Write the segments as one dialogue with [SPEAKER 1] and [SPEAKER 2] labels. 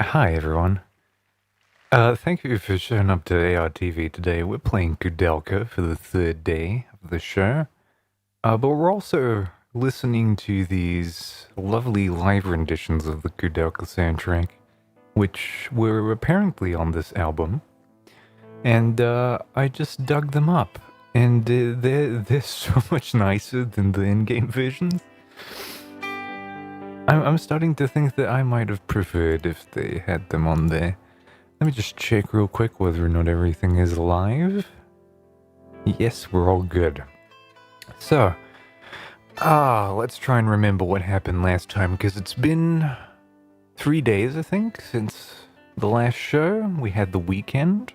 [SPEAKER 1] Hi everyone. Thank you for showing up to ARTV today. We're playing Koudelka for the third day of the show. But we're also listening to these lovely live renditions of the Koudelka soundtrack, which were apparently on this album. And I just dug them up. And they're so much nicer than the in-game versions. I'm starting to think that I might have preferred if they had them on there. Let me just check real quick whether or not everything is live. Yes, we're all good. So, let's try and remember what happened last time, because it's been 3 days, I think, since the last show. We had the weekend.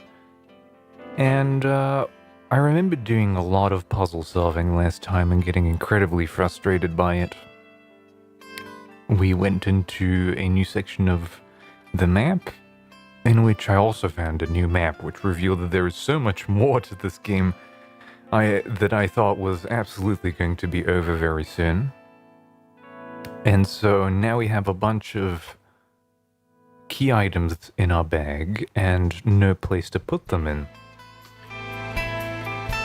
[SPEAKER 1] And, I remember doing a lot of puzzle solving last time and getting incredibly frustrated by it. We went into a new section of the map, in which I also found a new map, which revealed that there is so much more to this game that I thought was absolutely going to be over very soon. And so now we have a bunch of key items in our bag and no place to put them in.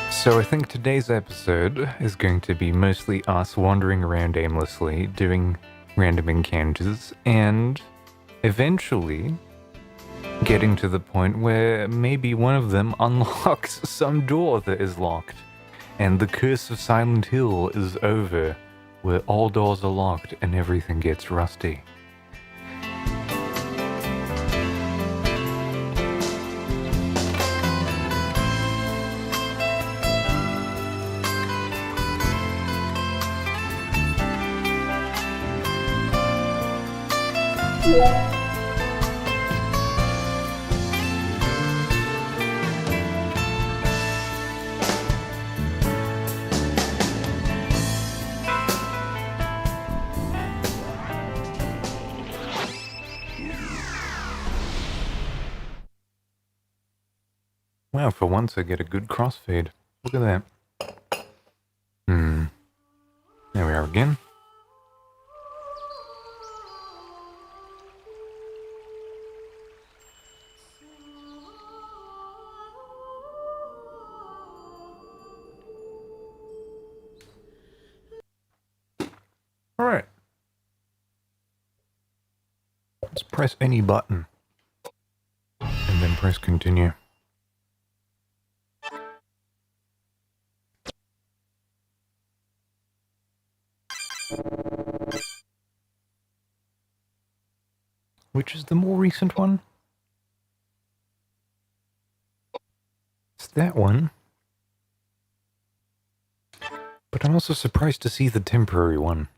[SPEAKER 1] So I think today's episode is going to be mostly us wandering around aimlessly, doing random encounters, and eventually getting to the point where maybe one of them unlocks some door that is locked, and the curse of Silent Hill is over, where all doors are locked and everything gets rusty. Wow, for once I get a good crossfade. Look at that. There we are again. Alright. Let's press any button. And then press continue. Which is the more recent one? It's that one. But I'm also surprised to see the temporary one.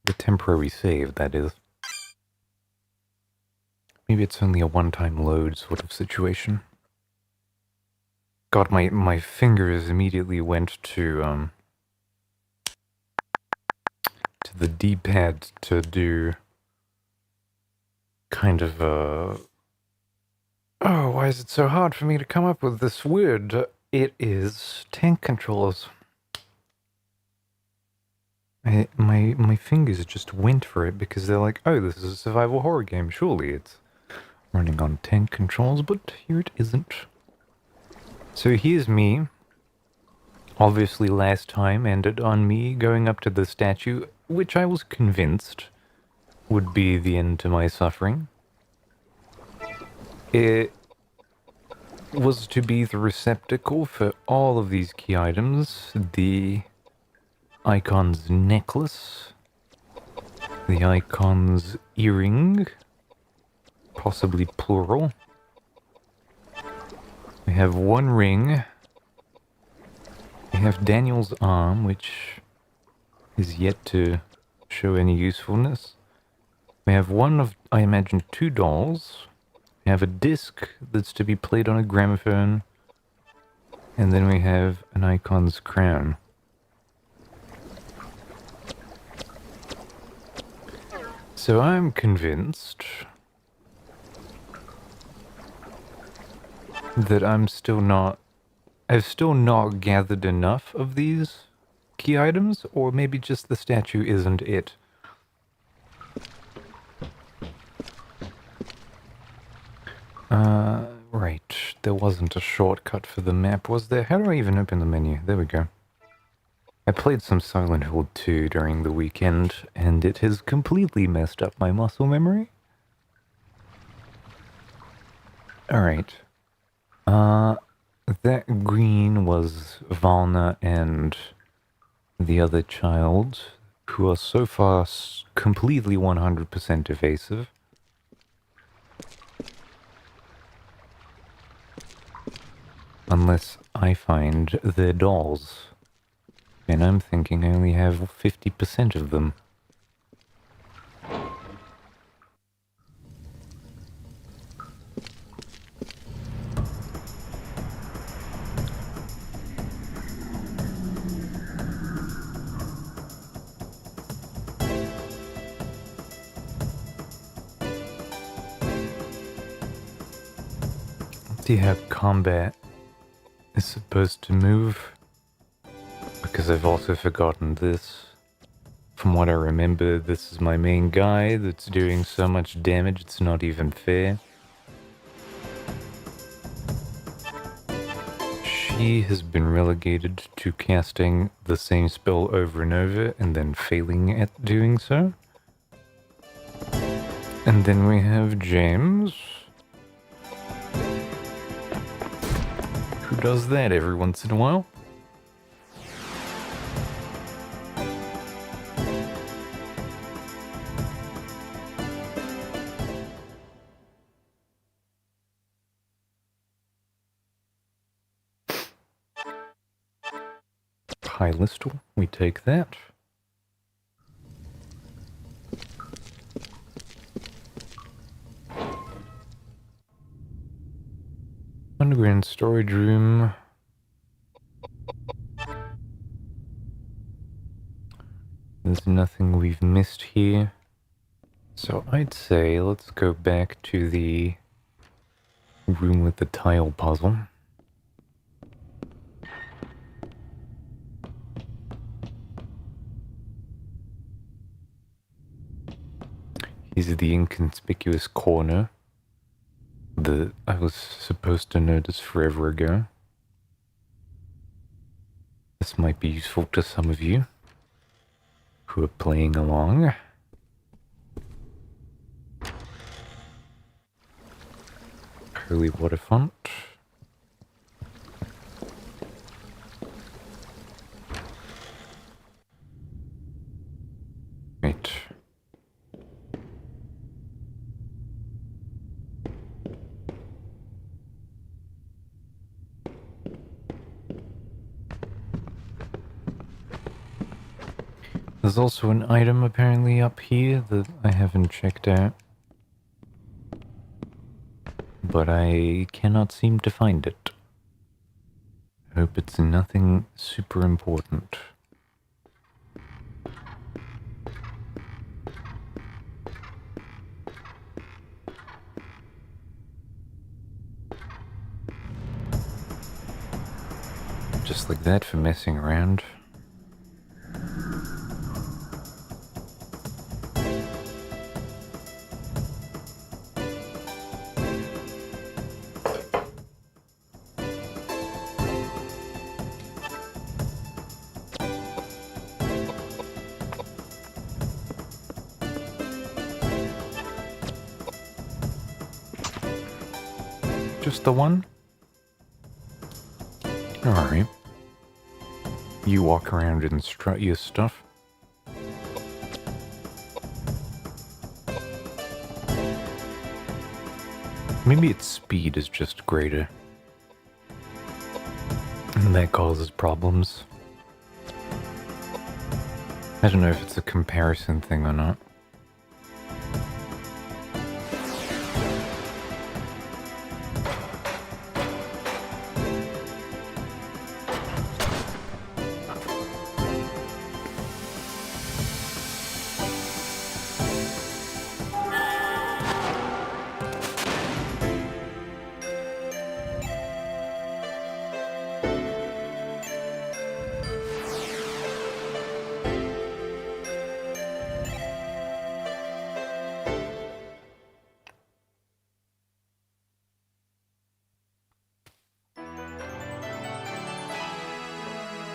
[SPEAKER 1] The temporary save, that is. Maybe it's only a one-time load sort of situation. God, my fingers immediately went to the D-pad to do kind of oh, why is it so hard for me to come up with this word? It is tank controllers. My fingers just went for it because they're like, oh, this is a survival horror game. Surely it's running on tank controls, but here it isn't. So here's me. Obviously last time ended on me going up to the statue, which I was convinced would be the end to my suffering. It was to be the receptacle for all of these key items. The icon's necklace, the icon's earring, possibly plural. We have one ring. We have Daniel's arm, which is yet to show any usefulness. We have one of, I imagine, 2 dolls. We have a disc that's to be played on a gramophone. And then we have an icon's crown. So I'm convinced that I've still not gathered enough of these key items, or maybe just the statue isn't it. Right. There wasn't a shortcut for the map, was there? How do I even open the menu? There we go. I played some Silent Hill 2 during the weekend, and it has completely messed up my muscle memory. Alright. That green was Valna and the other child, who are so far completely 100% evasive. Unless I find their dolls. And I'm thinking I only have 50% of them. See how combat is supposed to move, because I've also forgotten this. From what I remember, this is my main guy that's doing so much damage it's not even fair. She has been relegated to casting the same spell over and over and then failing at doing so. And then we have James, who does that every once in a while. High listal, we take that. Underground storage room. There's nothing we've missed here. So I'd say let's go back to the room with the tile puzzle. Here's the inconspicuous corner that I was supposed to notice forever ago. This might be useful to some of you who are playing along. Holy water font. Right. There's also an item apparently up here that I haven't checked out, but I cannot seem to find it. I hope it's nothing super important. Just like that for messing around. Just the one? Alright. You walk around and strut your stuff. Maybe its speed is just greater. And that causes problems. I don't know if it's a comparison thing or not.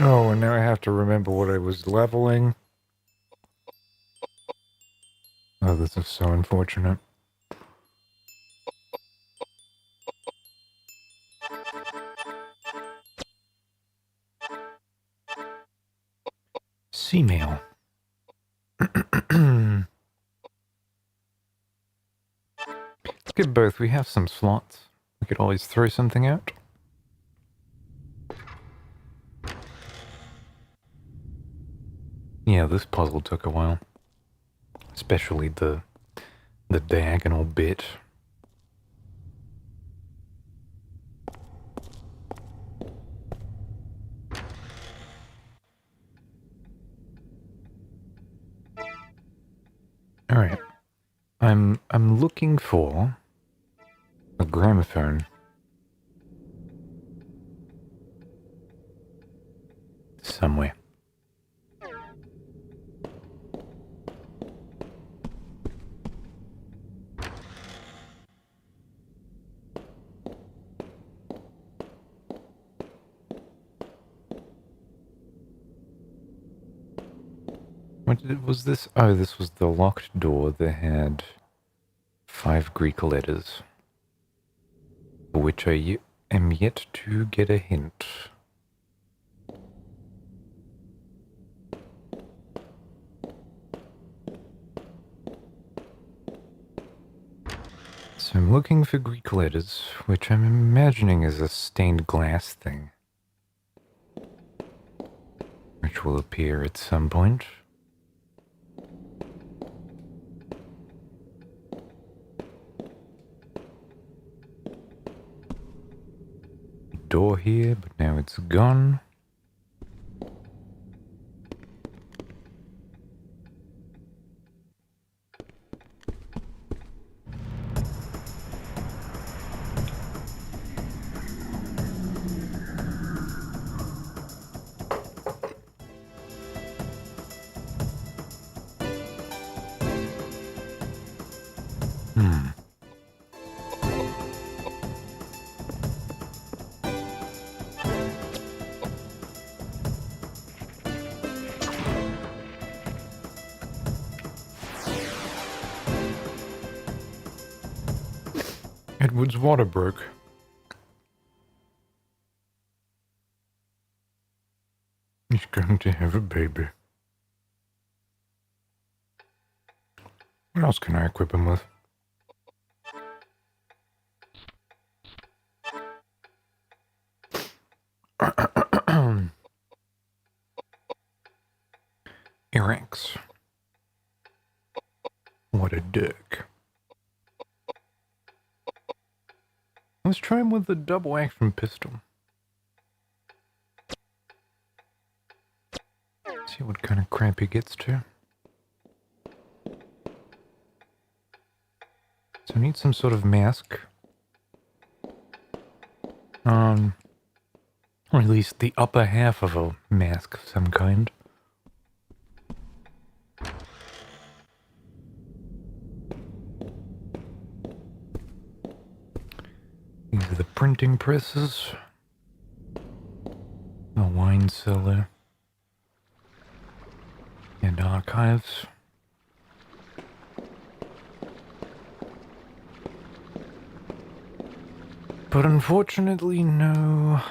[SPEAKER 1] Oh, and now I have to remember what I was leveling. Oh, this is so unfortunate. Sea-mail. Let's get both. We have some slots. We could always throw something out. Yeah, this puzzle took a while. Especially the diagonal bit. Alright. I'm looking for a gramophone. Somewhere. Was this? Oh, this was the locked door that had 5 Greek letters, for which I am yet to get a hint. So I'm looking for Greek letters, which I'm imagining is a stained glass thing, which will appear at some point. Door here, but now it's gone. Edward's water broke. He's going to have a baby. What else can I equip him with? Earrings. What a dick. Let's try him with the double action pistol. See what kind of crap he gets to. So I need some sort of mask. Or at least the upper half of a mask of some kind. These are the printing presses. A wine cellar. And archives. But unfortunately, no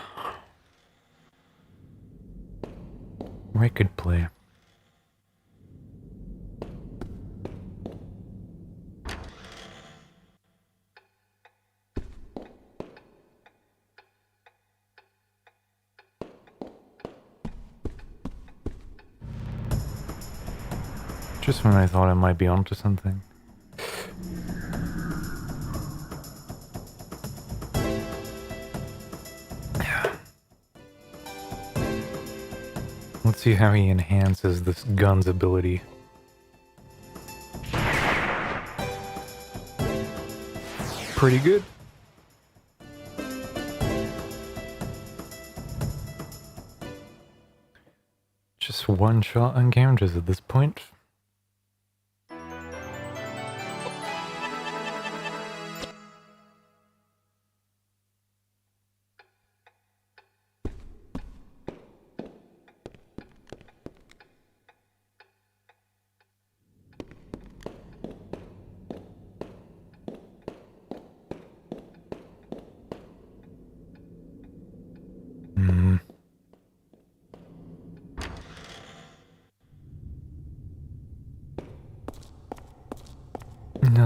[SPEAKER 1] record player. Just when I thought I might be onto something. Let's see how he enhances this gun's ability. Pretty good. Just one shot encounters at this point.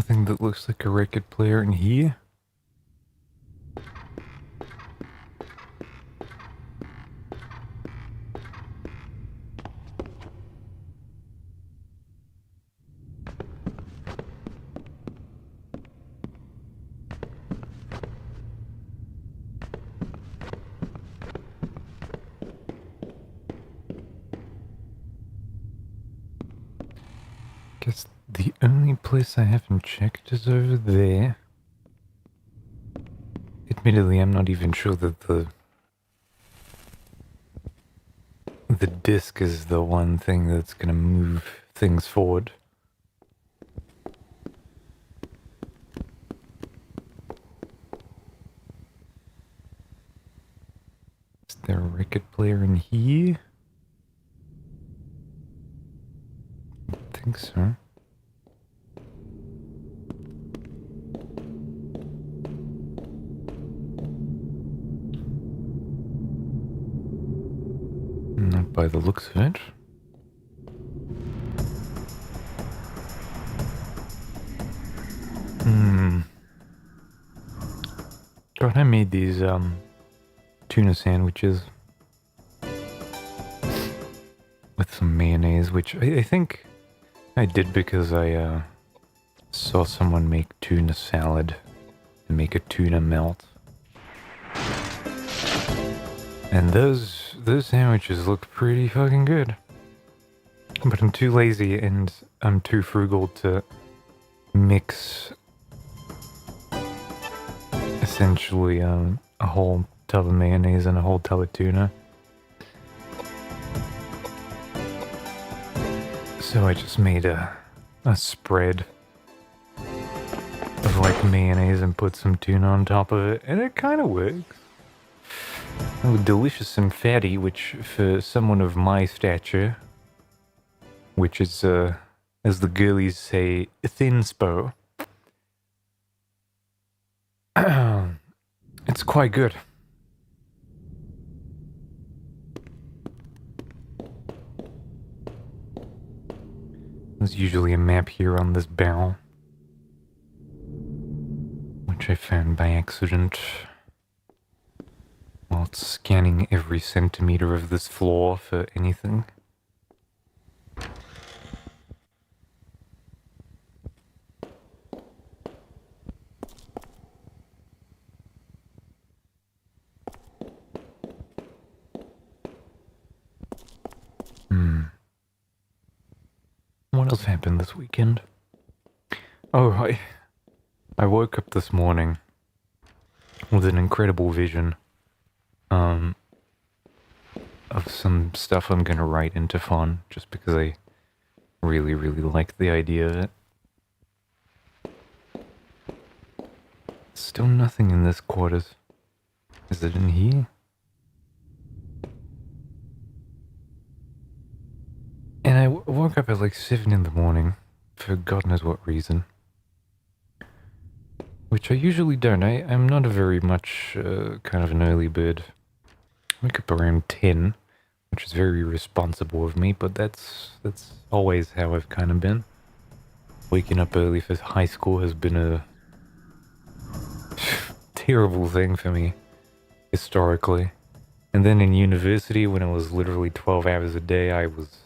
[SPEAKER 1] nothing that looks like a record player in here. Guess the only place I haven't checked is over there. Admittedly, I'm not even sure that the disc is the one thing that's gonna move things forward. Is there a record player in here? I think so. Not by the looks of it. God, I made these tuna sandwiches with some mayonnaise, which I think I did because I saw someone make tuna salad and make a tuna melt. And those sandwiches look pretty fucking good. But I'm too lazy and I'm too frugal to mix essentially a whole tub of mayonnaise and a whole tub of tuna. So I just made a spread of like mayonnaise and put some tuna on top of it, and it kind of works. Oh, delicious and fatty, which for someone of my stature, which is, as the girlies say, thin spo, it's quite good. There's usually a map here on this barrel, which I found by accident while scanning every centimeter of this floor for anything. What else happened this weekend? Oh, I woke up this morning with an incredible vision of some stuff I'm gonna write into Fawn, just because I really, really like the idea of it. Still nothing in this quarters. Is it in here? And I woke up at like 7 in the morning, for God knows what reason. Which I usually don't. I'm not a very much kind of an early bird. I wake up around 10, which is very responsible of me, but that's always how I've kind of been. Waking up early for high school has been a terrible thing for me, historically. And then in university, when it was literally 12 hours a day, I was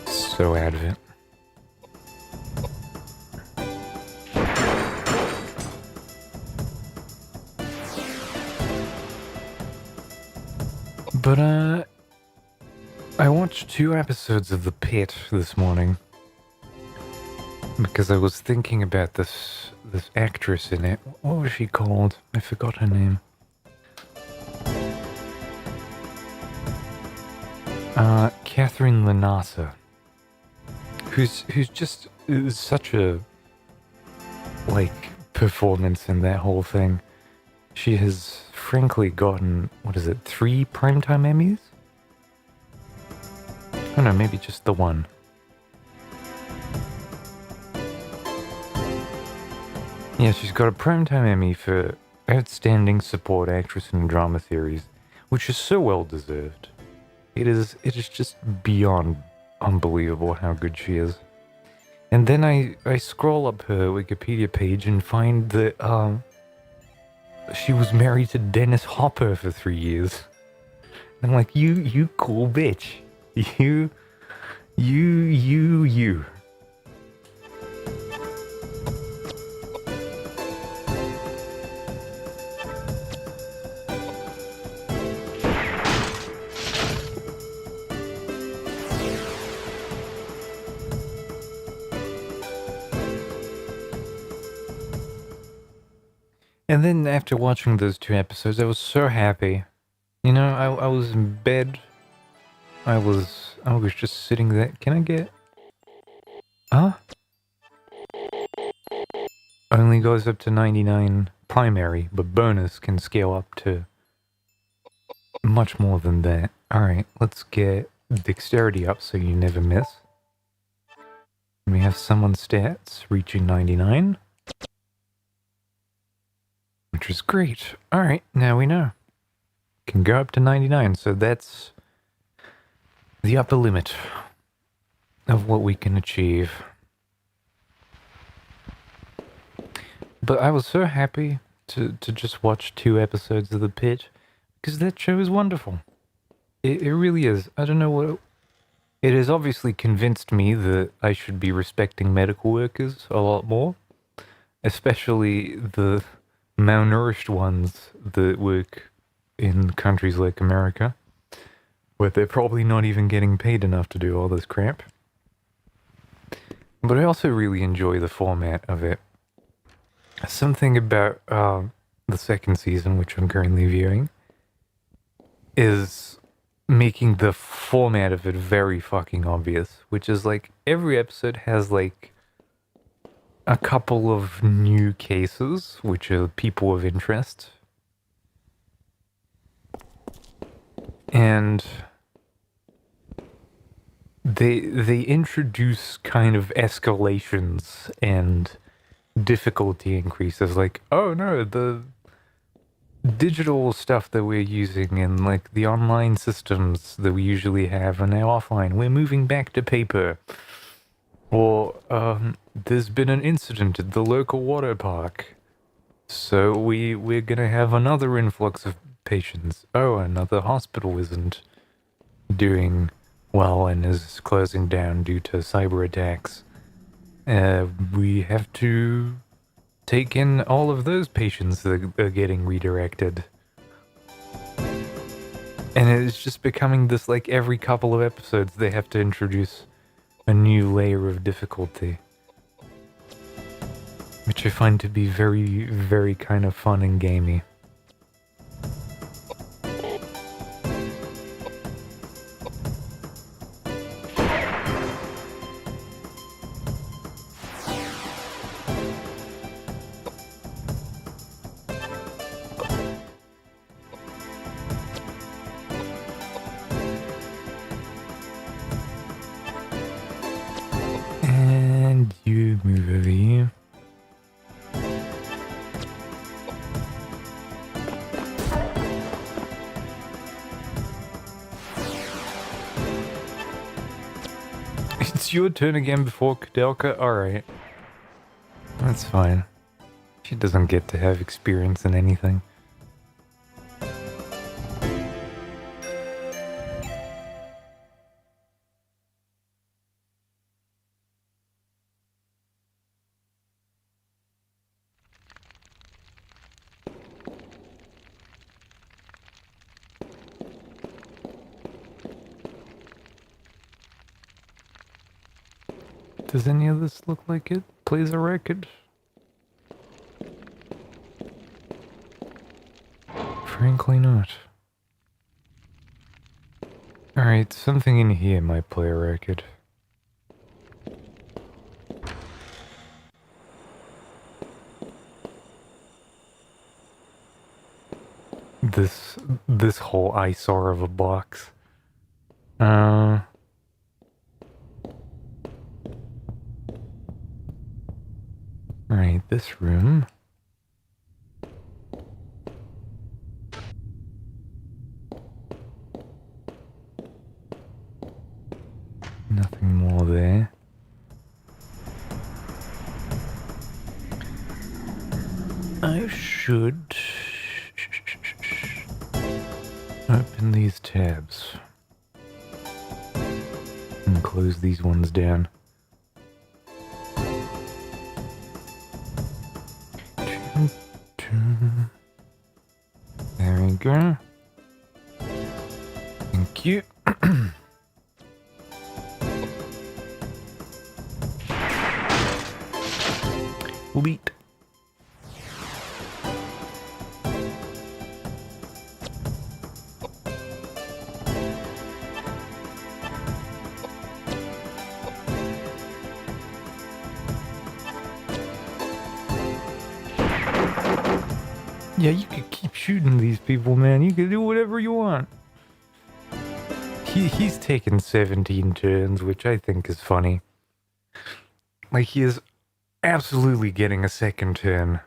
[SPEAKER 1] so out of it. But I watched 2 episodes of The Pit this morning because I was thinking about this actress in it. What was she called? I forgot her name. Catherine Lanasa. Who's just such a like performance in that whole thing. She has frankly gotten, what is it, 3 Primetime Emmys? I don't know, maybe just the one. Yeah, she's got a Primetime Emmy for Outstanding Support Actress in a Drama Series, which is so well deserved. It is just beyond unbelievable how good she is. And then I scroll up her Wikipedia page and find that she was married to Dennis Hopper for 3 years. And I'm like, you cool bitch. You. And then after watching those 2 episodes, I was so happy. You know, I was in bed. I was just sitting there. Can I get... Huh? Only goes up to 99 primary, but bonus can scale up to much more than that. Alright, let's get dexterity up so you never miss. We have someone's stats reaching 99. Which is great. Alright, now we know. Can go up to 99, so that's the upper limit of what we can achieve. But I was so happy to just watch 2 episodes of The Pit, because that show is wonderful. It really is. I don't know what... It has obviously convinced me that I should be respecting medical workers a lot more. Especially the malnourished ones that work in countries like America, where they're probably not even getting paid enough to do all this crap. But I also really enjoy the format of it. Something about the second season, which I'm currently viewing, is making the format of it very fucking obvious, which is like every episode has like a couple of new cases, which are people of interest. And they introduce kind of escalations and difficulty increases, like, oh no, the digital stuff that we're using and like the online systems that we usually have are now offline. We're moving back to paper. Or there's been an incident at the local water park, so we're gonna have another influx of patients. Oh, another hospital isn't doing well and is closing down due to cyber attacks. We have to take in all of those patients that are getting redirected. And it's just becoming this, like, every couple of episodes they have to introduce a new layer of difficulty. Which I find to be very, very kind of fun and gamey. And you move over here. It's your turn again before Koudelka? Alright. That's fine. She doesn't get to have experience in anything. Does any of this look like it plays a record? Frankly not. Alright, something in here might play a record. This whole eyesore of a box. Alright, this room. Nothing more there. I should open these tabs and close these ones down. There we go. Thank you. Leet. Yeah, you could keep shooting these people, man. You can do whatever you want. He's taken 17 turns, which I think is funny. Like, he is absolutely getting a second turn.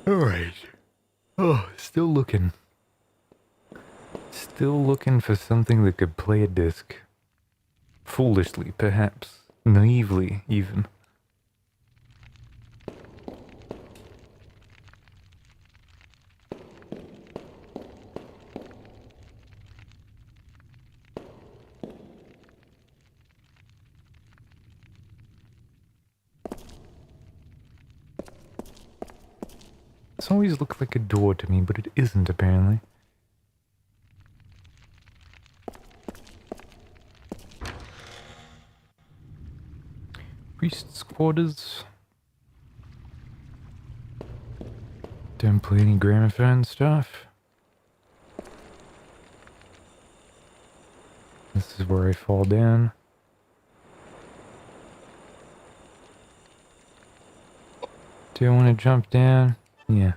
[SPEAKER 1] Alright. Oh, still looking. Still looking for something that could play a disc. Foolishly, perhaps. Naively, even. This always looked like a door to me, but it isn't, apparently. Priest's quarters. Don't play any gramophone stuff. This is where I fall down. Do I want to jump down? Yeah.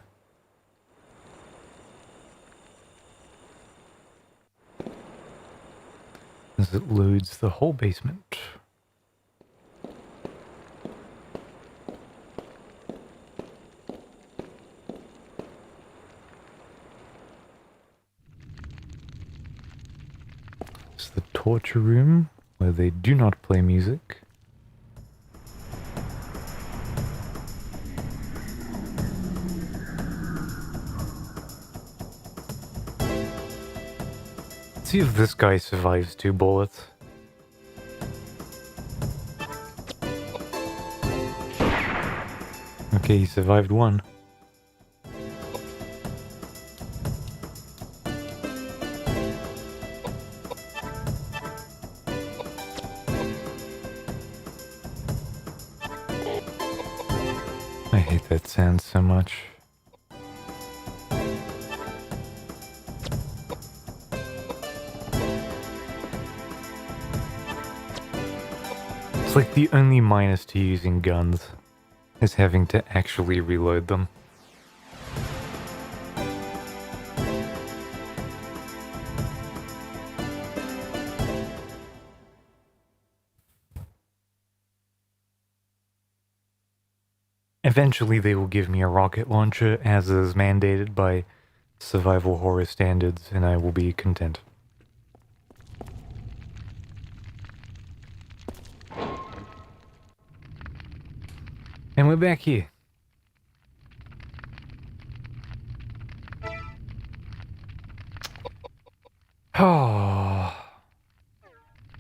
[SPEAKER 1] As it loads the whole basement. It's the torture room where they do not play music. Let's see if this guy survives 2 bullets. Okay, he survived 1. I hate that sound so much. It's like the only minus to using guns is having to actually reload them. Eventually they will give me a rocket launcher, as is mandated by survival horror standards, and I will be content. And we're back here. Oh,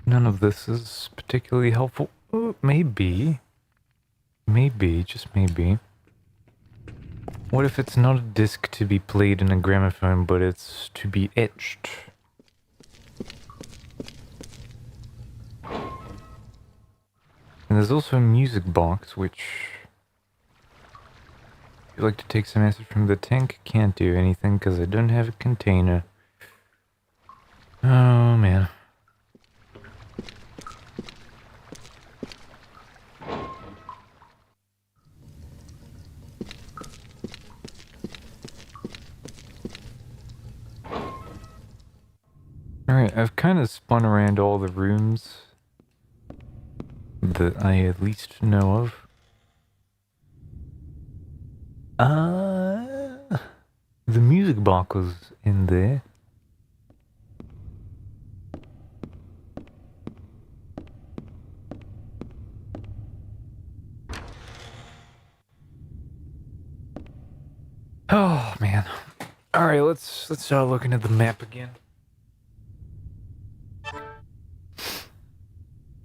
[SPEAKER 1] none of this is particularly helpful. Maybe, just maybe. What if it's not a disc to be played in a gramophone, but it's to be etched? And there's also a music box, which... If you'd like to take some acid from the tank, can't do anything because I don't have a container. Oh, man. Alright, I've kind of spun around all the rooms that I at least know of. The music box was in there. Alright, let's start looking at the map again.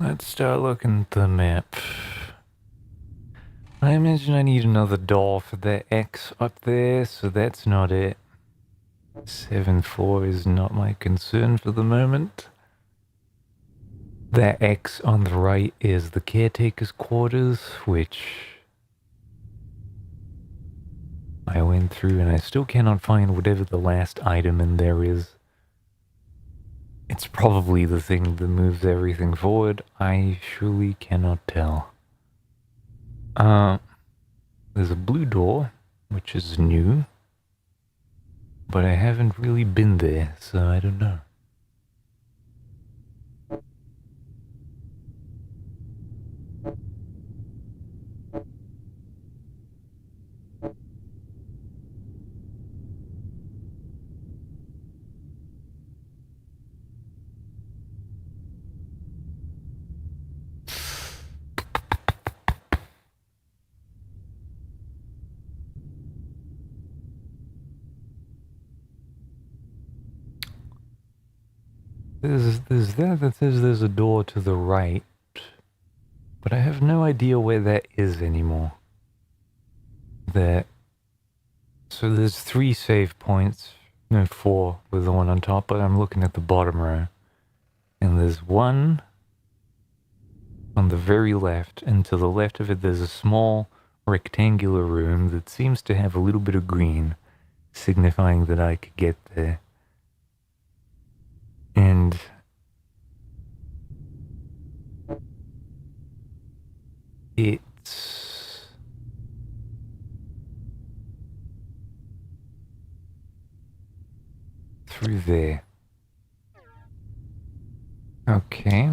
[SPEAKER 1] Let's start looking at the map. I imagine I need another door for the X up there, so that's not it. 7-4 is not my concern for the moment. That X on the right is the caretaker's quarters, which I went through and I still cannot find whatever the last item in there is. It's probably the thing that moves everything forward. I surely cannot tell. There's a blue door, which is new, but I haven't really been there, so I don't know. There's that says there's a door to the right, but I have no idea where that is anymore. So there's 3 save points, no 4 with the one on top, but I'm looking at the bottom row. And there's one on the very left, and to the left of it there's a small rectangular room that seems to have a little bit of green, signifying that I could get there. And it's through there. Okay.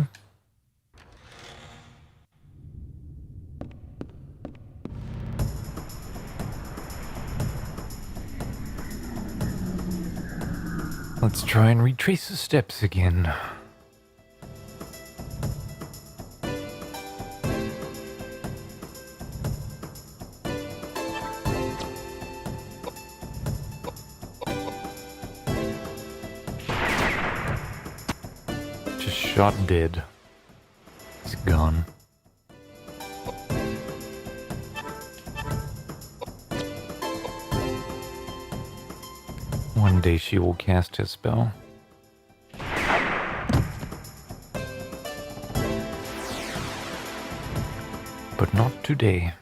[SPEAKER 1] Let's try and retrace the steps again. Just shot dead. He's gone. One day she will cast her spell. But not today.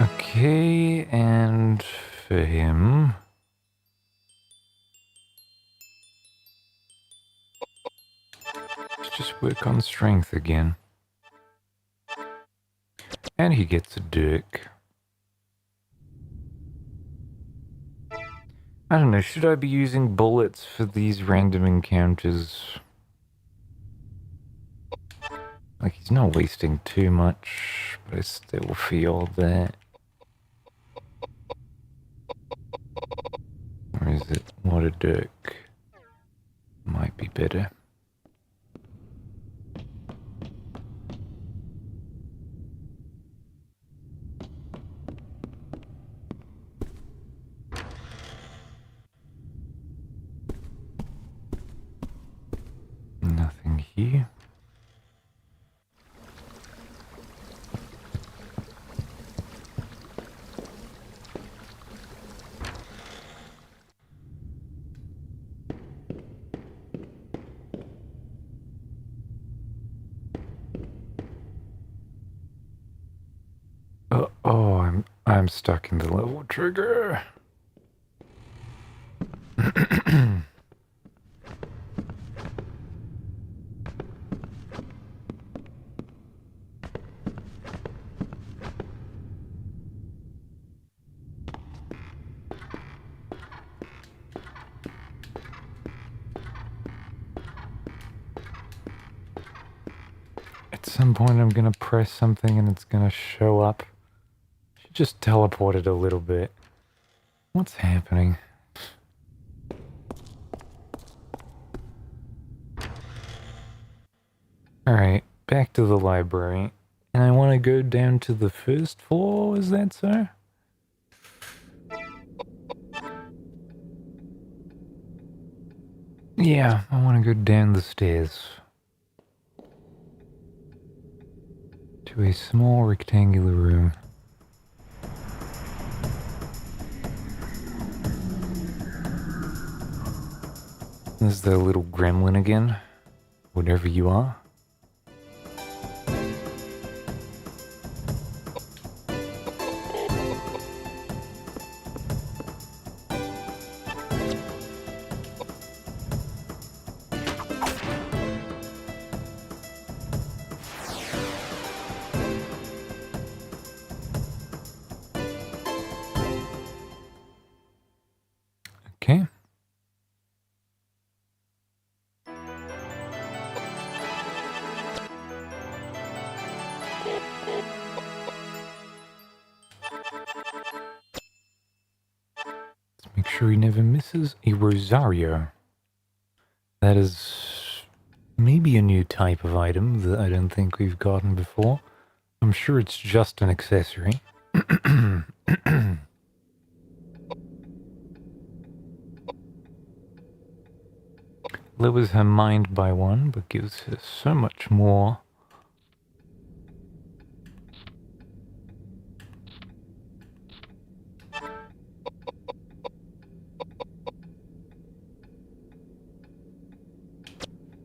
[SPEAKER 1] Okay, and for him... let's just work on strength again. And he gets a dirk. I don't know, should I be using bullets for these random encounters? Like, he's not wasting too much, but I still feel that... or is it what a dirk? Might be better. Nothing here. Oh, I'm stuck in the level trigger. At some point I'm gonna press something and it's gonna show up. She just teleported a little bit. What's happening? back to the library. And I want to go down to the first floor, is that so? Yeah, I want to go down the stairs. To a small rectangular room. There's the little gremlin again. Whatever you are. Okay. Let's make sure he never misses a Rosario. That is maybe a new type of item that I don't think we've gotten before. I'm sure it's just an accessory. Lowers her mind by 1, but gives her so much more.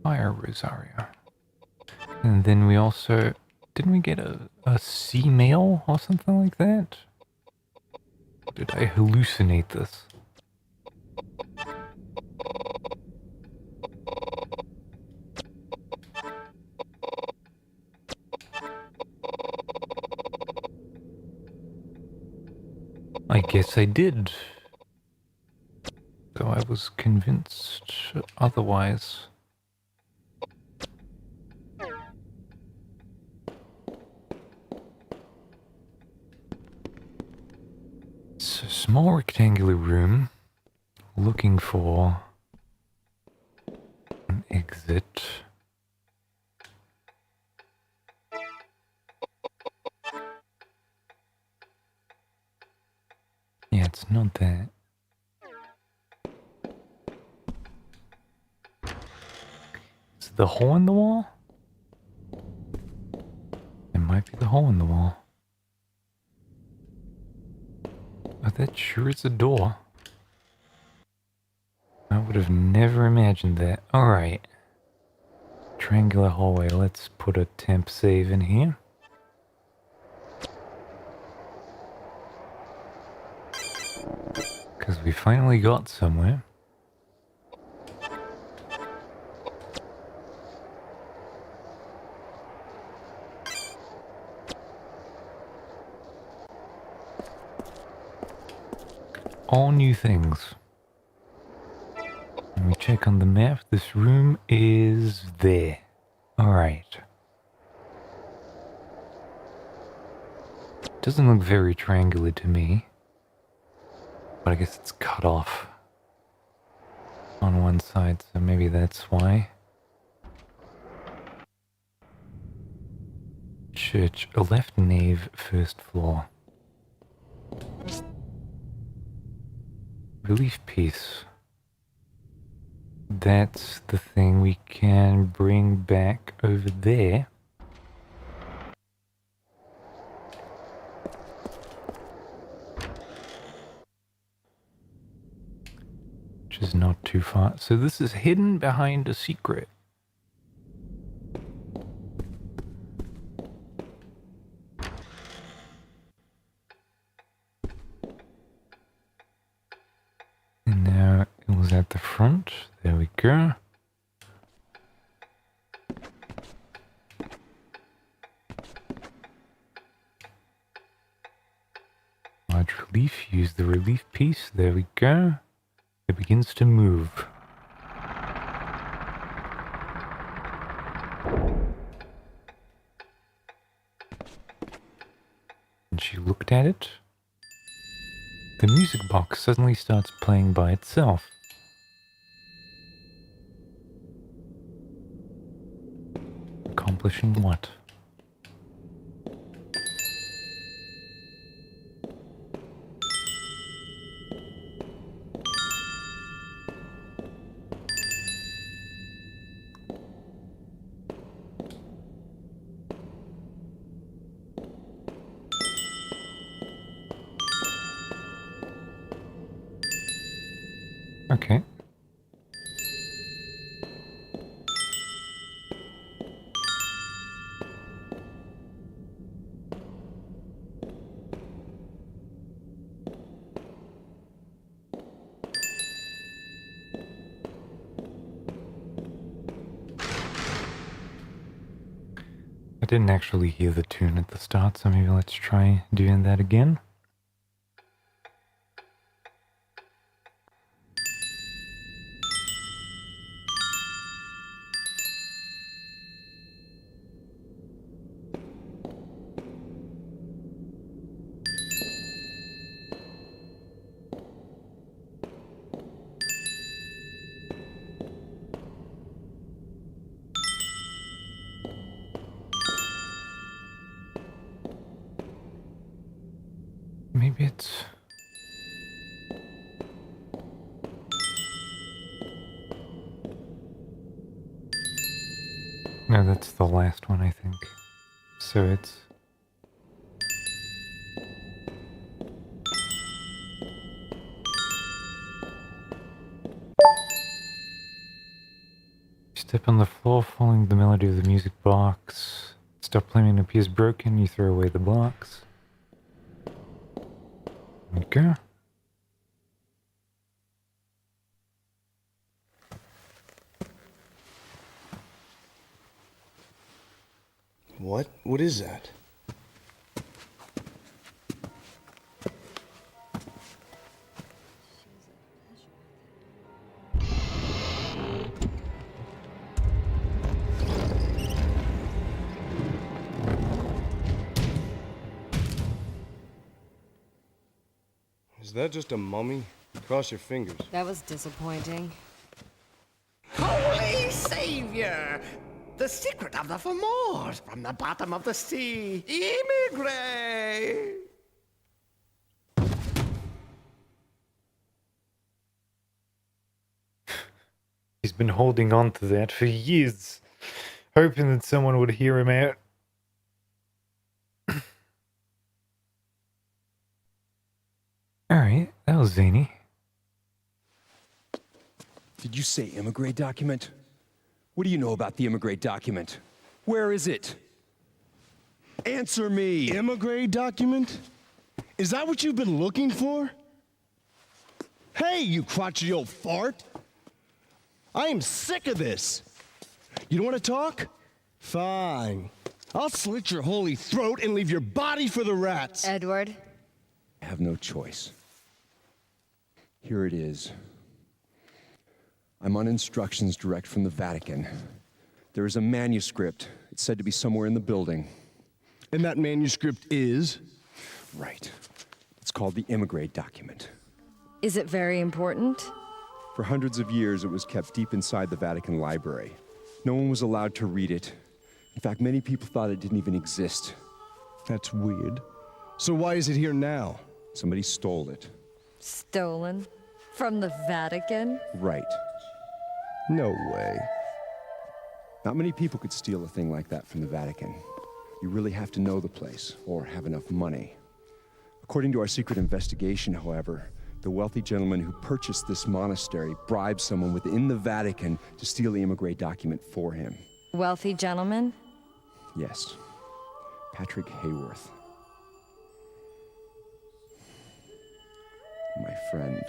[SPEAKER 1] Fire Rosario. And then we also... Didn't we get a sea mail or something like that? Or did I hallucinate this? I guess I did. Though I was convinced otherwise. It's a small rectangular room. Looking for an exit. Yeah, it's not that. Is it the hole in the wall? It might be the hole in the wall. Oh, that sure is a door. I would have never imagined that. Alright. Triangular hallway. Let's put a temp save in here. Because we finally got somewhere. All new things. Let me check on the map. This room is there. Alright. Doesn't look very triangular to me. But I guess it's cut off on one side, so maybe that's why. Church, a left nave, first floor. Relief piece. That's the thing we can bring back over there. Which is not too far. So this is hidden behind a secret. And now it was at the front. There we go. Large relief. Use the relief piece. There we go. It begins to move. And she looked at it. The music box suddenly starts playing by itself. Accomplishing what? Okay. I didn't actually hear the tune at the start, so maybe let's try doing that again. Maybe it's... No, that's the last one, I think. So it's... Step on the floor, following the melody of the music box. Stop playing and appears broken, you throw away the blocks. Okay.
[SPEAKER 2] What? What is that? Is that just a mummy? Cross your fingers.
[SPEAKER 3] That was disappointing.
[SPEAKER 4] Holy Savior! The secret of the Fomors from the bottom of the sea. Immigrate!
[SPEAKER 1] He's been holding on to that for years, hoping that someone would hear him out. Alright, that was zany.
[SPEAKER 5] Did you say immigrate document? What do you know about the immigrate document? Where is it? Answer me!
[SPEAKER 2] Immigrate document? Is that what you've been looking for? Hey, you crotchety old fart! I am sick of this! You don't want to talk? Fine. I'll slit your holy throat and leave your body for the rats!
[SPEAKER 3] Edward?
[SPEAKER 5] I have no choice. Here it is. I'm on instructions direct from the Vatican. There is a manuscript. It's said to be somewhere in the building.
[SPEAKER 2] And that manuscript is?
[SPEAKER 5] Right. It's called the immigrate document.
[SPEAKER 3] Is it very important?
[SPEAKER 5] For hundreds of years, it was kept deep inside the Vatican library. No one was allowed to read it. In fact, many people thought it didn't even exist.
[SPEAKER 2] That's weird. So why is it here now?
[SPEAKER 5] Somebody stole it.
[SPEAKER 3] Stolen? From the Vatican?
[SPEAKER 5] Right.
[SPEAKER 2] No way.
[SPEAKER 5] Not many people could steal a thing like that from the Vatican. You really have to know the place, or have enough money. According to our secret investigation, however, the wealthy gentleman who purchased this monastery bribed someone within the Vatican to steal the immigrate document for him.
[SPEAKER 3] Wealthy gentleman?
[SPEAKER 5] Yes. Patrick Hayworth. My friend.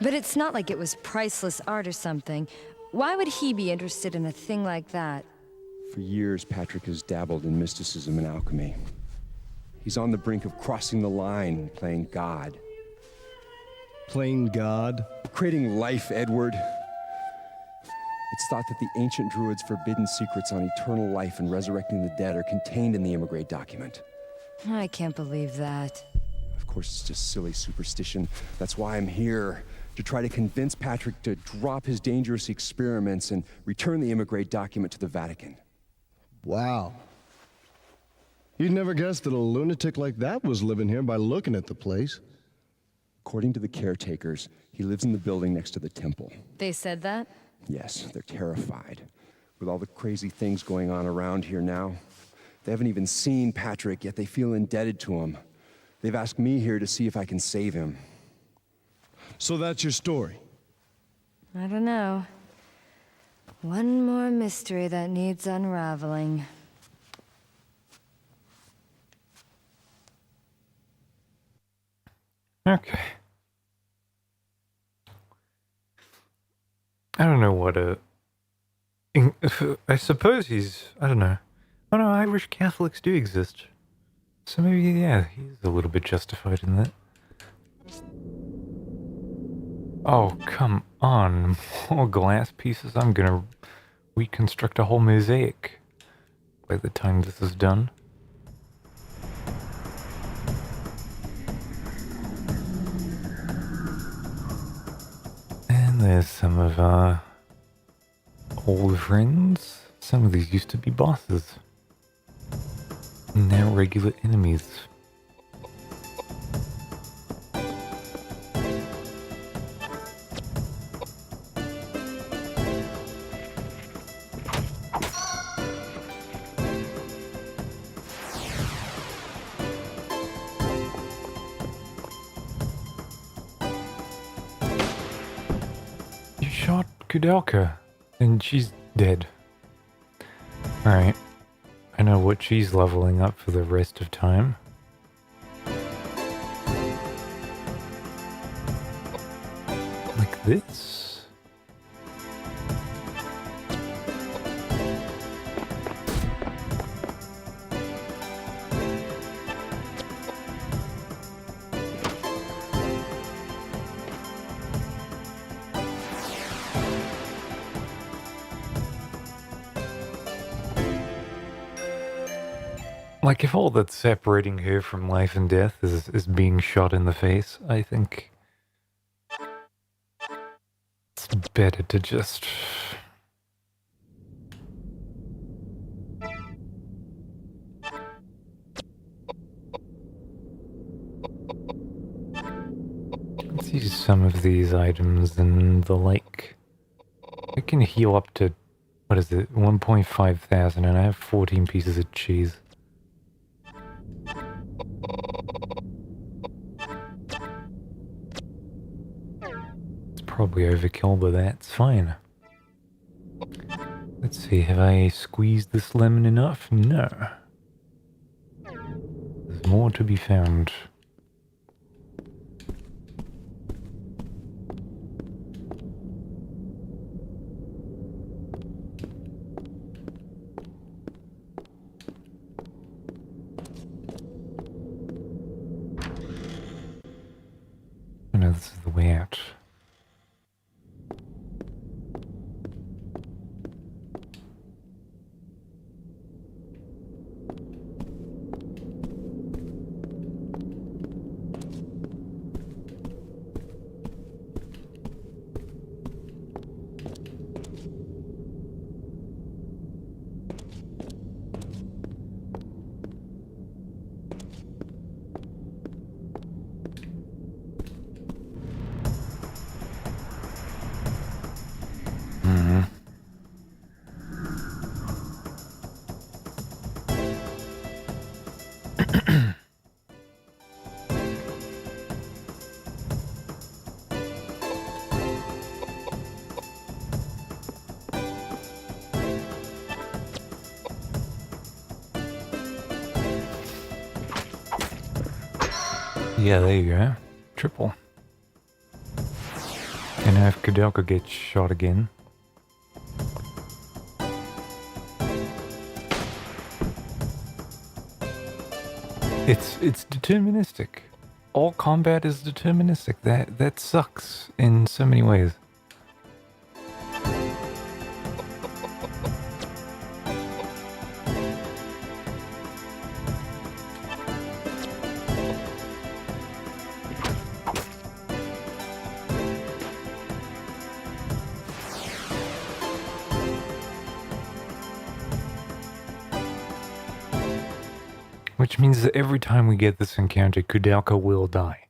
[SPEAKER 3] But it's not like it was priceless art or something. Why would he be interested in a thing like that?
[SPEAKER 5] For years, Patrick has dabbled in mysticism and alchemy. He's on the brink of crossing the line, playing God.
[SPEAKER 2] Playing God?
[SPEAKER 5] Creating life, Edward. It's thought that the ancient druids' forbidden secrets on eternal life and resurrecting the dead are contained in the immigrate document.
[SPEAKER 3] I can't believe that.
[SPEAKER 5] Of course, it's just silly superstition. That's why I'm here, to try to convince Patrick to drop his dangerous experiments and return the immigrate document to the Vatican.
[SPEAKER 2] Wow. You'd never guess that a lunatic like that was living here by looking at the place.
[SPEAKER 5] According to the caretakers, he lives in the building next to the temple.
[SPEAKER 3] They said that?
[SPEAKER 5] Yes, they're terrified. With all the crazy things going on around here now, they haven't even seen Patrick, yet they feel indebted to him. They've asked me here to see if I can save him.
[SPEAKER 2] So that's your story?
[SPEAKER 3] I don't know. One more mystery that needs unraveling.
[SPEAKER 1] Okay. I don't know what I suppose he's... I don't know. Oh no, Irish Catholics do exist. So maybe, yeah, he's a little bit justified in that. Oh, come on. More glass pieces. I'm gonna reconstruct a whole mosaic by the time this is done. And there's some of our old friends. Some of these used to be bosses. Now regular enemies. You shot Koudelka, and she's dead. Alright. I know what she's leveling up for the rest of time. Like this? Like, if all that's separating her from life and death is being shot in the face, I think it's better to just... Let's use some of these items and the like. I can heal up to, what is it, 1.5 thousand, and I have 14 pieces of cheese. Probably overkill, but that's fine. Let's see, have I squeezed this lemon enough? No. There's more to be found. Oh no, this is the way out. Yeah, there you go. Triple. And now if Koudelka gets shot again... It's deterministic. All combat is deterministic. That sucks in so many ways. Which means that every time we get this encounter, Koudelka will die.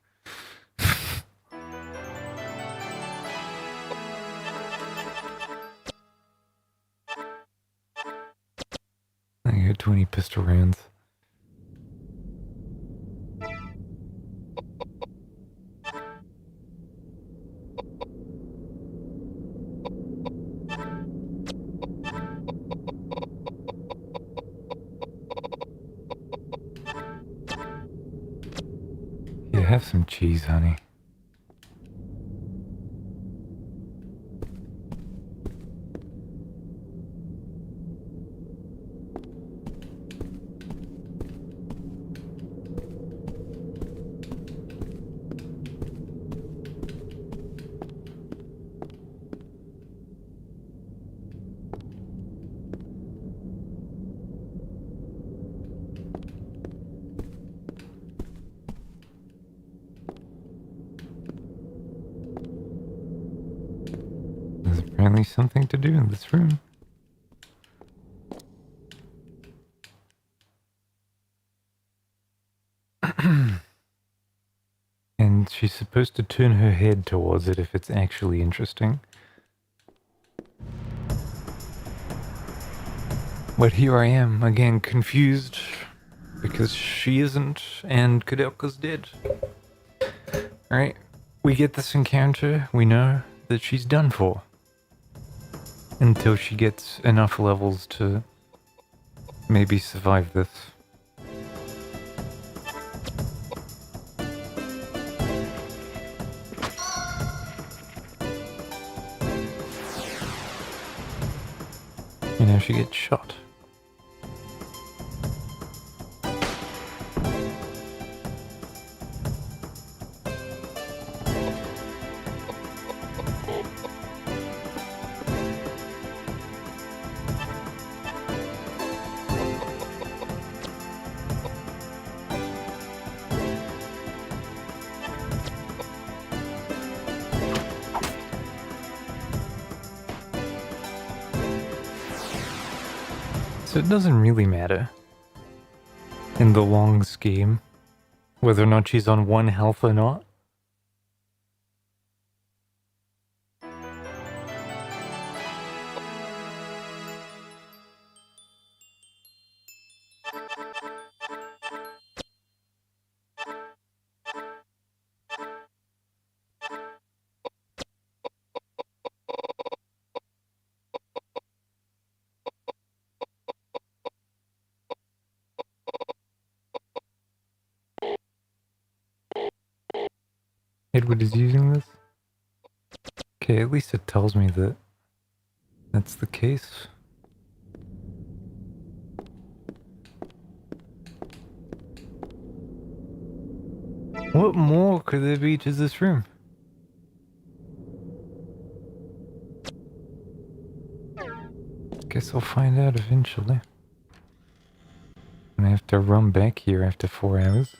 [SPEAKER 1] I got 20 pistol rounds. Yeah, have some cheese, honey. There's apparently something to do in this room. And she's supposed to turn her head towards it if it's actually interesting. But here I am, again, confused, because she isn't, and Koudelka's dead. Alright, we get this encounter, we know that she's done for. Until she gets enough levels to maybe survive this. You know, she gets shot. So it doesn't really matter, in the long scheme, whether or not she's on 1 health or not. Edward is using this? Okay, at least it tells me that that's the case. What more could there be to this room? Guess I'll find out eventually. And I have to run back here after 4 hours.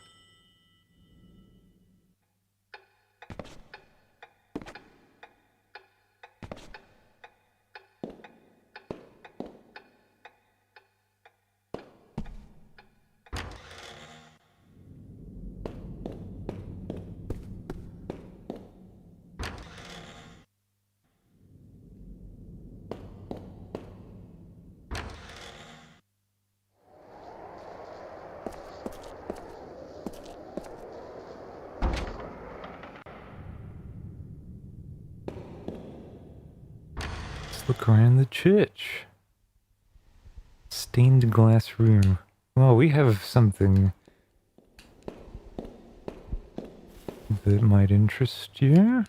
[SPEAKER 1] Look around the church. Stained glass room. Well, we have something that might interest you.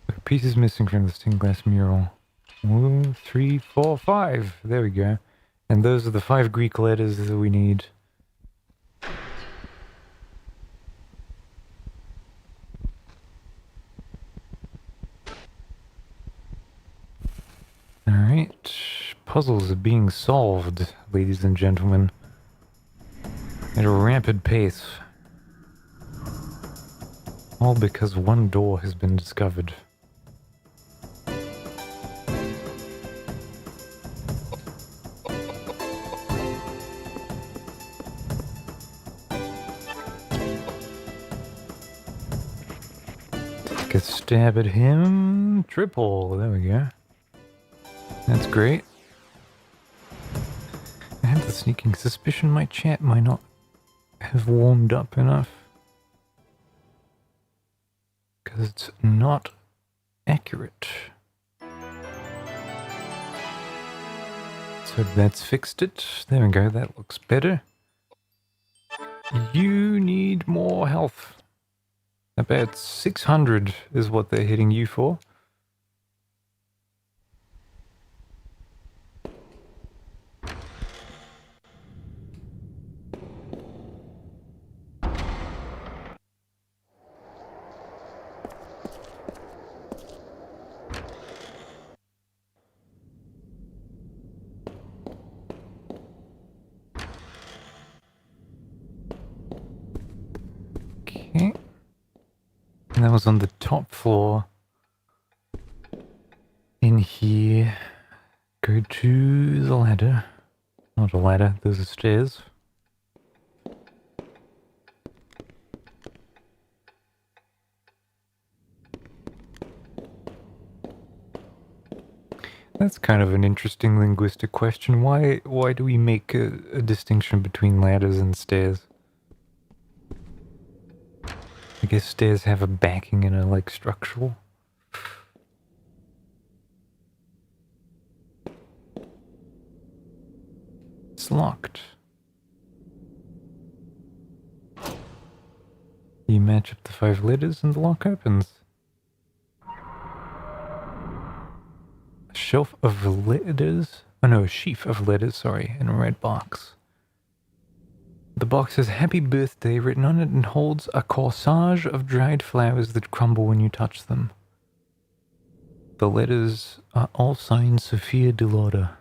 [SPEAKER 1] A piece is missing from the stained glass mural. 1, 3, 4, 5. There we go. And those are the 5 Greek letters that we need. Alright, puzzles are being solved, ladies and gentlemen, at a rapid pace. All because 1 door has been discovered. a stab at him. Triple. There we go. That's great. I have the sneaking suspicion my chat might not have warmed up enough. Because it's not accurate. So that's fixed it. There we go, that looks better. You need more health. About 600 is what they're hitting you for. Okay. And that was on the top floor. In here. Go to the ladder. Not a ladder, those are stairs. That's kind of an interesting linguistic question. Why do we make a distinction between ladders and stairs? I guess stairs have a backing and are like structural. It's locked. You match up the 5 letters and the lock opens. A shelf of letters? Oh no, a sheaf of letters, sorry, in a red box. The box says Happy Birthday written on it and holds a corsage of dried flowers that crumble when you touch them. The letters are all signed Sophia Delauder.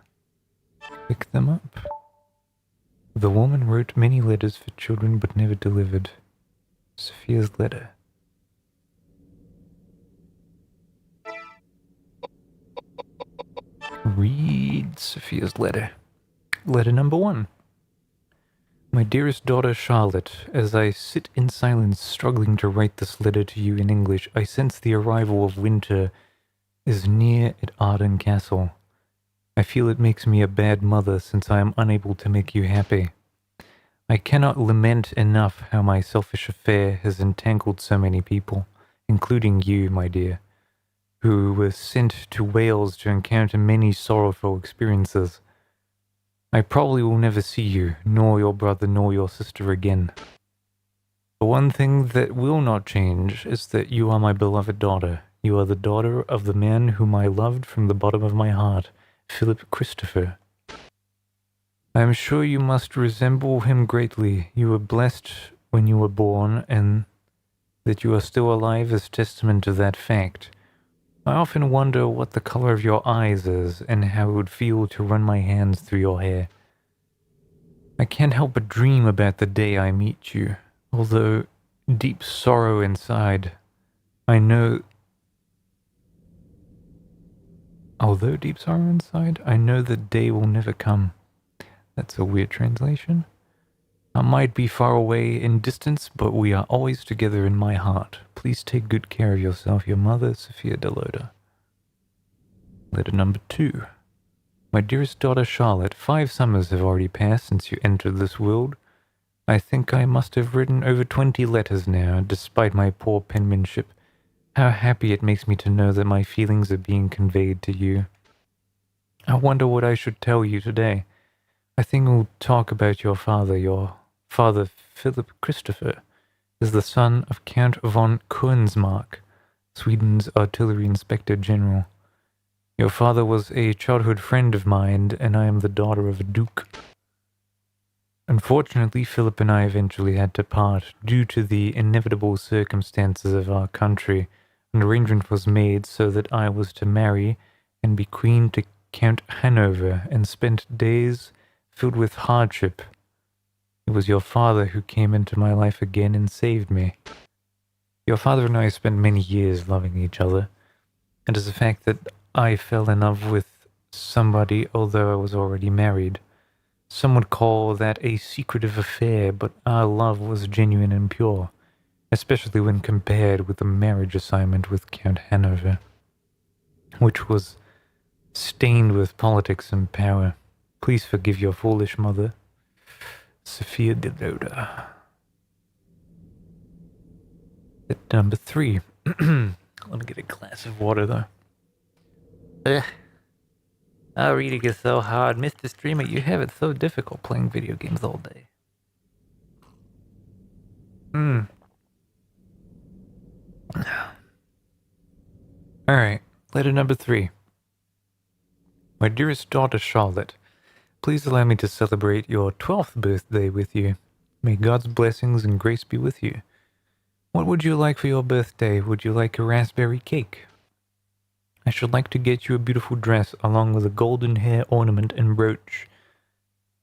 [SPEAKER 1] Pick them up. The woman wrote many letters for children but never delivered. Sophia's letter. Read Sophia's letter. Letter number 1. My dearest daughter Charlotte, as I sit in silence struggling to write this letter to you in English, I sense the arrival of winter is near at Arden Castle. I feel it makes me a bad mother since I am unable to make you happy. I cannot lament enough how my selfish affair has entangled so many people, including you, my dear, who were sent to Wales to encounter many sorrowful experiences. I probably will never see you, nor your brother nor your sister again. The one thing that will not change is that you are my beloved daughter. You are the daughter of the man whom I loved from the bottom of my heart, Philip Christopher. I am sure you must resemble him greatly. You were blessed when you were born, and that you are still alive is testament to that fact. I often wonder what the color of your eyes is, and how it would feel to run my hands through your hair. I can't help but dream about the day I meet you, although deep sorrow inside, I know the day will never come. That's a weird translation. I might be far away in distance, but we are always together in my heart. Please take good care of yourself, your mother, Sophia Delauder. Letter number 2. My dearest daughter Charlotte, 5 summers have already passed since you entered this world. I think I must have written over 20 letters now, despite my poor penmanship. How happy it makes me to know that my feelings are being conveyed to you. I wonder what I should tell you today. I think we'll talk about your father. Your father, Philip Christopher, is the son of Count von Koensmark, Sweden's artillery inspector general. Your father was a childhood friend of mine, and I am the daughter of a duke. Unfortunately, Philip and I eventually had to part. Due to the inevitable circumstances of our country, an arrangement was made so that I was to marry and be queen to Count Hanover, and spent days filled with hardship. It was your father who came into my life again and saved me. Your father and I spent many years loving each other, and as a fact that I fell in love with somebody although I was already married. Some would call that a secretive affair, but our love was genuine and pure. especially when compared with the marriage assignment with Count Hanover, which was stained with politics and power. Please forgive your foolish mother, Sophia de Loda. At number 3. Let me get a glass of water, though. Ugh. Oh, reading is so hard. Mr. Streamer, you have it so difficult playing video games all day. Alright, letter number 3. My dearest daughter Charlotte, please allow me to celebrate your 12th birthday with you. May God's blessings and grace be with you. What would you like for your birthday? Would you like a raspberry cake? I should like to get you a beautiful dress along with a golden hair ornament and brooch.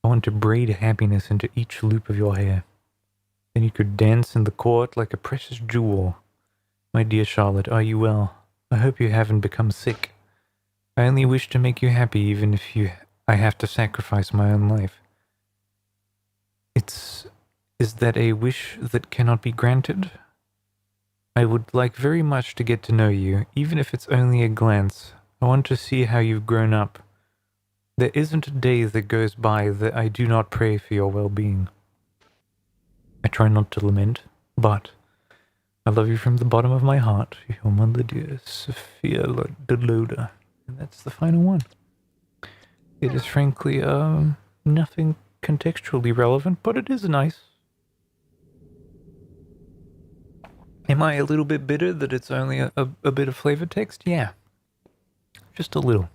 [SPEAKER 1] I want to braid happiness into each loop of your hair. Then you could dance in the court like a precious jewel. My dear Charlotte, are you well? I hope you haven't become sick. I only wish to make you happy even if I have to sacrifice my own life. Is that a wish that cannot be granted? I would like very much to get to know you, even if it's only a glance. I want to see how you've grown up. There isn't a day that goes by that I do not pray for your well-being. I try not to lament, but I love you from the bottom of my heart, your mother dear, Sophia de Loda. And that's the final one. It is frankly, nothing contextually relevant, but it is nice. Am I a little bit bitter that it's only a bit of flavor text? Yeah. Just a little.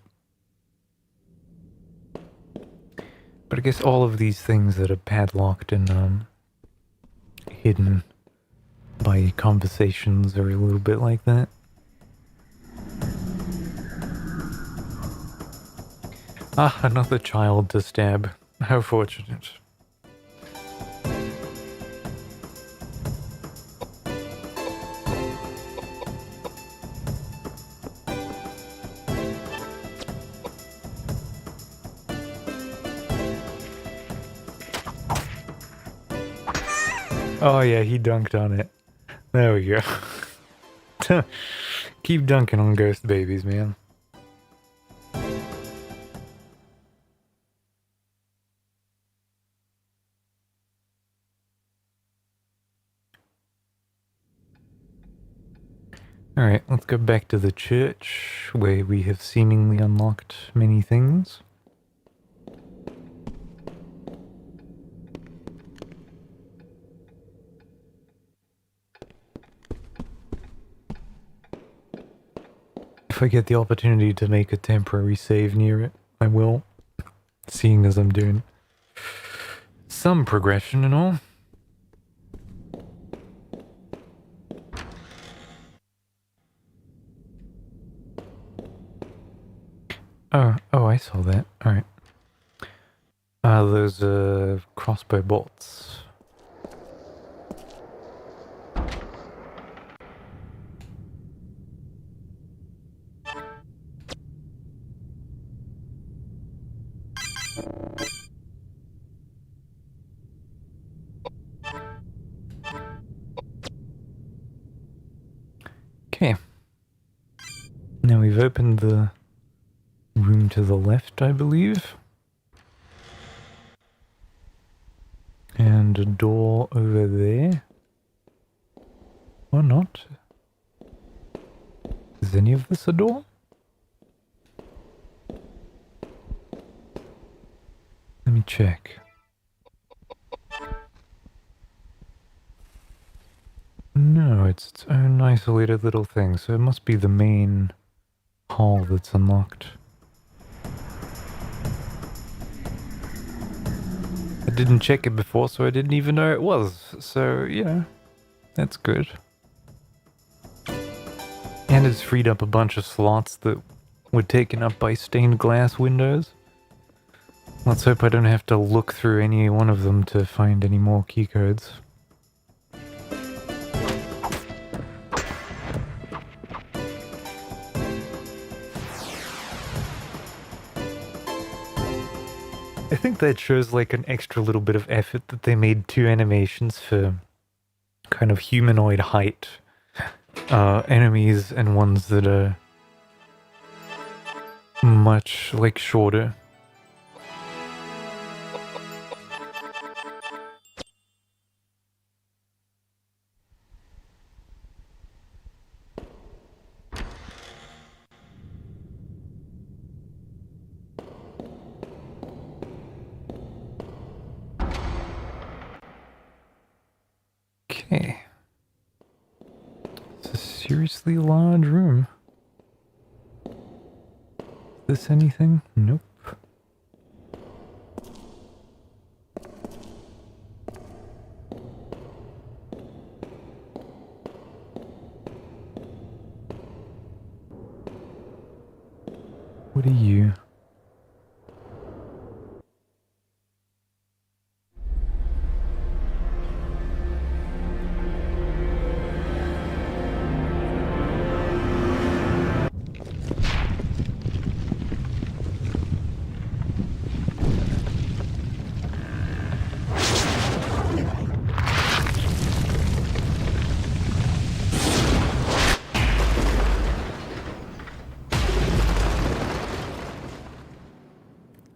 [SPEAKER 1] But I guess all of these things that are padlocked and hidden by conversations are a little bit like that. Ah, another child to stab. How fortunate. Oh yeah, he dunked on it. There we go. Keep dunking on ghost babies, man. Alright, let's go back to the church, where we have seemingly unlocked many things. If I get the opportunity to make a temporary save near it, I will, seeing as I'm doing some progression and all. Oh, I saw that. Alright. Those, crossbow bolts. Okay. Now we've opened the room to the left, I believe. And a door over there. Or not. Is any of this a door? Let me check. No, it's its own isolated little thing, so it must be the main hall that's unlocked. I didn't check it before, so I didn't even know it was, so yeah, that's good. And it's freed up a bunch of slots that were taken up by stained glass windows. Let's hope I don't have to look through any one of them to find any more keycodes. I think that shows like an extra little bit of effort that they made 2 animations for kind of humanoid height enemies and ones that are much like shorter. Okay. It's a seriously large room. Is this anything? Nope. What are you?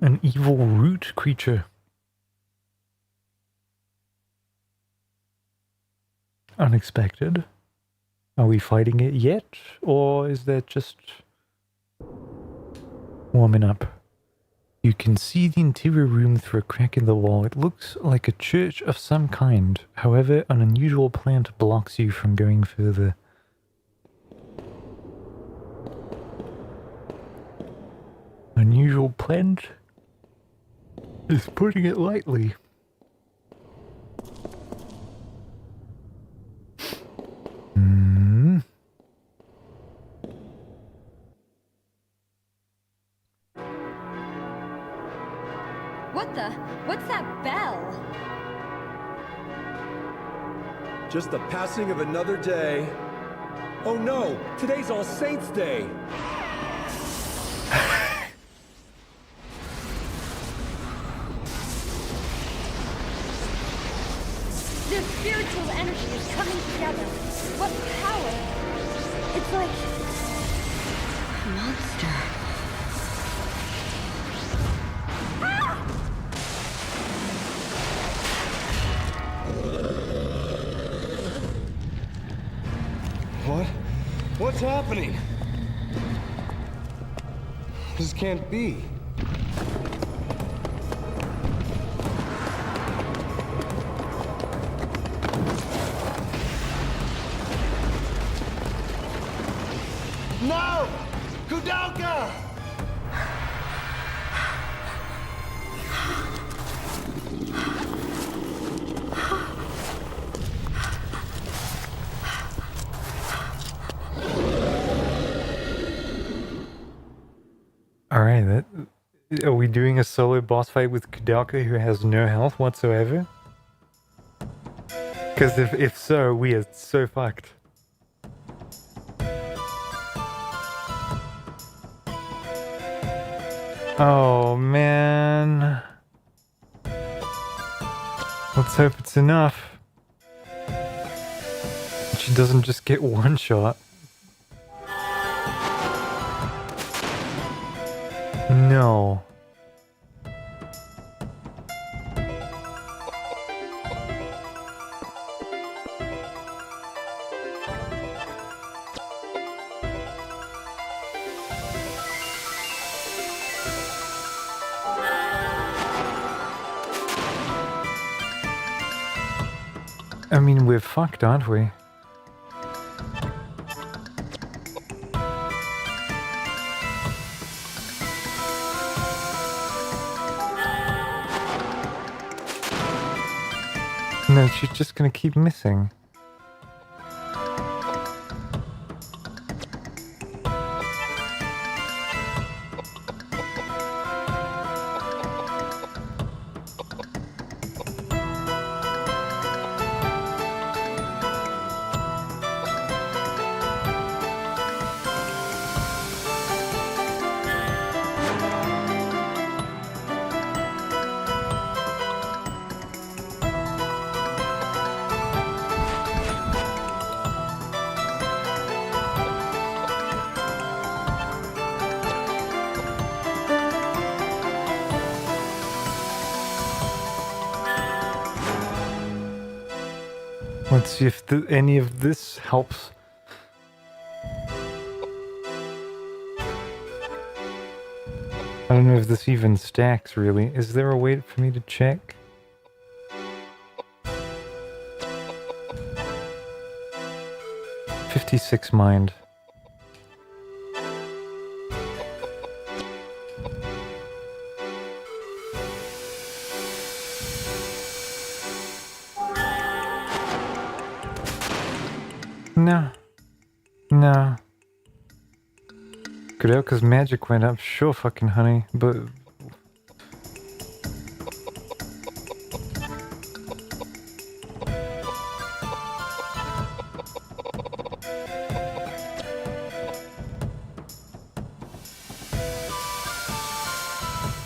[SPEAKER 1] An evil root creature. Unexpected. Are we fighting it yet? Or is that just warming up? You can see the interior room through a crack in the wall. It looks like a church of some kind. However, an unusual plant blocks you from going further. Unusual plant? Is putting it lightly.
[SPEAKER 3] What the? What's that bell?
[SPEAKER 5] Just the passing of another day. Oh no, today's All Saints' Day.
[SPEAKER 3] The spiritual energy is coming together. What power? It's like a monster.
[SPEAKER 2] What? What's happening? This can't be. No! Koudelka!
[SPEAKER 1] Alright, are we doing a solo boss fight with Koudelka who has no health whatsoever? Because if so, we are so fucked. Oh man. Let's hope it's enough. She doesn't just get one shot. No. I mean, we're fucked, aren't we? No, she's just gonna keep missing. Let's see if any of this helps. I don't know if this even stacks, really. Is there a way for me to check? $56 mind. No. No. Koudelka's magic went up, sure fucking honey, but...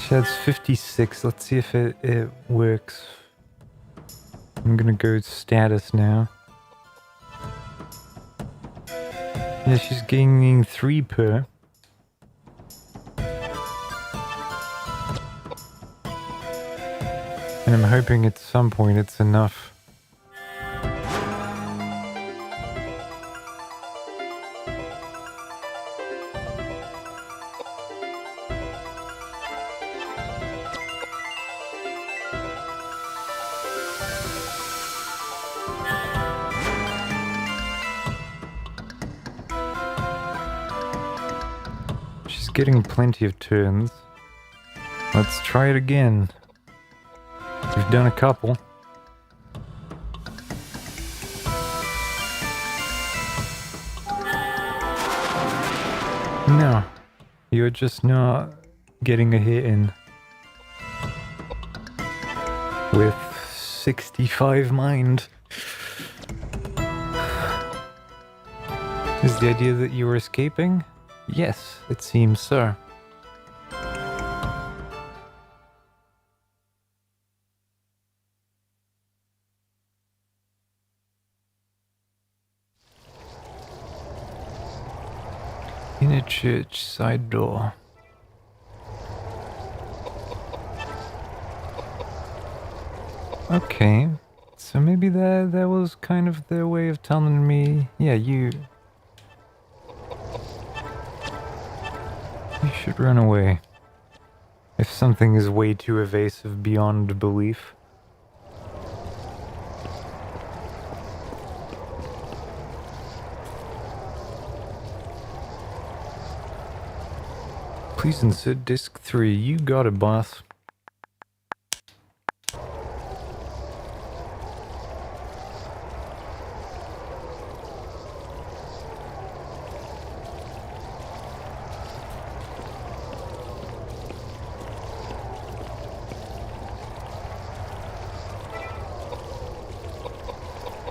[SPEAKER 1] She has 56, let's see if it works. I'm gonna go status now. Yeah, she's gaining 3 per. And I'm hoping at some point it's enough. She's getting plenty of turns. Let's try it again. We've done a couple. No, you're just not getting a hit in. With 65 mind. Is the idea that you were escaping? Yes, it seems so. In a church side door. Okay, so maybe that was kind of their way of telling me, yeah, you should run away. If something is way too evasive beyond belief. Please insert disc 3. You got it, boss.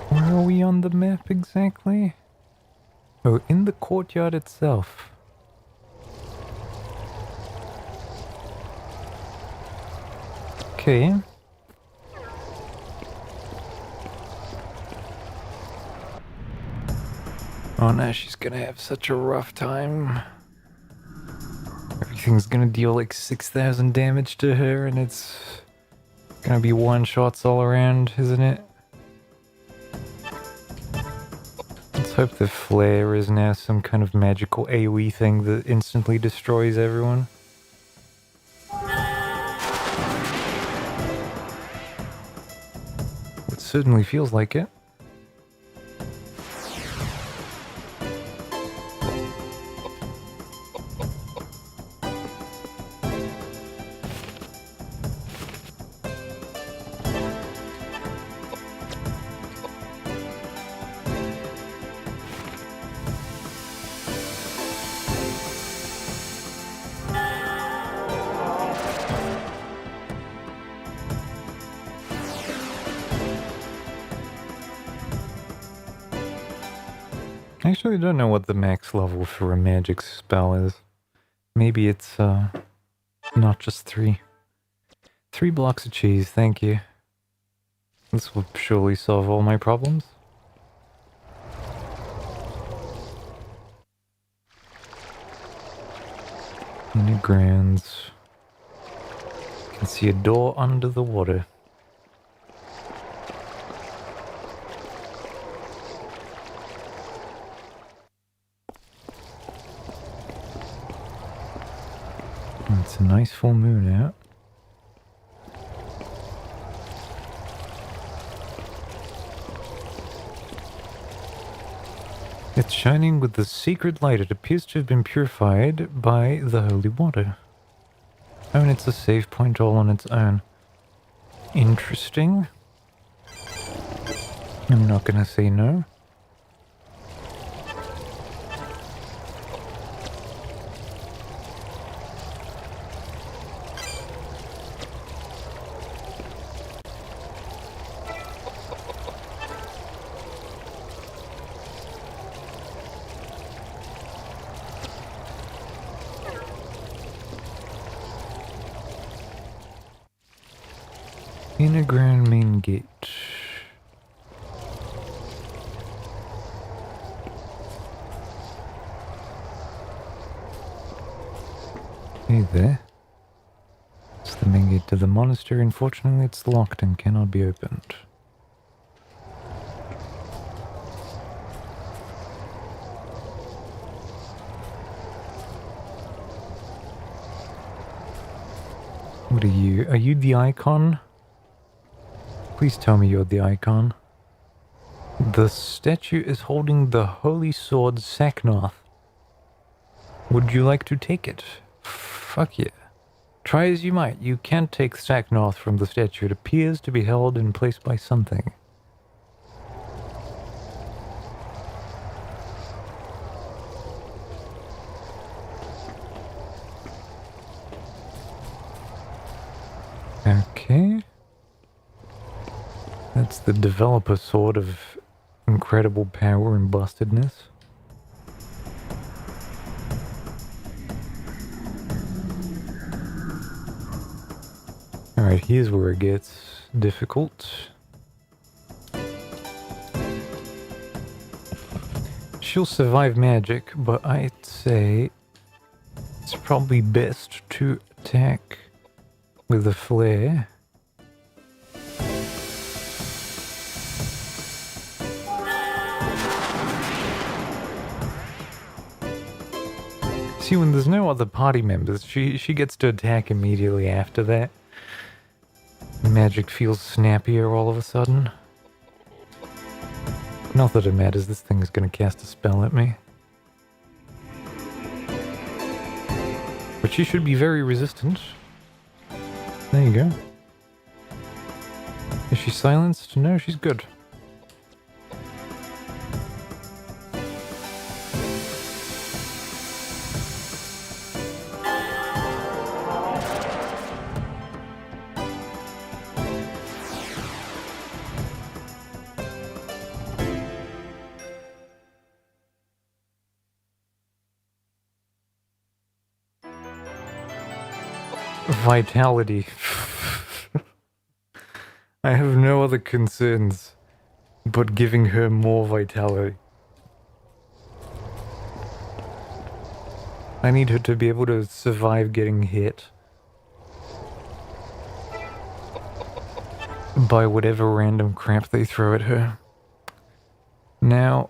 [SPEAKER 1] Where are we on the map exactly? Oh, in the courtyard itself. Okay. Oh no, she's gonna have such a rough time. Everything's gonna deal like 6,000 damage to her and it's gonna be one-shots all around, isn't it? Let's hope the flare is now some kind of magical AoE thing that instantly destroys everyone. Certainly feels like it. I actually don't know what the max level for a magic spell is. Maybe it's, not just 3. 3 blocks of cheese, thank you. This will surely solve all my problems. Any grounds. I can see a door under the water. It's a nice full moon out. It's shining with the secret light. It appears to have been purified by the holy water. Oh, and it's a save point all on its own. Interesting. I'm not gonna say no. Inner ground main gate. Hey there. It's the main gate to the monastery. Unfortunately, it's locked and cannot be opened. What are you? Are you the icon? Please tell me you're the icon. The statue is holding the holy sword Saknoth. Would you like to take it? Fuck yeah. Try as you might, you can't take Saknoth from the statue. It appears to be held in place by something. Okay. That's the developer sword of incredible power and bustedness. Alright, here's where it gets difficult. She'll survive magic, but I'd say it's probably best to attack with a flare. See, when there's no other party members, she gets to attack immediately after that. Magic feels snappier all of a sudden. Not that it matters, this thing is gonna cast a spell at me. But she should be very resistant. There you go. Is she silenced? No, she's good. Vitality. I have no other concerns but giving her more vitality. I need her to be able to survive getting hit by whatever random crap they throw at her. Now...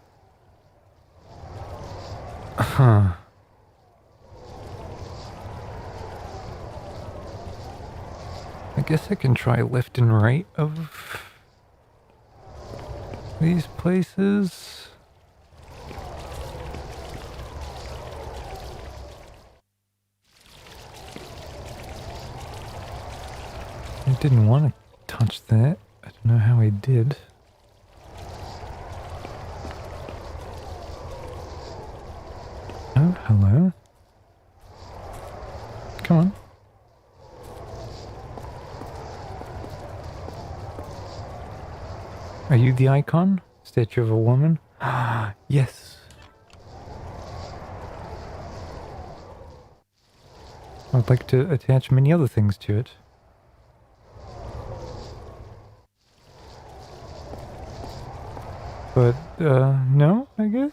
[SPEAKER 1] I guess I can try left and right of these places. I didn't want to touch that. I don't know how I did. Oh, hello. Come on. Are you the icon? Statue of a woman? Ah, yes. I'd like to attach many other things to it. But, no, I guess?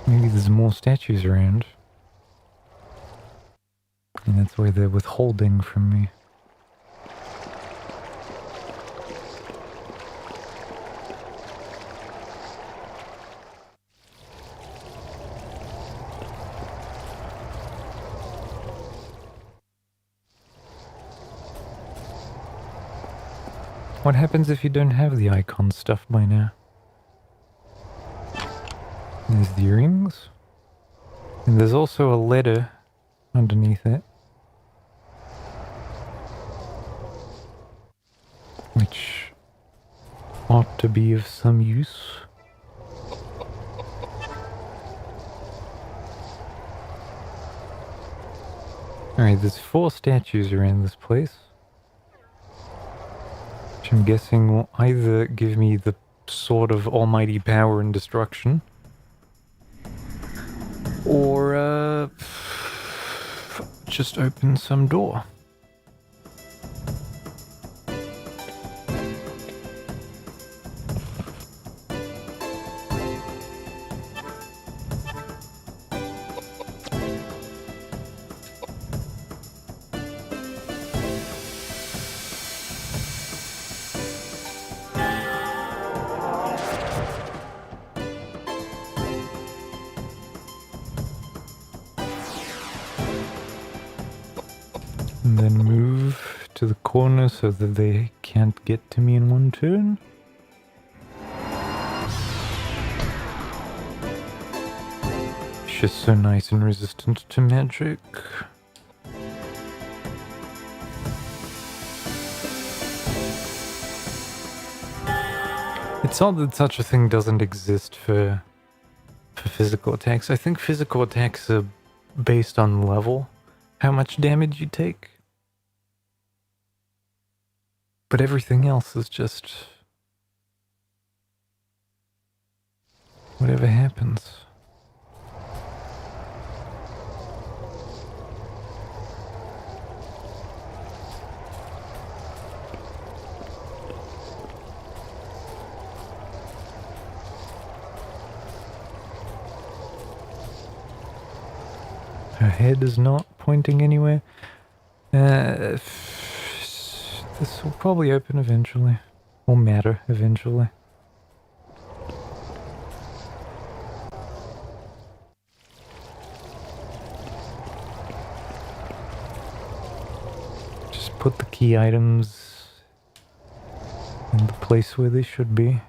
[SPEAKER 1] Maybe there's more statues around. And that's why they're withholding from me. What happens if you don't have the icon stuff by now? There's the earrings. And there's also a letter underneath it. Which ought to be of some use. Alright, there's 4 statues around this place. Which I'm guessing will either give me the sword of almighty power and destruction. Or, just open some door. And then move to the corner so that they can't get to me in one turn. It's just so nice and resistant to magic. It's odd that such a thing doesn't exist for physical attacks. I think physical attacks are based on level, how much damage you take. But everything else is just whatever happens. Her head is not pointing anywhere. This will probably open eventually. Or matter eventually. Just put the key items in the place where they should be.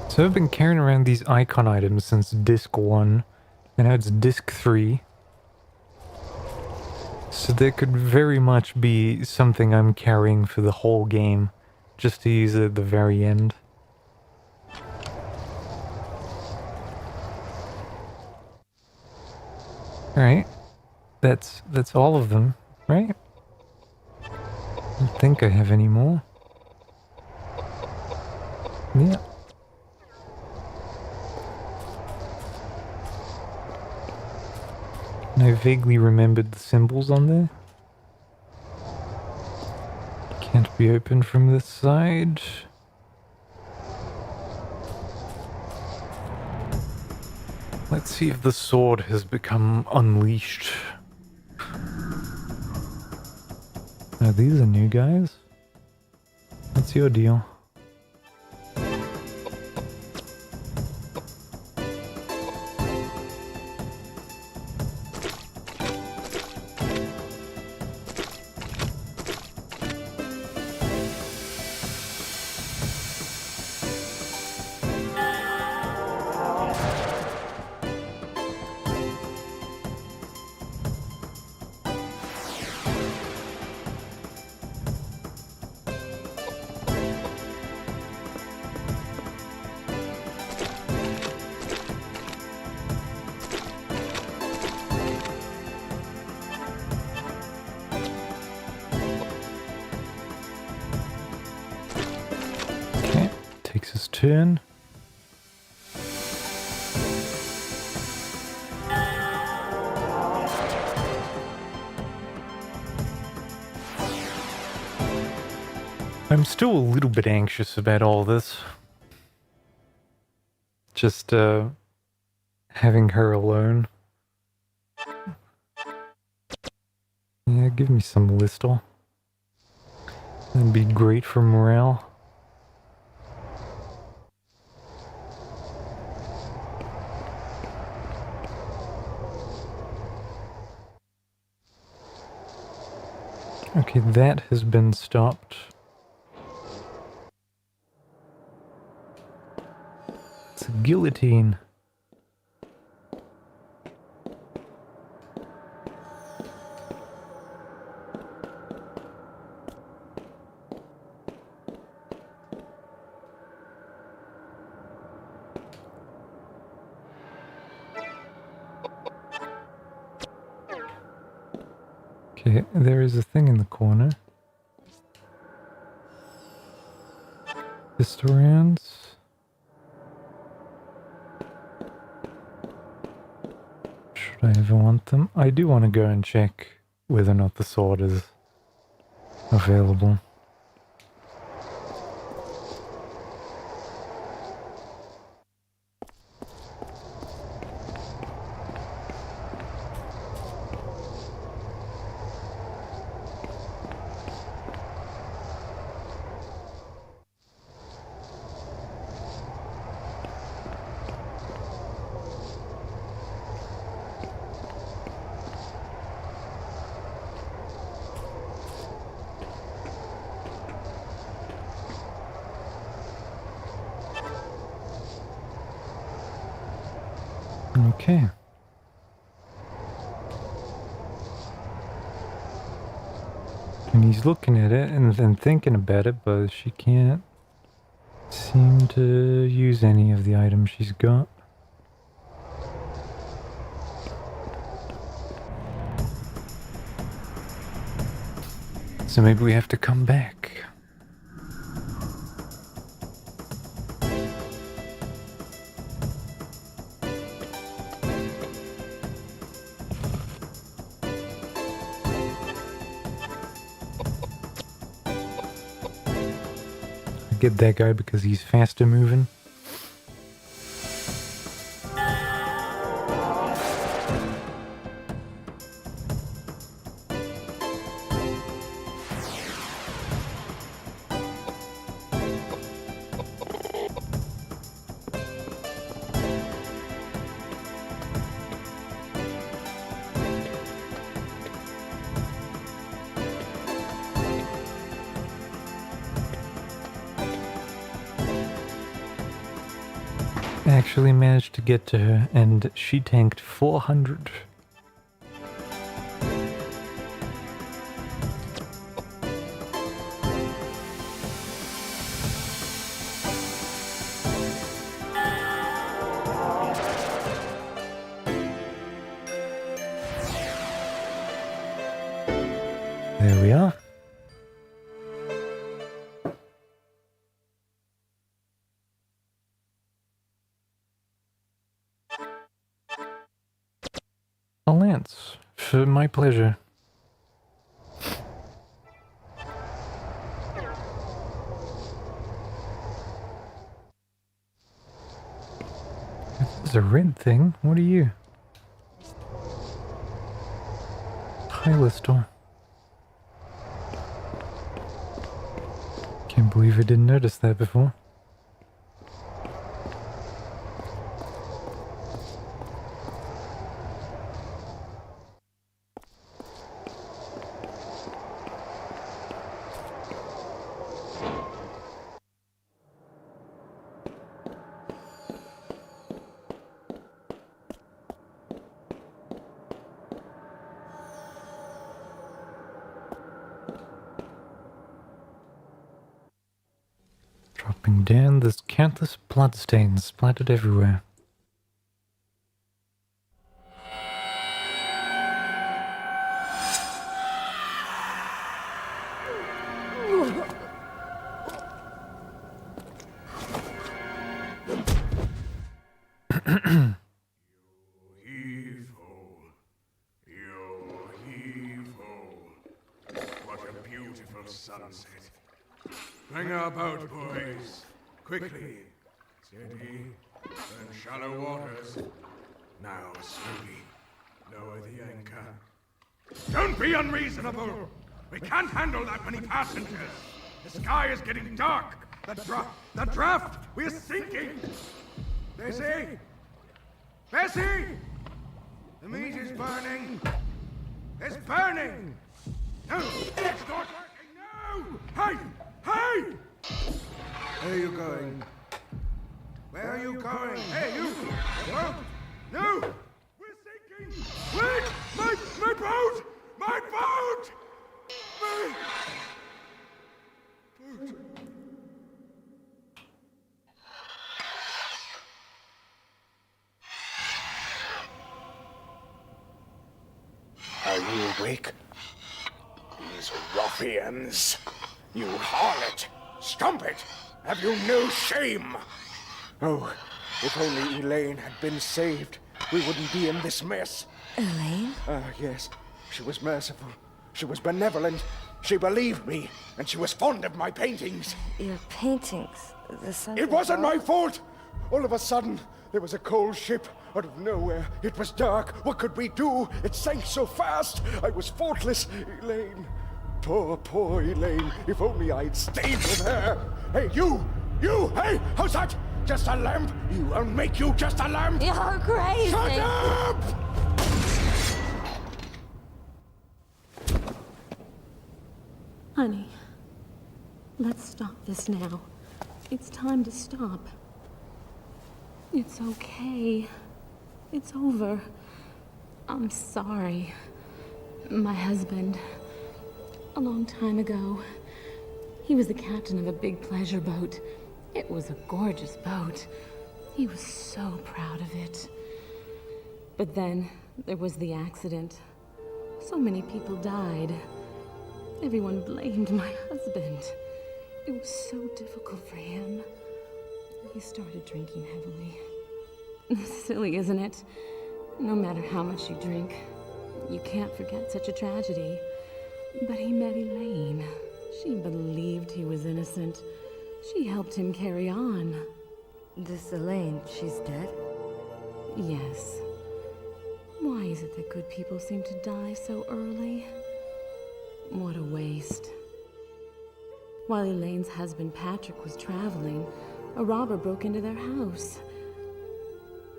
[SPEAKER 1] So I've been carrying around these icon items since disc 1, and now it's disc 3. So there could very much be something I'm carrying for the whole game, just to use it at the very end. Alright, that's all of them, right? I don't think I have any more. Yeah. I vaguely remembered the symbols on there. Can't be opened from this side. Let's see if the sword has become unleashed. Oh, these are new guys? What's your deal? Takes his turn. I'm still a little bit anxious about all this. Just, having her alone. Yeah, give me some Listel. That'd be great for morale. Okay, that has been stopped. It's a guillotine. Okay, there is a thing in the corner. Historians. Should I ever want them? I do want to go and check whether or not the sword is available. Okay. And he's looking at it and then thinking about it, but she can't seem to use any of the items she's got. So maybe we have to come back. Get that guy because he's faster moving. Actually managed to get to her, and she tanked 400. There we are. A lance, for my pleasure. This is a red thing. What are you? Hylistor. Can't believe I didn't notice that before. Dropping down, there's countless bloodstains splattered everywhere.
[SPEAKER 6] What a beautiful sunset. Bring our boat, boys. Quickly. Steady. And shallow waters. Now, slowly. Lower the anchor. Don't be unreasonable. We can't handle that many passengers. The sky is getting dark. The draft. We're sinking. Bessie? Bessie? The meat is burning. It's burning. No! It's not working! No! Hey! Hey! Where are you going? Where are you going? Hey, you! Boat! No! We're sinking! Wait! My boat! My boat! My boat!
[SPEAKER 4] Are you awake? These ruffians! You harlot! Strumpet! Have you no shame? Oh, if only Elaine had been saved, we wouldn't be in this mess.
[SPEAKER 3] Elaine?
[SPEAKER 4] Yes. She was merciful. She was benevolent. She believed me, and she was fond of my paintings.
[SPEAKER 3] Your paintings. The sun.
[SPEAKER 4] It wasn't my fault! All of a sudden, there was a cold ship out of nowhere. It was dark. What could we do? It sank so fast. I was faultless. Elaine. Poor Elaine. If only I'd stayed with her. Hey, you! You! Hey, how's that? Just a lamp? I'll make you just a lamp!
[SPEAKER 3] You're crazy!
[SPEAKER 4] Shut up!
[SPEAKER 7] Honey, let's stop this now. It's time to stop. It's okay. It's over. I'm sorry. My husband, a long time ago, he was the captain of a big pleasure boat. It was a gorgeous boat. He was so proud of it. But then there was the accident. So many people died. Everyone blamed my husband. It was so difficult for him. He started drinking heavily. Silly, isn't it? No matter how much you drink, you can't forget such a tragedy. But he met Elaine. She believed he was innocent. She helped him carry on.
[SPEAKER 3] This Elaine, she's dead?
[SPEAKER 7] Yes. Why is it that good people seem to die so early? What a waste. While Elaine's husband Patrick was traveling, a robber broke into their house.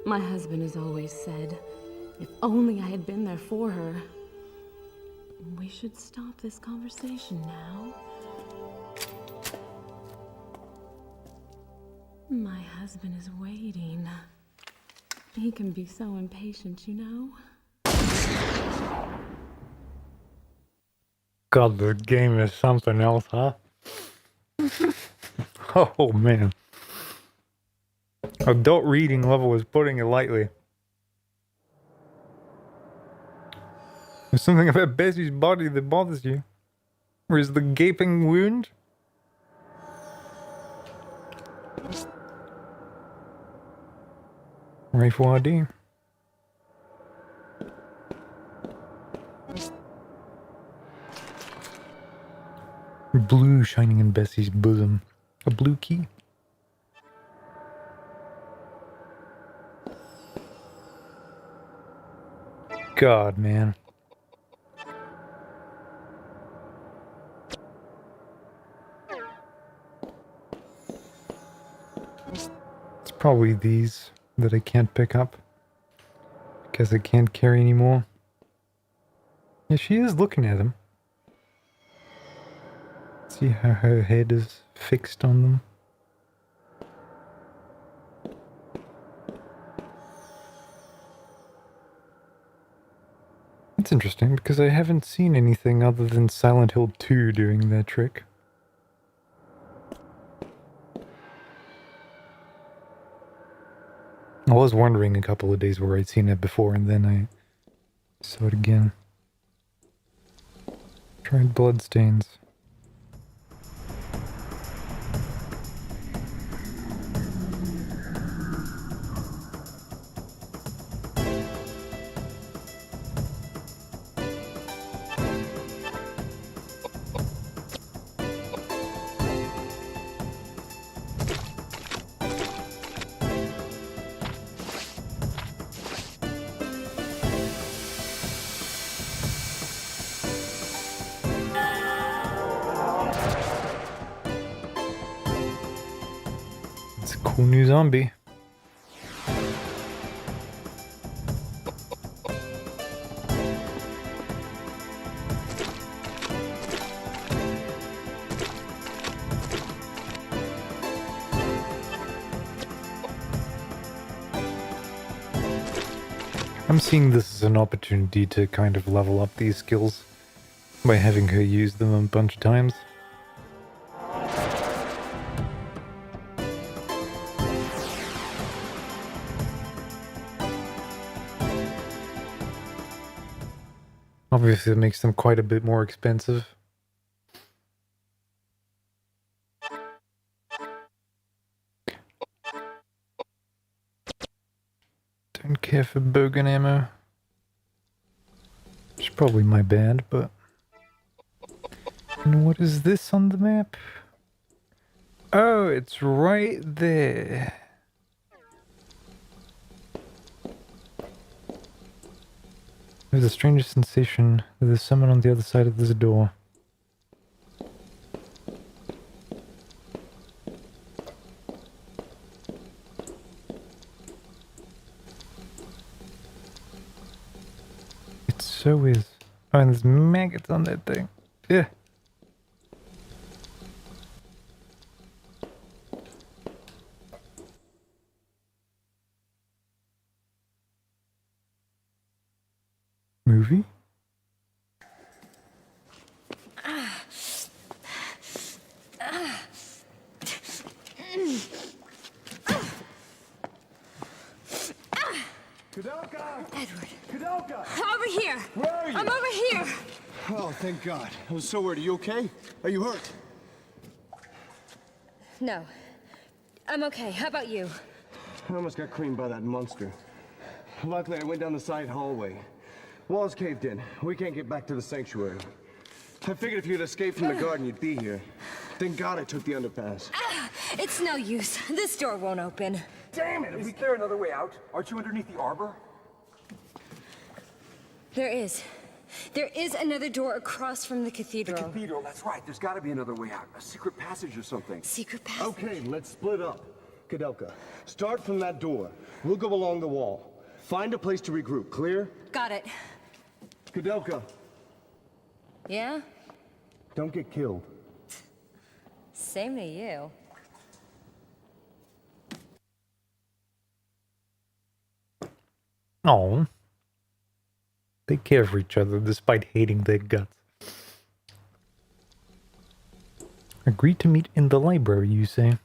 [SPEAKER 7] My husband has always said, if only I had been there for her. We should stop this conversation now. My husband is waiting. He can be so impatient, you know?
[SPEAKER 1] God, the game is something else, huh? Oh, man. Adult reading level is putting it lightly. There's something about Bessie's body that bothers you. Or is the gaping wound? Rifle ID. Blue shining in Bessie's bosom. A blue key. God, man. It's probably these that I can't pick up. Because I can't carry anymore. Yeah, she is looking at him. See how her head is fixed on them. It's interesting because I haven't seen anything other than Silent Hill 2 doing that trick. I was wondering a couple of days where I'd seen it before, and then I saw it again. Tried Bloodstains. Cool new zombie. I'm seeing this as an opportunity to kind of level up these skills by having her use them a bunch of times. Obviously, it makes them quite a bit more expensive. Don't care for bogan ammo. It's probably my bad, but... And what is this on the map? Oh, it's right there. There's a strange sensation that there's someone on the other side of this door. It so is. Oh, and there's maggots on that thing. Yeah. Movie?
[SPEAKER 2] Koudelka!
[SPEAKER 3] Edward,
[SPEAKER 2] Koudelka!
[SPEAKER 3] over here!
[SPEAKER 2] Where are you?
[SPEAKER 3] I'm over here!
[SPEAKER 2] Oh, thank God. I was so worried. Are you okay? Are you hurt?
[SPEAKER 3] No. I'm okay. How about you?
[SPEAKER 2] I almost got creamed by that monster. Luckily, I went down the side hallway. Walls caved in. We can't get back to the sanctuary. I figured if you'd escaped from the garden, you'd be here. Thank God I took the underpass.
[SPEAKER 3] It's no use. This door won't open.
[SPEAKER 8] Damn it! Is there another way out? Aren't you underneath the arbor?
[SPEAKER 3] There is. There is another door across from the cathedral.
[SPEAKER 8] The cathedral, that's right. There's got to be another way out. A secret passage or something.
[SPEAKER 3] Secret passage.
[SPEAKER 2] Okay, let's split up. Koudelka, start from that door. We'll go along the wall. Find a place to regroup. Clear?
[SPEAKER 3] Got it.
[SPEAKER 2] Koudelka,
[SPEAKER 3] Yeah?
[SPEAKER 2] don't get killed.
[SPEAKER 3] Same to you.
[SPEAKER 1] Oh. They care for each other despite hating their guts. Agree to meet in the library, you say?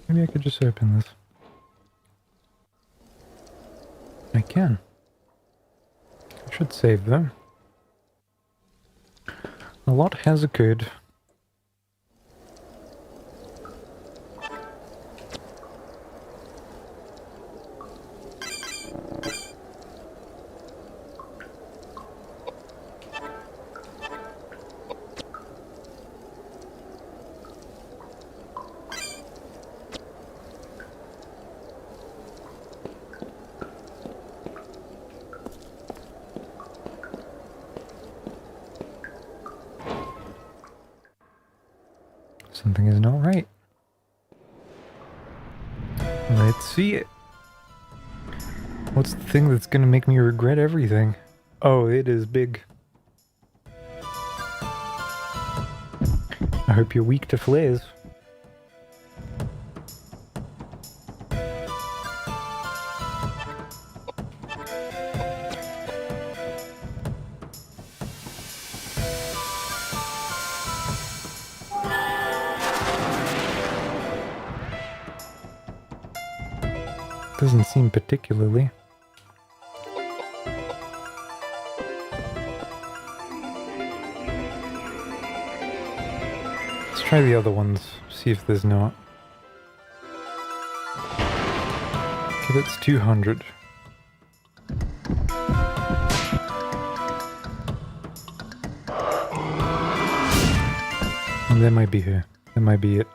[SPEAKER 1] Maybe I could just open this. I can. I should save them. A lot has occurred. Something is not right. Let's see it. What's the thing that's gonna make me regret everything? Oh, it is big. I hope you're weak to flares. Doesn't seem particularly. Let's try the other ones, see if there's not. Okay, that's 200. And that might be her. That might be it.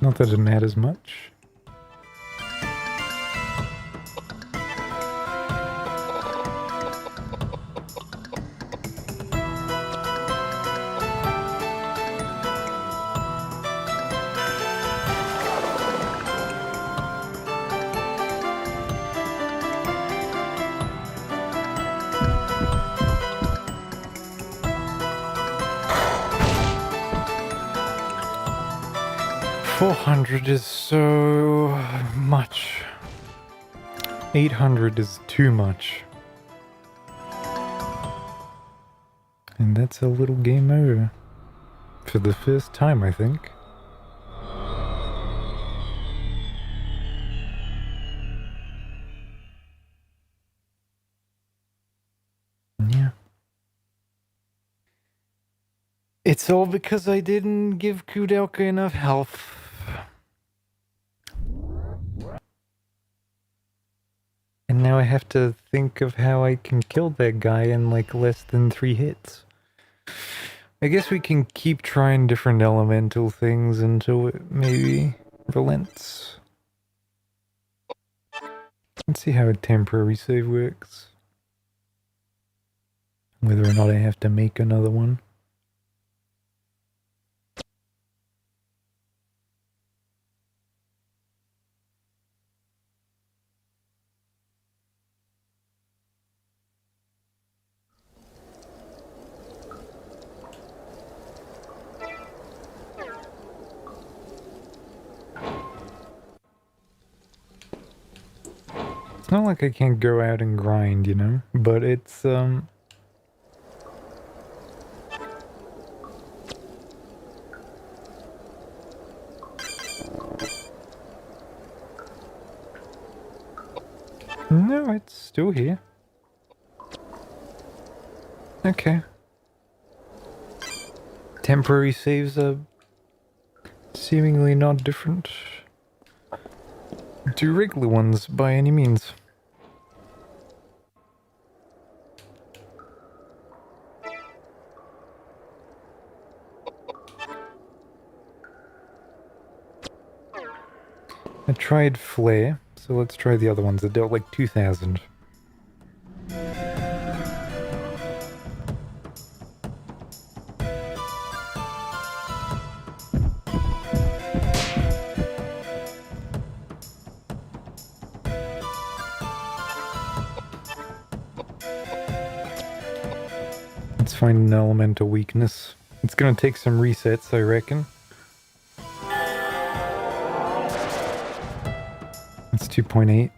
[SPEAKER 1] Not that it matters much. 400 is so much. 800 is too much. And that's a little game over. For the first time, I think. Yeah. It's all because I didn't give Koudelka enough health. And now I have to think of how I can kill that guy in like less than 3 hits. I guess we can keep trying different elemental things until it maybe relents. Let's see how a temporary save works. Whether or not I have to make another one. It's not like I can't go out and grind, you know? But it's, No, it's still here. Okay. Temporary saves are seemingly not different to regular ones by any means. I tried Flare, so let's try the other ones that dealt like 2,000. Let's find an elemental weakness. It's gonna take some resets, I reckon. It's 2.8.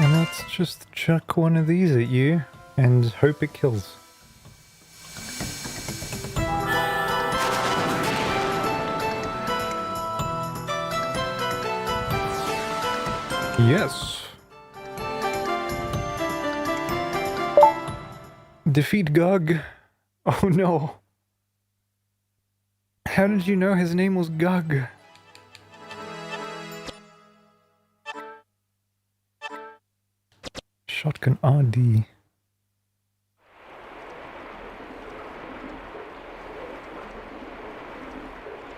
[SPEAKER 1] And let's just chuck one of these at you and hope it kills. Yes. Defeat Gog. Oh no. How did you know his name was Gog? Shotgun RD.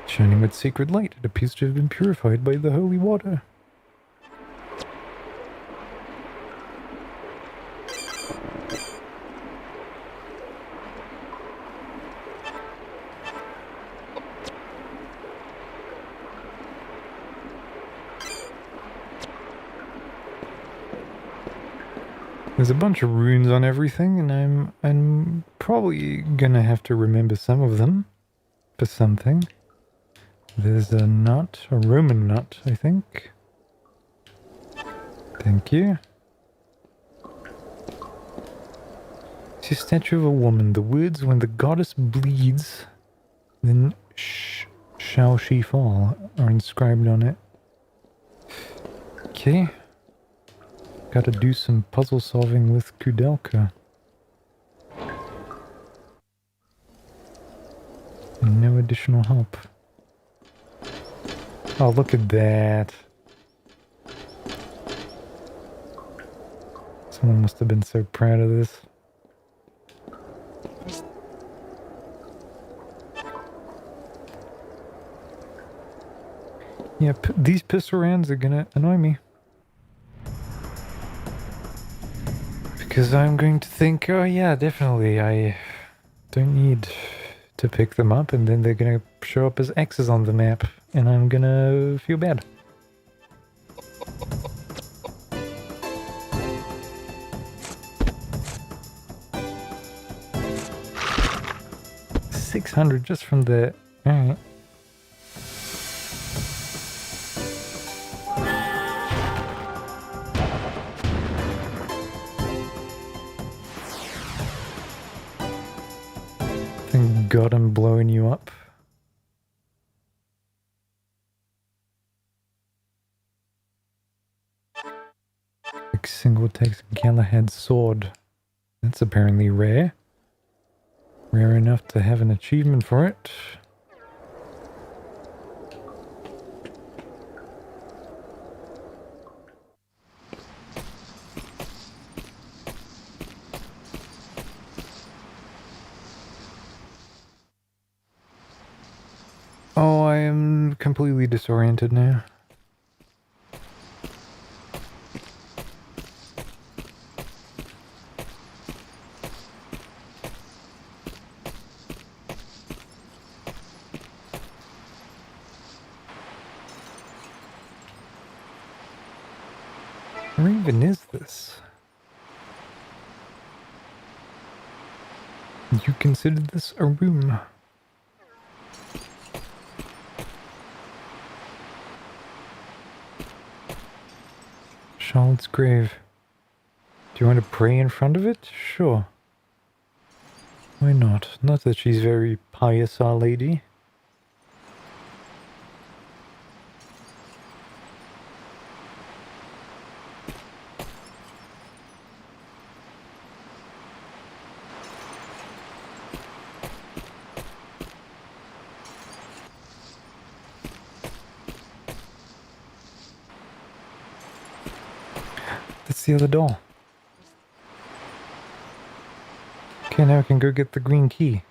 [SPEAKER 1] Shining with sacred light, it appears to have been purified by the holy water. There's a bunch of runes on everything, and I'm probably gonna have to remember some of them for something. There's a nut, a Roman nut, I think. Thank you. It's a statue of a woman. The words, "When the goddess bleeds, then shall she fall," are inscribed on it. Okay. Gotta do some puzzle solving with Koudelka. And no additional help. Oh, look at that. So Someone must have been so proud of this. Yeah, these pistol rounds are gonna annoy me. Because I'm going to think, oh yeah, definitely, I don't need to pick them up, and then they're gonna show up as X's on the map, and I'm gonna feel bad. $600 just from the... Alright. Thank God I'm blowing you up. Like single takes Galahad's sword. That's apparently rare. Rare enough to have an achievement for it. Oh, I am completely disoriented now. Where even is this? You consider this a room? Charlotte's grave. Do you want to pray in front of it? Sure. Why not? Not that she's very pious, our lady. That's the other door. Okay, now I can go get the green key.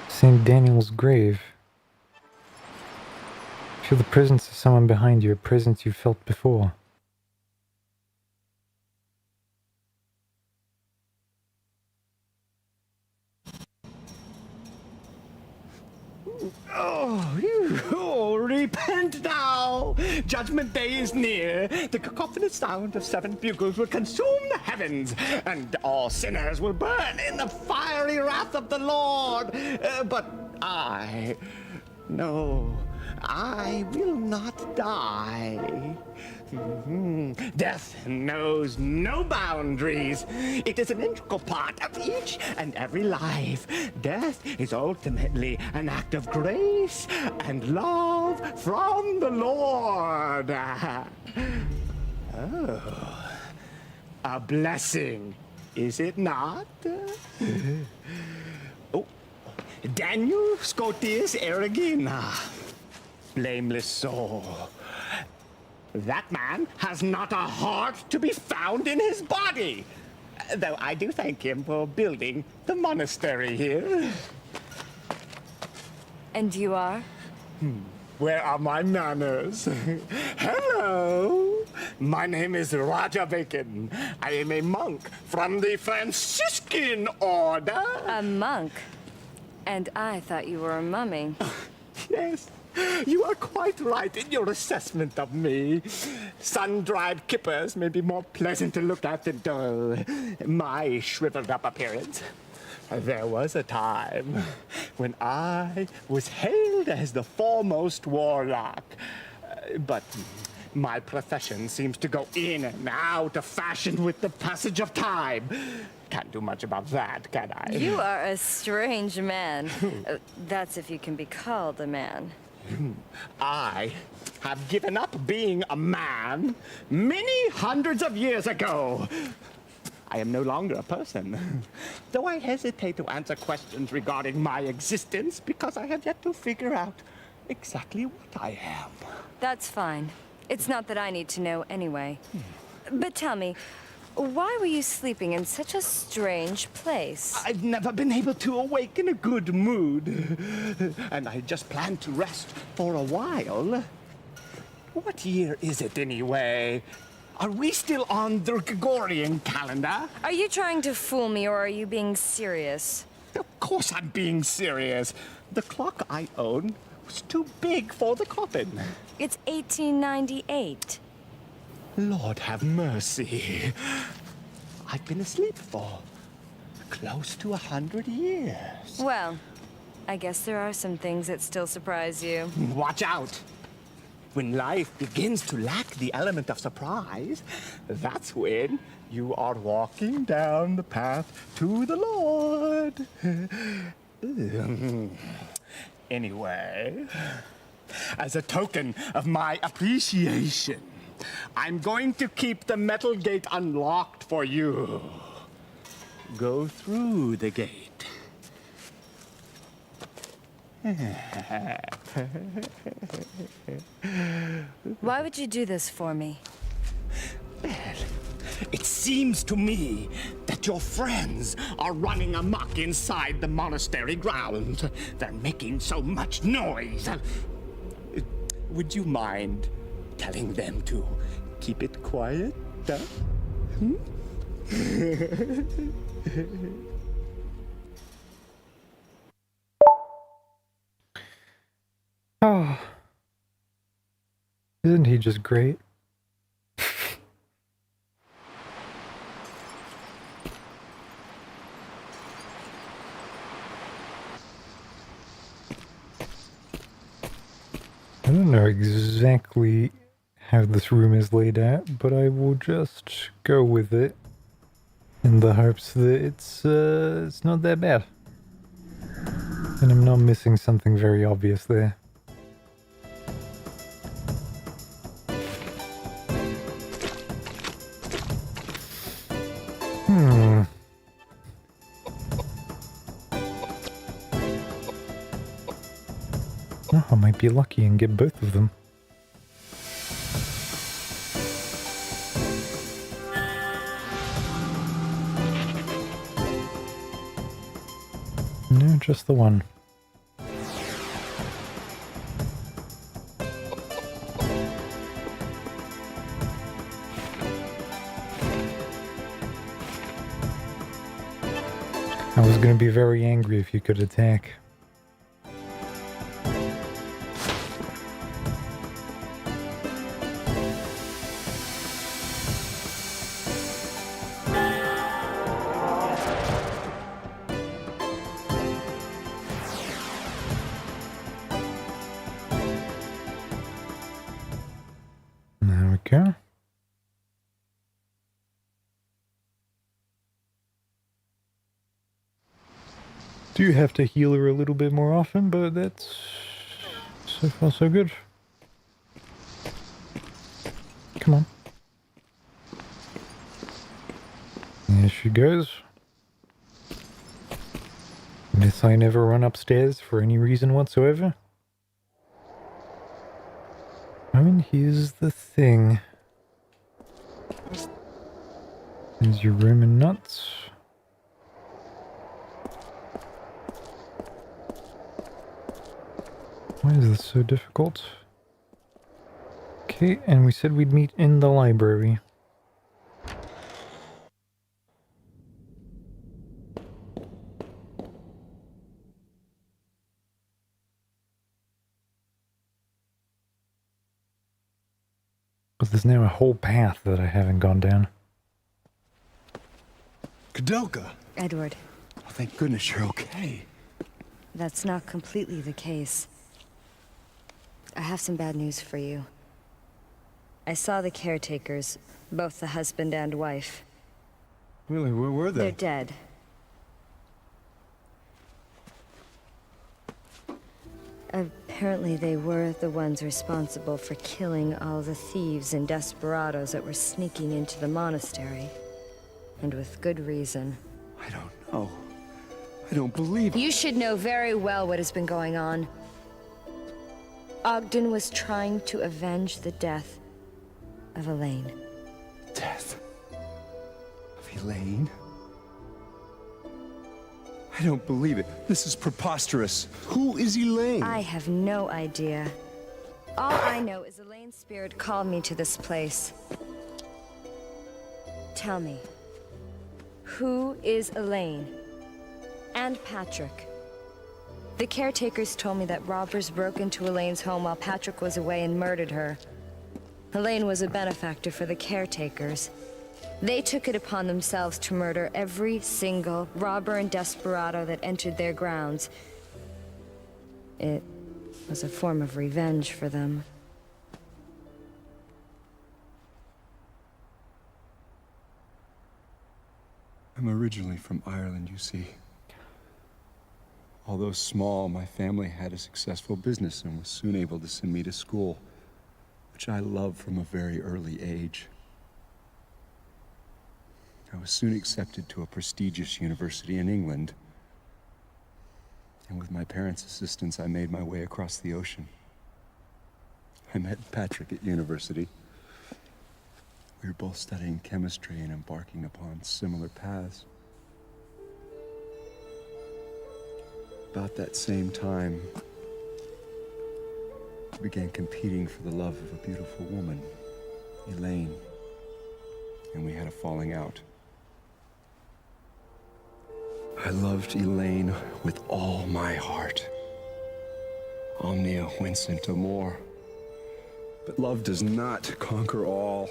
[SPEAKER 1] St. Daniel's grave. Feel the presence of someone behind you, a presence you felt before.
[SPEAKER 2] Repent now! Judgment Day is near. The cacophonous sound of 7 bugles will consume the heavens, and all sinners will burn in the fiery wrath of the Lord. But no, I will not die. Death knows no boundaries. It is an integral part of each and every life. Death is ultimately an act of grace and love from the Lord. Oh, a blessing, is it not? Oh, Daniel Scotius Erigena, blameless soul. That man has not a heart to be found in his body. Though I do thank him for building the monastery here.
[SPEAKER 3] And you are?
[SPEAKER 2] Where are my manners? Hello! My name is Raja Bacon. I am a monk from the Franciscan order.
[SPEAKER 3] A monk? And I thought you were a mummy.
[SPEAKER 2] Yes. You are quite right in your assessment of me. Sun-dried kippers may be more pleasant to look at than my shriveled-up appearance. There was a time when I was hailed as the foremost warlock. But my profession seems to go in and out of fashion with the passage of time. Can't do much about that, can I?
[SPEAKER 3] You are a strange man. That's if you can be called a man.
[SPEAKER 2] I have given up being a man many hundreds of years ago. I am no longer a person, though I hesitate to answer questions regarding my existence because I have yet to figure out exactly what I am.
[SPEAKER 3] That's fine. It's not that I need to know anyway. But tell me, Why were you sleeping in such a strange place?
[SPEAKER 2] I've never been able to awaken a good mood. And I just planned to rest for a while. What year is it anyway? Are we still on the Gregorian calendar?
[SPEAKER 3] Are you trying to fool me, or are you being serious?
[SPEAKER 2] Of course I'm being serious. The clock I own was too big for the coffin.
[SPEAKER 3] It's 1898.
[SPEAKER 2] Lord have mercy. I've been asleep for close to 100 years.
[SPEAKER 3] Well, I guess there are some things that still surprise you.
[SPEAKER 2] Watch out. When life begins to lack the element of surprise, that's when you are walking down the path to the Lord. Anyway, as a token of my appreciation, I'm going to keep the metal gate unlocked for you. Go through the gate.
[SPEAKER 3] Why would you do this for me?
[SPEAKER 2] Well, it seems to me that your friends are running amok inside the monastery grounds. They're making so much noise. Would you mind telling them to keep it quiet? Hmm?
[SPEAKER 1] Oh. Isn't he just great? I don't know exactly how this room is laid out, but I will just go with it in the hopes that it's not that bad. And I'm not missing something very obvious there. Oh, I might be lucky and get both of them. No, just the one. I was going to be very angry if you could attack. There we go. Do have to heal her a little bit more often, but that's so far so good. Come on. There she goes. Miss I never run upstairs for any reason whatsoever. I mean, here's the thing. There's your Roman nuts. Why is this so difficult? Okay, and we said we'd meet in the library. But there's now a whole path that I haven't gone down.
[SPEAKER 2] Koudelka.
[SPEAKER 3] Edward,
[SPEAKER 2] Oh, thank goodness you're okay.
[SPEAKER 3] that's not completely the case. I have some bad news for you. I saw the caretakers, both the husband and wife.
[SPEAKER 5] Really, where were
[SPEAKER 3] They're
[SPEAKER 5] they?
[SPEAKER 3] dead. Apparently they were the ones responsible for killing all the thieves and desperados that were sneaking into the monastery. And with good reason.
[SPEAKER 5] I don't know. I don't believe it.
[SPEAKER 3] You should know very well what has been going on. Ogden was trying to avenge the death of Elaine.
[SPEAKER 5] Death. Elaine? I don't believe it. This is preposterous.
[SPEAKER 2] Who is Elaine?
[SPEAKER 3] I have no idea. All I know is Elaine's spirit called me to this place. Tell me, who is Elaine? And Patrick? The caretakers told me that robbers broke into Elaine's home while Patrick was away and murdered her. Elaine was a benefactor for the caretakers. They took it upon themselves to murder every single robber and desperado that entered their grounds. It was a form of revenge for them.
[SPEAKER 5] I'm originally from Ireland, you see. Although small, my family had a successful business and was soon able to send me to school, which I loved from a very early age. I was soon accepted to a prestigious university in England. And with my parents' assistance, I made my way across the ocean. I met Patrick at university. We were both studying chemistry and embarking upon similar paths. About that same time, I began competing for the love of a beautiful woman, Elaine, and we had a falling out. I loved Elaine with all my heart. Omnia vincit amor. But love does not conquer all.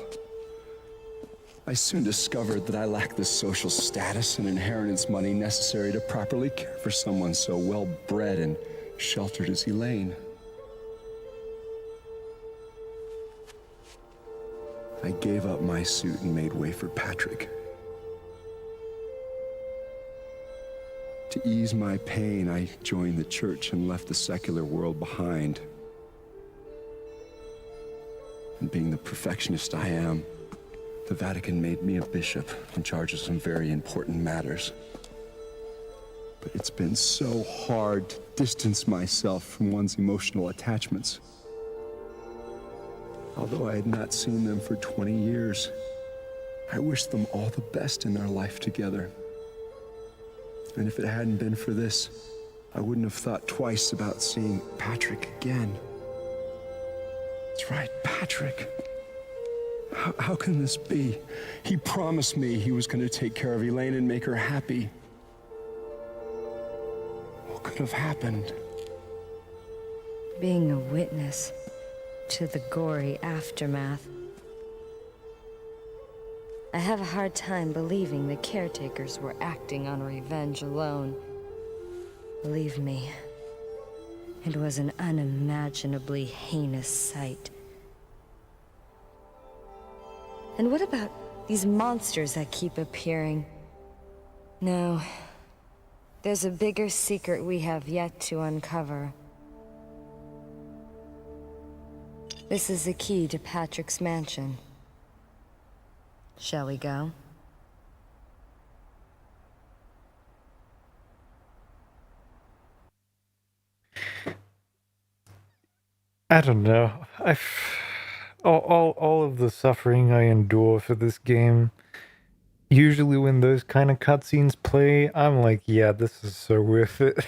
[SPEAKER 5] I soon discovered that I lacked the social status and inheritance money necessary to properly care for someone so well-bred and sheltered as Elaine. I gave up my suit and made way for Patrick. To ease my pain, I joined the church and left the secular world behind. And being the perfectionist I am, the Vatican made me a bishop in charge of some very important matters. But it's been so hard to distance myself from one's emotional attachments. Although I had not seen them for 20 years, I wished them all the best in their life together. And if it hadn't been for this, I wouldn't have thought twice about seeing Patrick again. That's right, Patrick. How can this be? He promised me he was going to take care of Elaine and make her happy. What could have happened?
[SPEAKER 3] Being a witness to the gory aftermath. I have a hard time believing the caretakers were acting on revenge alone. Believe me, it was an unimaginably heinous sight. And what about these monsters that keep appearing? No, there's a bigger secret we have yet to uncover. This is the key to Patrick's mansion. Shall we go?
[SPEAKER 1] I don't know. All of the suffering I endure for this game, usually when those kind of cutscenes play, I'm like, yeah, this is so worth it.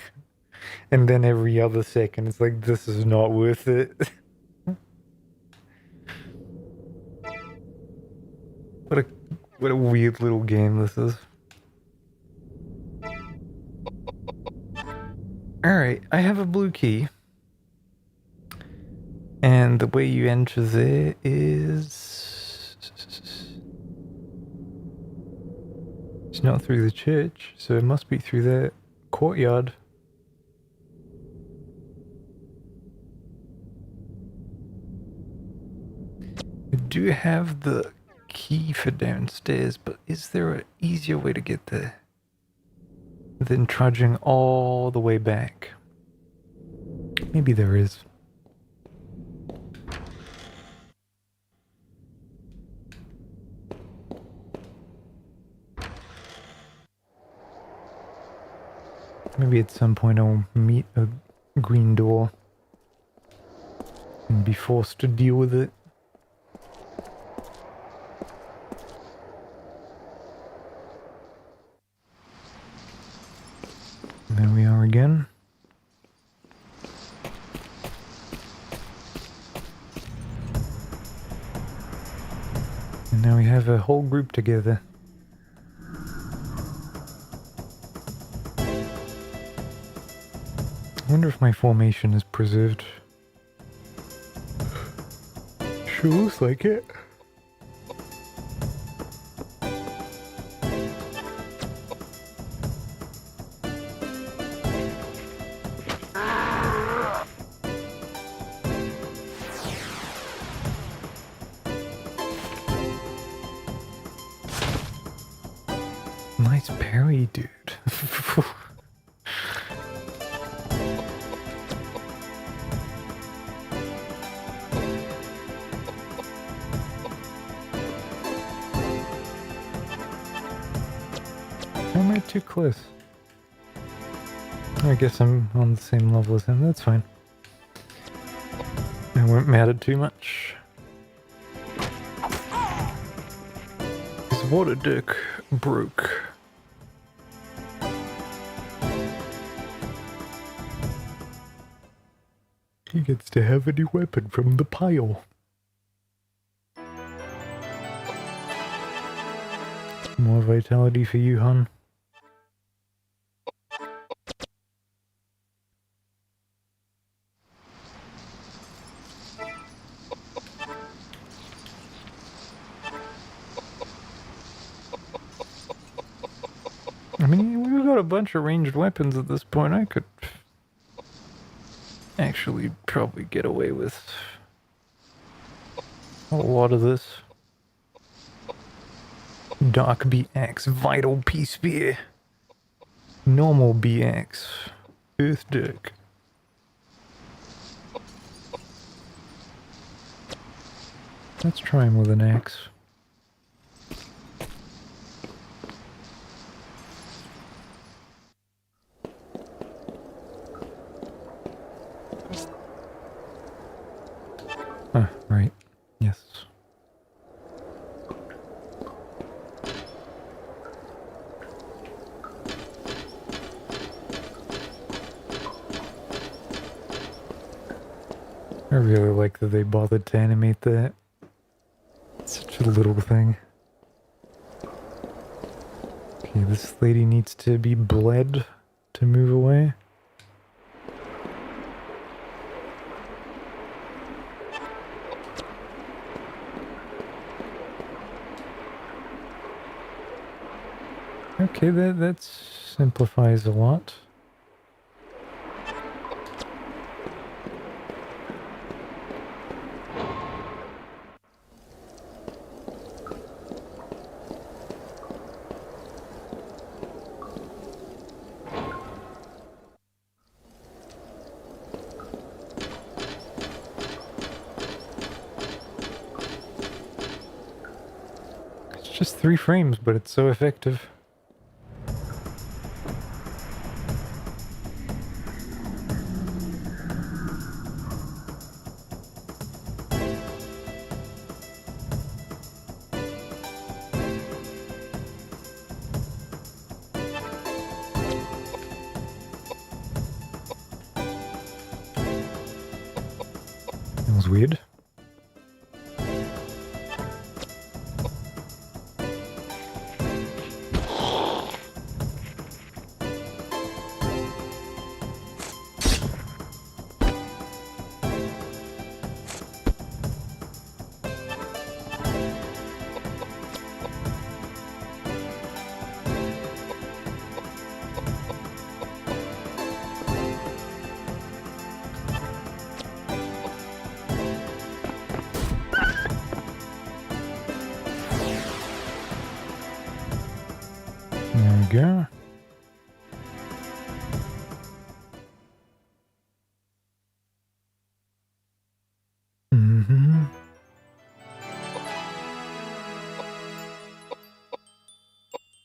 [SPEAKER 1] And then every other second, it's like, this is not worth it. What a weird little game this is. Alright, I have a blue key. And the way you enter there is... It's not through the church, so it must be through the courtyard. I do have the key for downstairs, but is there an easier way to get there than trudging all the way back? Maybe there is. Maybe at some point I'll meet a green door and be forced to deal with it. There we are again. And now we have a whole group together. I wonder if my formation is preserved. Sure looks like it. Nice parry, dude. How am I too close? I guess I'm on the same level as him, that's fine. I weren't mad at too much. His water dick broke. He gets to have a new weapon from the pile. More vitality for you, hon. I mean, we've got a bunch of ranged weapons at this point. I could actually probably get away with a lot of this. Dark BX, Vital Peace Spear, Normal BX, Earth Dick. Let's try him with an axe. Right. Yes. I really like that they bothered to animate that. It's such a little thing. Okay, this lady needs to be bled to move away. Okay, that simplifies a lot. It's just 3 frames, but it's so effective. That was weird. There we go.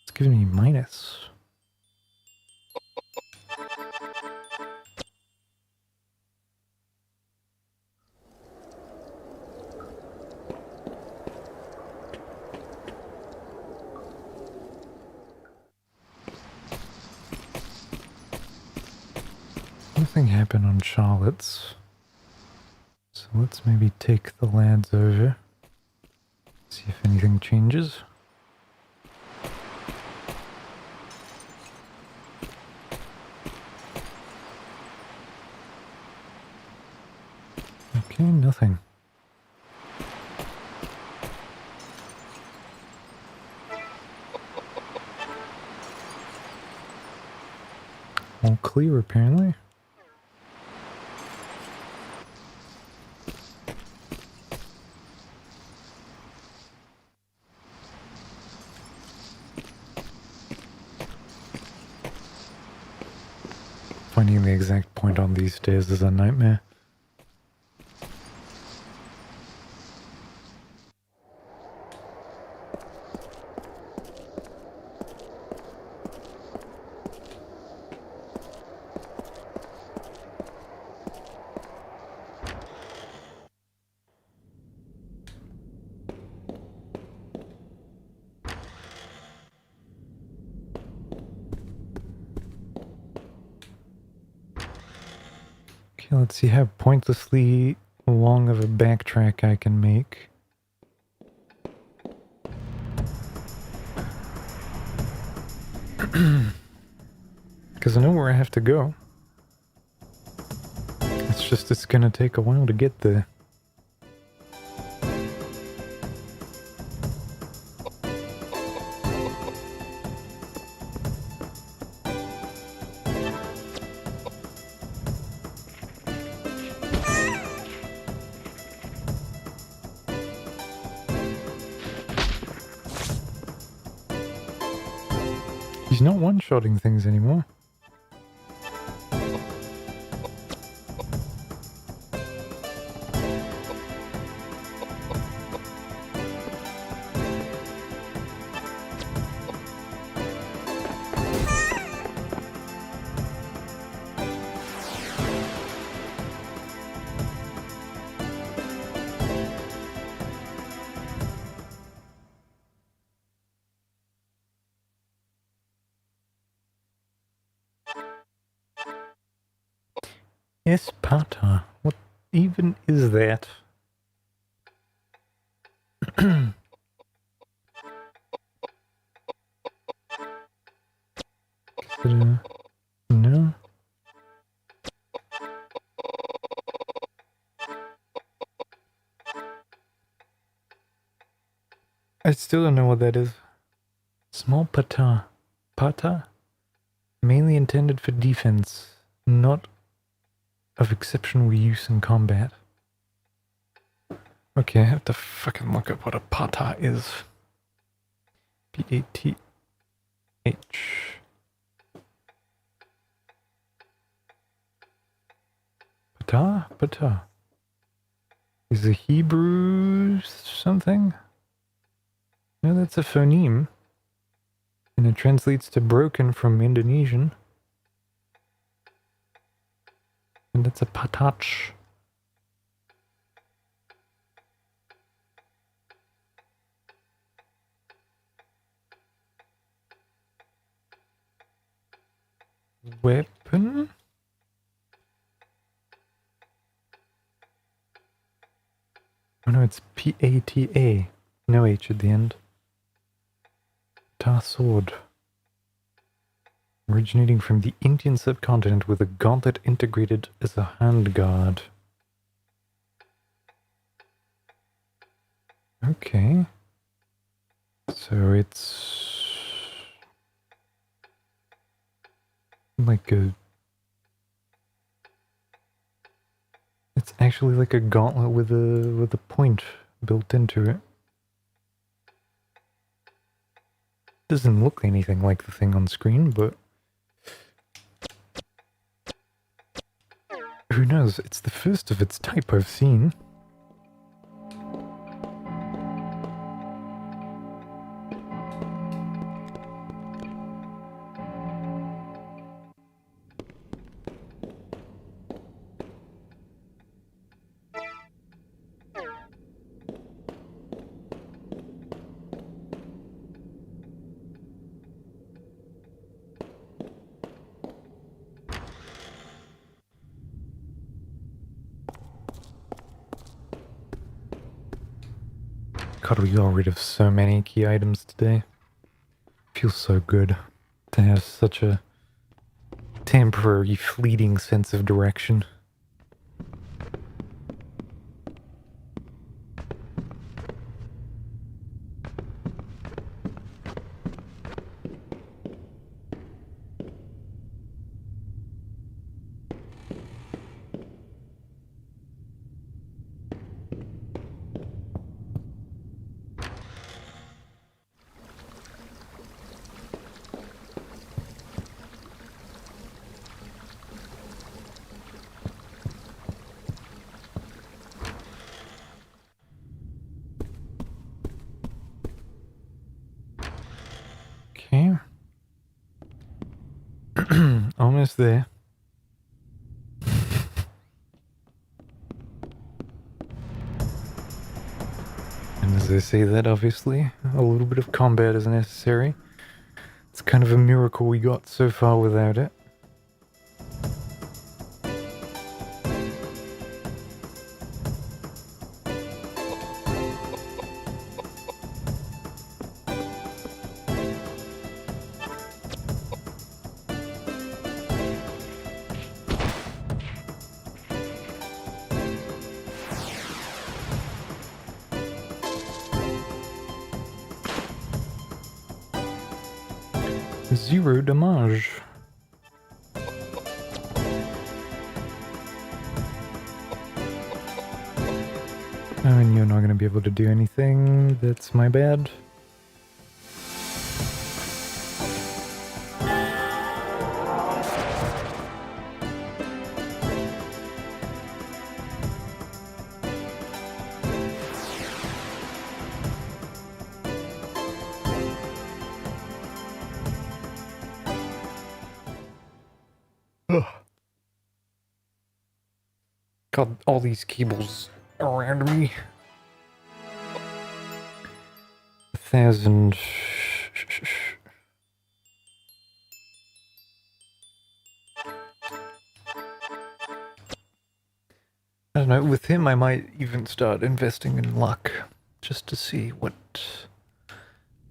[SPEAKER 1] It's giving me minus. Nothing happened on Charlotte's. So let's maybe take the lads over. See if anything changes. Okay, nothing. All clear, apparently. Finding the exact point on these stairs is a nightmare. Okay, let's see how pointlessly long of a backtrack I can make. Because I know where I have to go. It's just it's gonna take a while to get there. He's not one-shotting things anymore. Espata. What even is that? No. I still don't know what that is. Small pata. Pata? Mainly intended for defense, not of exceptional use in combat. Okay, I have to fucking look up what a pata is. P-A-T-H. Pata? Pata. Is a Hebrew something? No, that's a phoneme. And it translates to broken from Indonesian. And that's a patach. Weapon? Oh no, it's P-A-T-A. No H at the end. Ta sword. Originating from the Indian subcontinent with a gauntlet integrated as a handguard. Okay. So it's like a... It's actually like a gauntlet with a point built into it. Doesn't look anything like the thing on screen, but who knows? It's the first of its type I've seen. God, we got rid of so many key items today. Feels so good to have such a temporary, fleeting sense of direction. Okay. Almost there. And as I say that, obviously, a little bit of combat is necessary. It's kind of a miracle we got so far without it. Zero damage. And you're not going to be able to do anything. That's my bad. Got all these cables around me. 1,000. I don't know, with him I might even start investing in luck, just to see what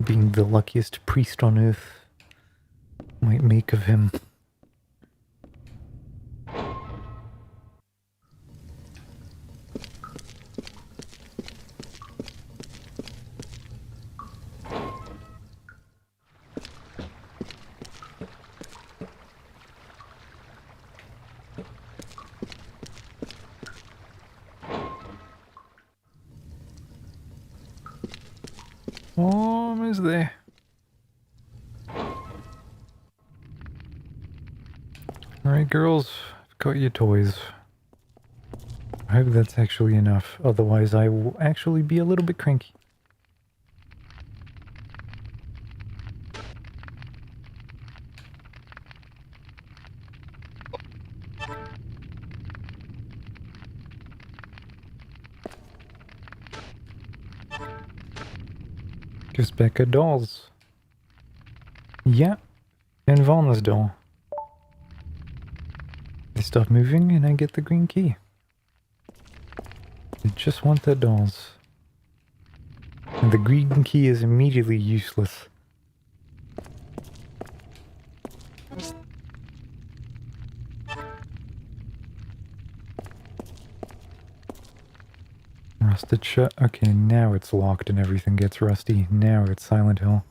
[SPEAKER 1] being the luckiest priest on earth might make of him. Almost there. Alright, girls, I've got your toys. I hope that's actually enough, otherwise I will actually be a little bit cranky. Gives back a dolls. Yeah, and Valna's doll. They stop moving and I get the green key. I just want the dolls. And the green key is immediately useless. Rusted shut. Okay, now it's locked and everything gets rusty. Now it's Silent Hill.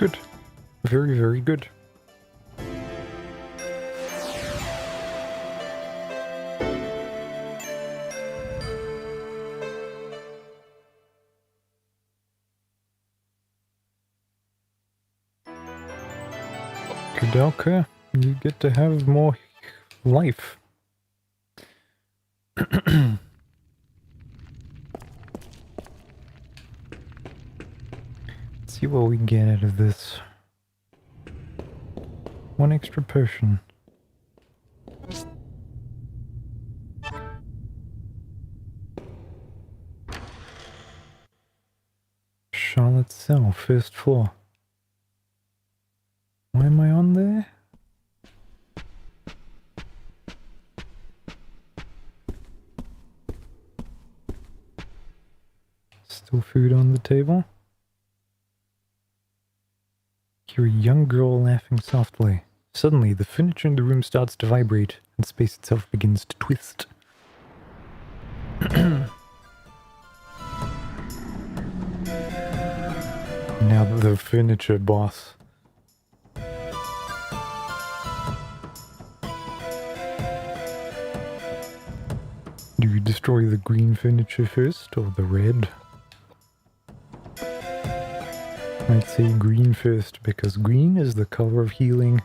[SPEAKER 1] Good. Very, very good. Koudelka, you get to have more life. Let's see what we get out of this. One extra potion. Charlotte's cell, first floor. Why am I on there? Still food on the table. Hear a young girl laughing softly. Suddenly, the furniture in the room starts to vibrate, and space itself begins to twist. Now the furniture boss. Do you destroy the green furniture first, or the red? I'd say green first, because green is the color of healing.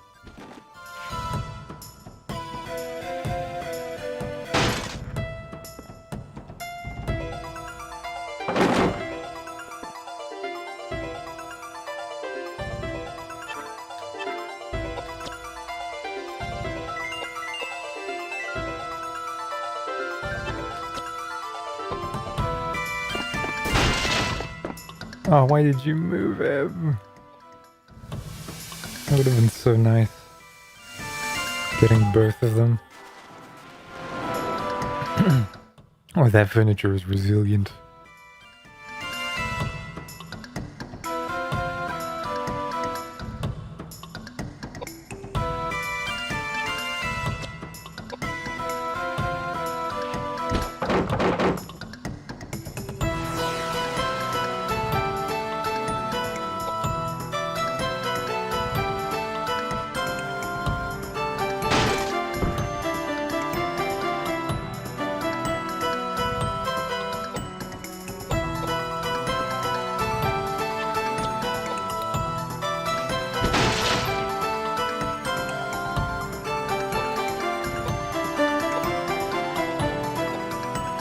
[SPEAKER 1] Oh, why did you move him? That would have been so nice. Getting both of them. Oh, that furniture is resilient.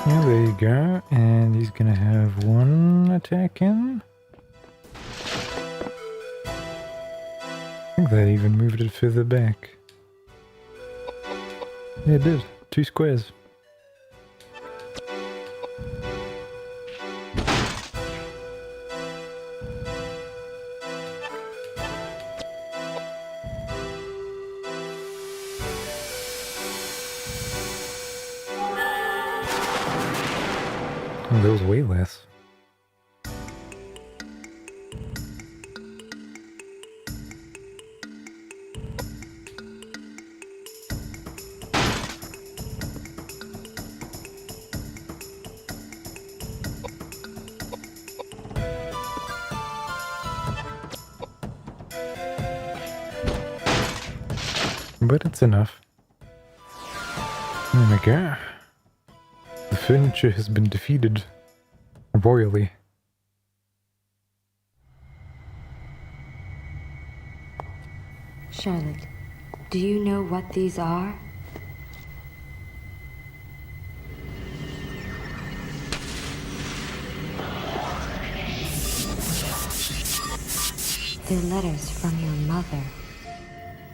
[SPEAKER 1] Yeah, there you go. And he's gonna have one attack in. I think that even moved it further back. Yeah, it did. 2 squares. Oh, there was way less. But it's enough. There we go. The furniture has been defeated royally.
[SPEAKER 3] Charlotte, do you know what these are? They're letters from your mother.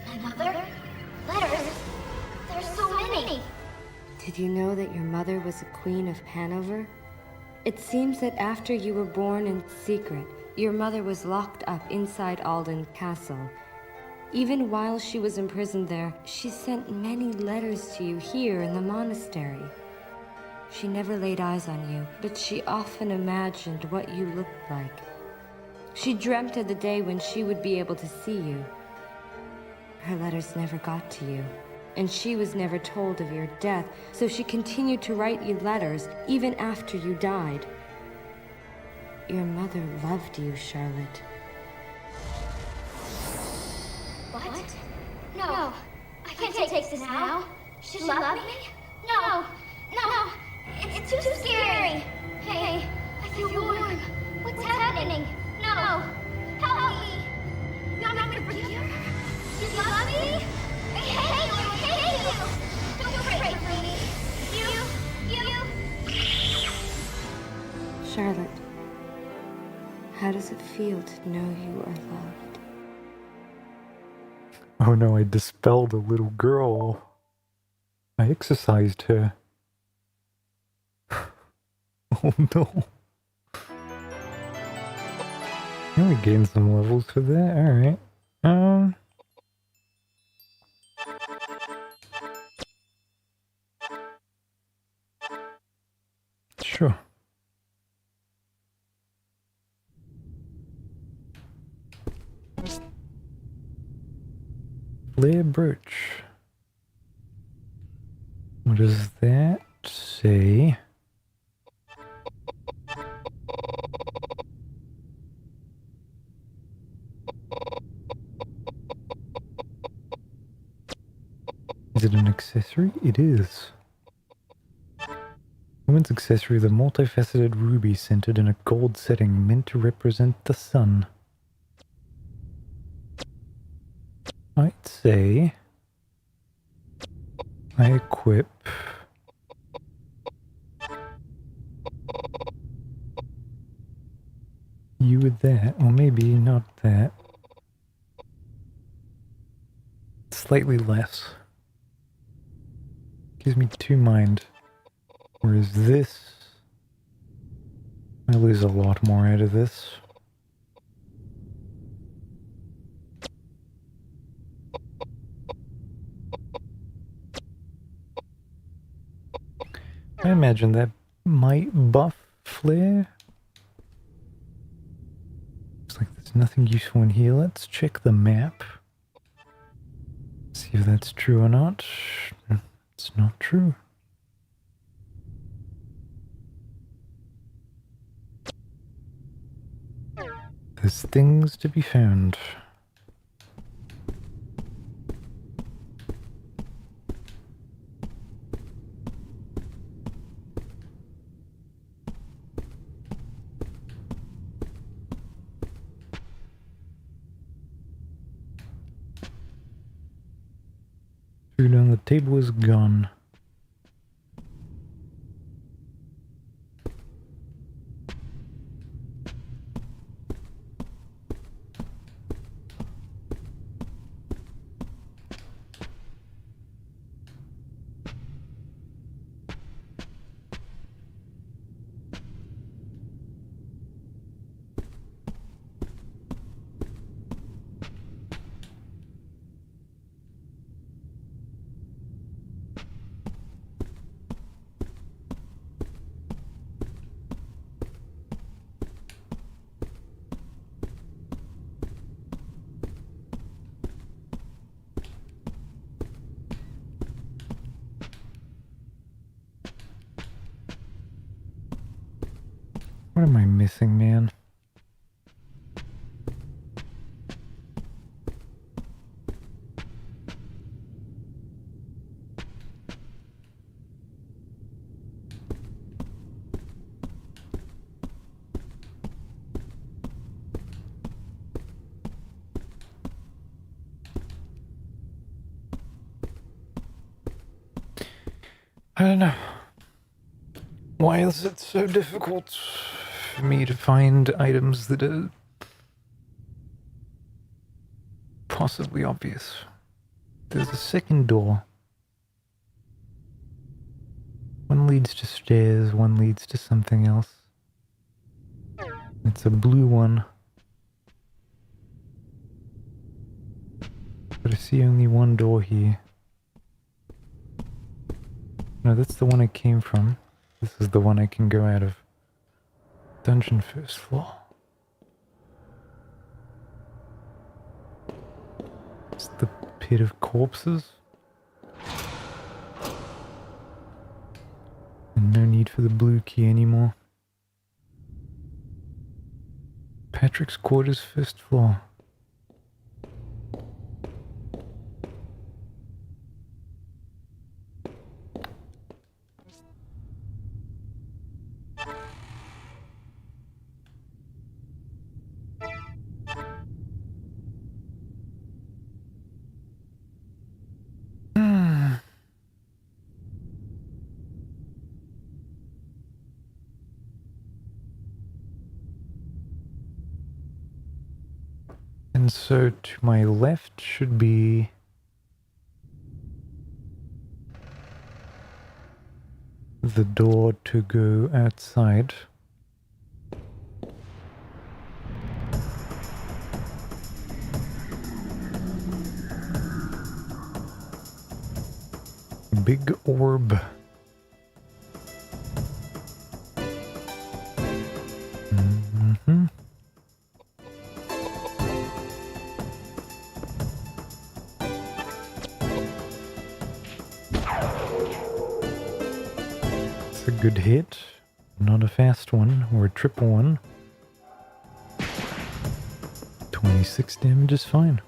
[SPEAKER 9] My mother? Letters? There's so many!
[SPEAKER 3] Did you know that your mother was a queen of Hanover? It seems that after you were born in secret, your mother was locked up inside Alden Castle. Even while she was imprisoned there, she sent many letters to you here in the monastery. She never laid eyes on you, but she often imagined what you looked like. She dreamt of the day when she would be able to see you. Her letters never got to you, and she was never told of your death, so she continued to write you letters even after you died. Your mother loved you, Charlotte.
[SPEAKER 9] What? No, I can't take this now. She love me? No, no, it's too scary. Hey, I feel warm. What's happening? No, help me. You're not gonna forgive her? You love me? I hate you. Don't pray for me.
[SPEAKER 3] Charlotte, how does it feel to know you are loved?
[SPEAKER 1] Oh no, I dispelled a little girl. I exercised her. Oh no. Yeah, we gained some levels for that. Alright. Sure. Flare brooch. What does that say? Is it an accessory? It is. Woman's accessory, the multifaceted ruby centered in a gold setting meant to represent the sun. I'd say I equip you with that, or maybe not that. Slightly less. Gives me 2 mind. Whereas this, I lose a lot more out of this. I imagine that might buff flare. Looks like there's nothing useful in here. Let's check the map. See if that's true or not. It's not true. There's things to be found. Food on the table is gone. What am I missing, man? I don't know. Why is it so difficult for me to find items that are possibly obvious? There's a second door. One leads to stairs, one leads to something else. It's a blue one. But I see only one door here. No, that's the one I came from. This is the one I can go out of. Dungeon first floor. It's the pit of corpses. And no need for the blue key anymore. Patrick's quarters, first floor. And so to my left should be the door to go outside. Big orb. Mm-hmm. It's a good hit. Not a fast one or a triple one. 26 damage is fine.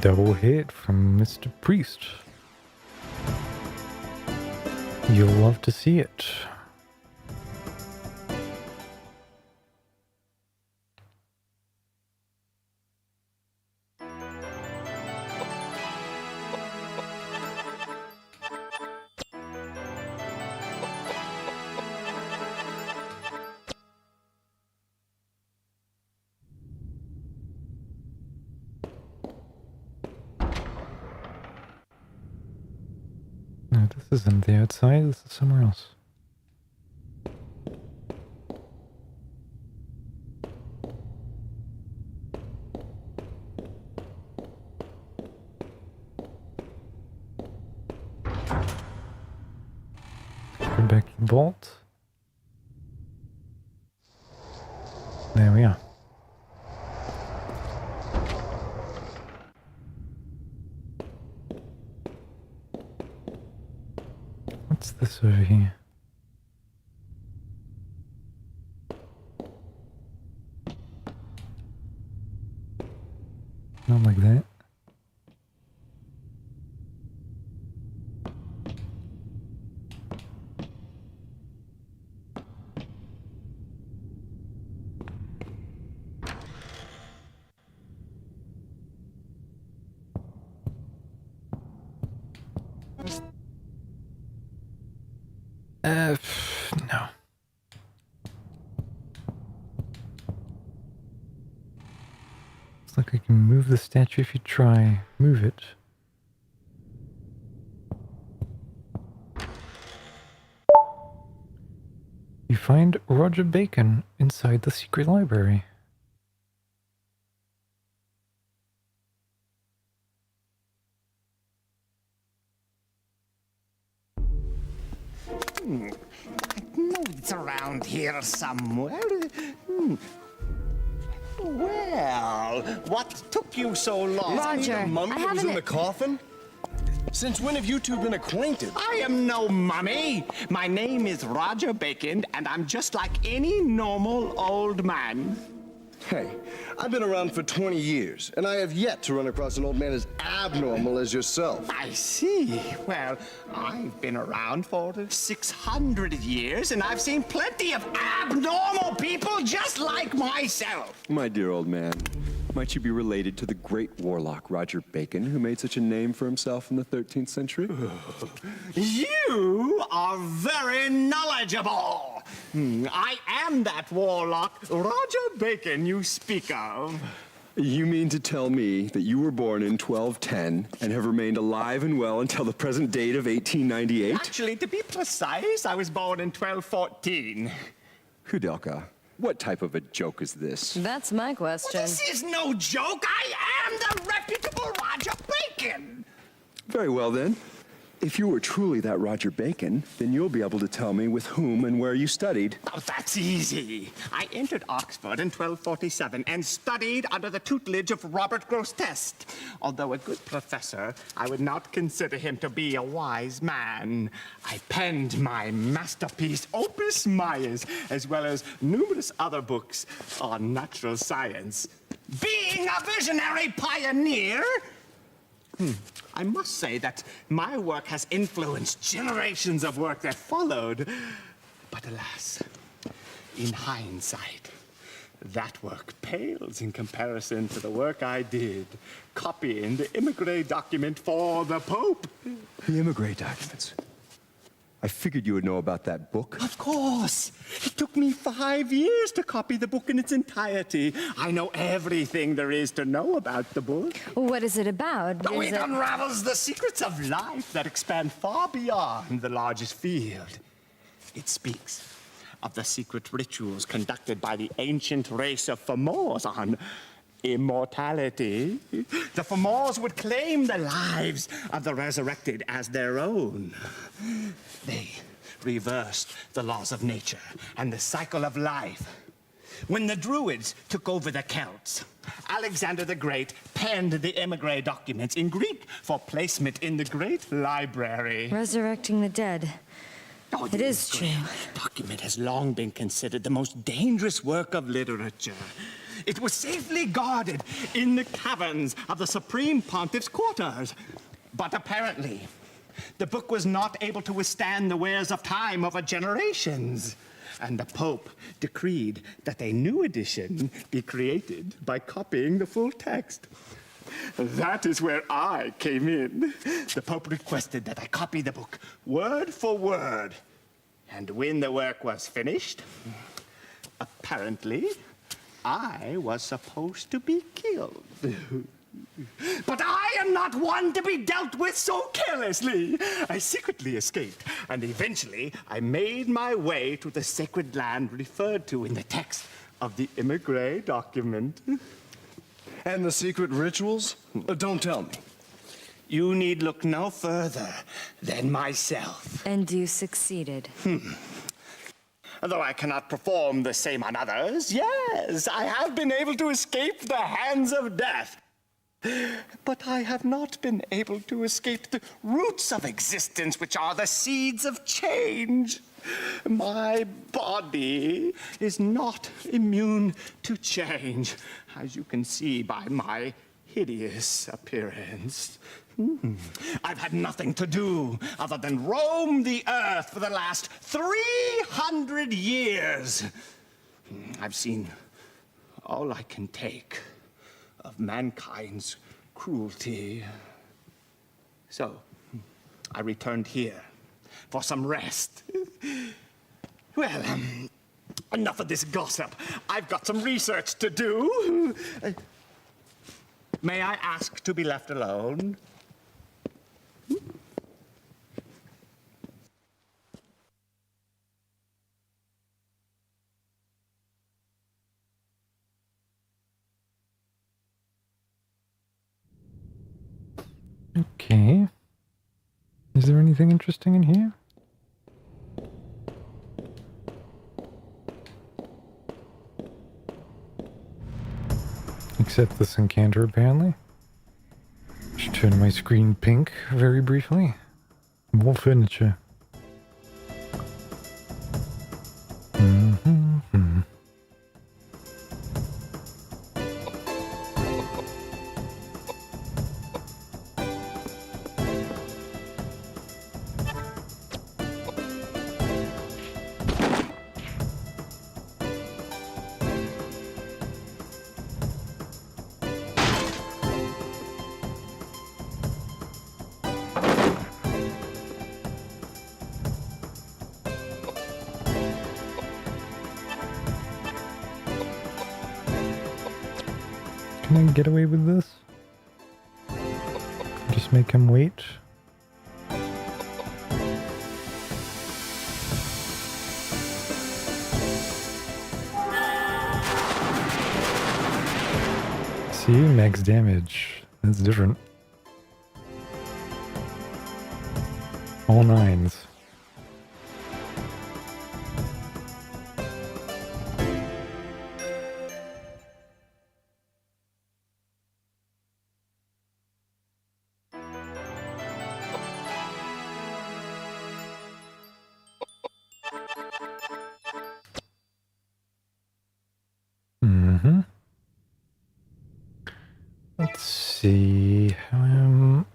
[SPEAKER 1] Double hit from Mr. Priest. You'll love to see it. No, this isn't the outside, this is somewhere else. Go back to the vault. There we are. What's this over here? Not like that. No. Looks like I can move the statue if you try. Move it. You find Roger Bacon inside the secret library.
[SPEAKER 10] I know it's around here somewhere. Well, what took you so long?
[SPEAKER 3] Roger,
[SPEAKER 2] The mummy
[SPEAKER 3] I
[SPEAKER 2] that was
[SPEAKER 3] haven't...
[SPEAKER 2] in the coffin? Since when have you two been acquainted?
[SPEAKER 10] I am no mummy. My name is Roger Bacon, and I'm just like any normal old man.
[SPEAKER 2] Hey, I've been around for 20 years, and I have yet to run across an old man as abnormal as yourself.
[SPEAKER 10] I see. Well, I've been around for 600 years, and I've seen plenty of abnormal people just like myself.
[SPEAKER 5] My dear old man, might you be related to the great warlock Roger Bacon, who made such a name for himself in the 13th century?
[SPEAKER 10] You are very knowledgeable. I am that warlock, Roger Bacon, you speak of.
[SPEAKER 5] You mean to tell me that you were born in 1210 and have remained alive and well until the present date of 1898?
[SPEAKER 10] Actually, to be precise, I was born in 1214.
[SPEAKER 5] Koudelka, what type of a joke is this?
[SPEAKER 3] That's my question.
[SPEAKER 10] This is no joke. I am the reputable Roger Bacon.
[SPEAKER 5] Very well, then. If you were truly that Roger Bacon, then you'll be able to tell me with whom and where you studied.
[SPEAKER 10] Oh, that's easy. I entered Oxford in 1247 and studied under the tutelage of Robert Grosseteste. Although a good professor, I would not consider him to be a wise man. I penned my masterpiece, Opus Maius, as well as numerous other books on natural science. Being a visionary pioneer, I must say that my work has influenced generations of work that followed. But alas, in hindsight, That work pales in comparison to the work I did copying the Immigré document for the Pope.
[SPEAKER 5] The Immigré documents. I figured you would know about that book.
[SPEAKER 10] Of course. It took me 5 years to copy the book in its entirety. I know everything there is to know about the book.
[SPEAKER 3] What is it about?
[SPEAKER 10] Oh, it unravels the secrets of life that expand far beyond the largest field. It speaks of the secret rituals conducted by the ancient race of Fomors on immortality. The Fomors would claim the lives of the resurrected as their own. They reversed the laws of nature and the cycle of life. When the Druids took over the Celts, Alexander the Great penned the Immigré documents in Greek for placement in the Great Library.
[SPEAKER 3] Resurrecting the dead.
[SPEAKER 10] Oh,
[SPEAKER 3] it is true.
[SPEAKER 10] The document has long been considered the most dangerous work of literature. It was safely guarded in the caverns of the Supreme Pontiff's quarters. But apparently, the book was not able to withstand the wears of time over generations. And the Pope decreed that a new edition be created by copying the full text. That is where I came in. The Pope requested that I copy the book word for word. And when the work was finished, apparently, I was supposed to be killed. But I am not one to be dealt with so carelessly. I secretly escaped, and eventually I made my way to the sacred land referred to in the text of the Immigré document.
[SPEAKER 2] And the secret rituals? Don't tell me.
[SPEAKER 10] You need look no further than myself.
[SPEAKER 3] And you succeeded.
[SPEAKER 10] Though I cannot perform the same on others, yes, I have been able to escape the hands of death. But I have not been able to escape the roots of existence, which are the seeds of change. My body is not immune to change, as you can see by my hideous appearance. I've had nothing to do other than roam the earth for the last 300 years. I've seen all I can take of mankind's cruelty. So, I returned here for some rest. Well, enough of this gossip. I've got some research to do. May I ask to be left alone?
[SPEAKER 1] Okay. Is there anything interesting in here? Except this encounter, apparently. Just turn my screen pink very briefly. More furniture. Can I get away with this? Just make him wait? See, max damage. That's different. All nines. Let's see, how am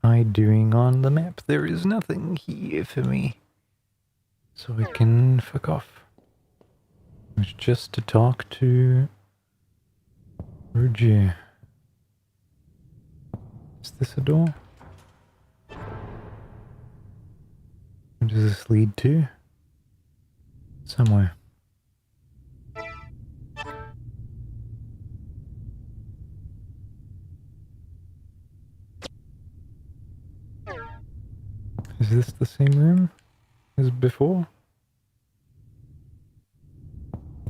[SPEAKER 1] I doing on the map? There is nothing here for me, so I can fuck off. It was just to talk to Roger. Is this a door? Where does this lead to? Somewhere. Is this the same room as before?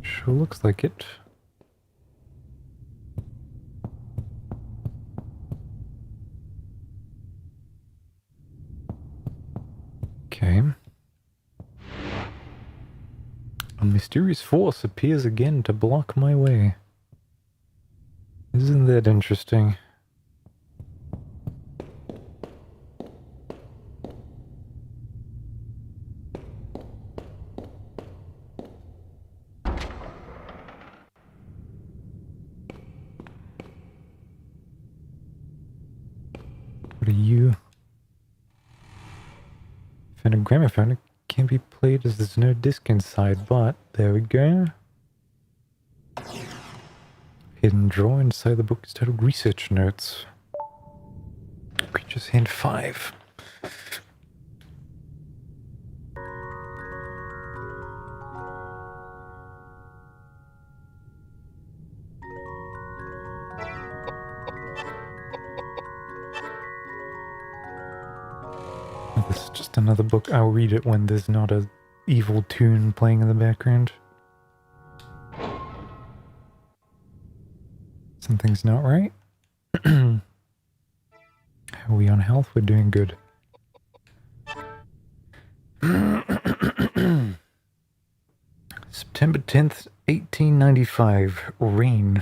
[SPEAKER 1] Sure looks like it. Okay. A mysterious force appears again to block my way. Isn't that interesting? What are you? Found a gramophone. It can't be played as there's no disc inside, but there we go. Hidden drawer inside the book is titled Research Notes. Creatures Hand 5. This is just another book. I'll read it when there's not a evil tune playing in the background. Something's not right. How are we on health? We're doing good. September 10th, 1895. Rain.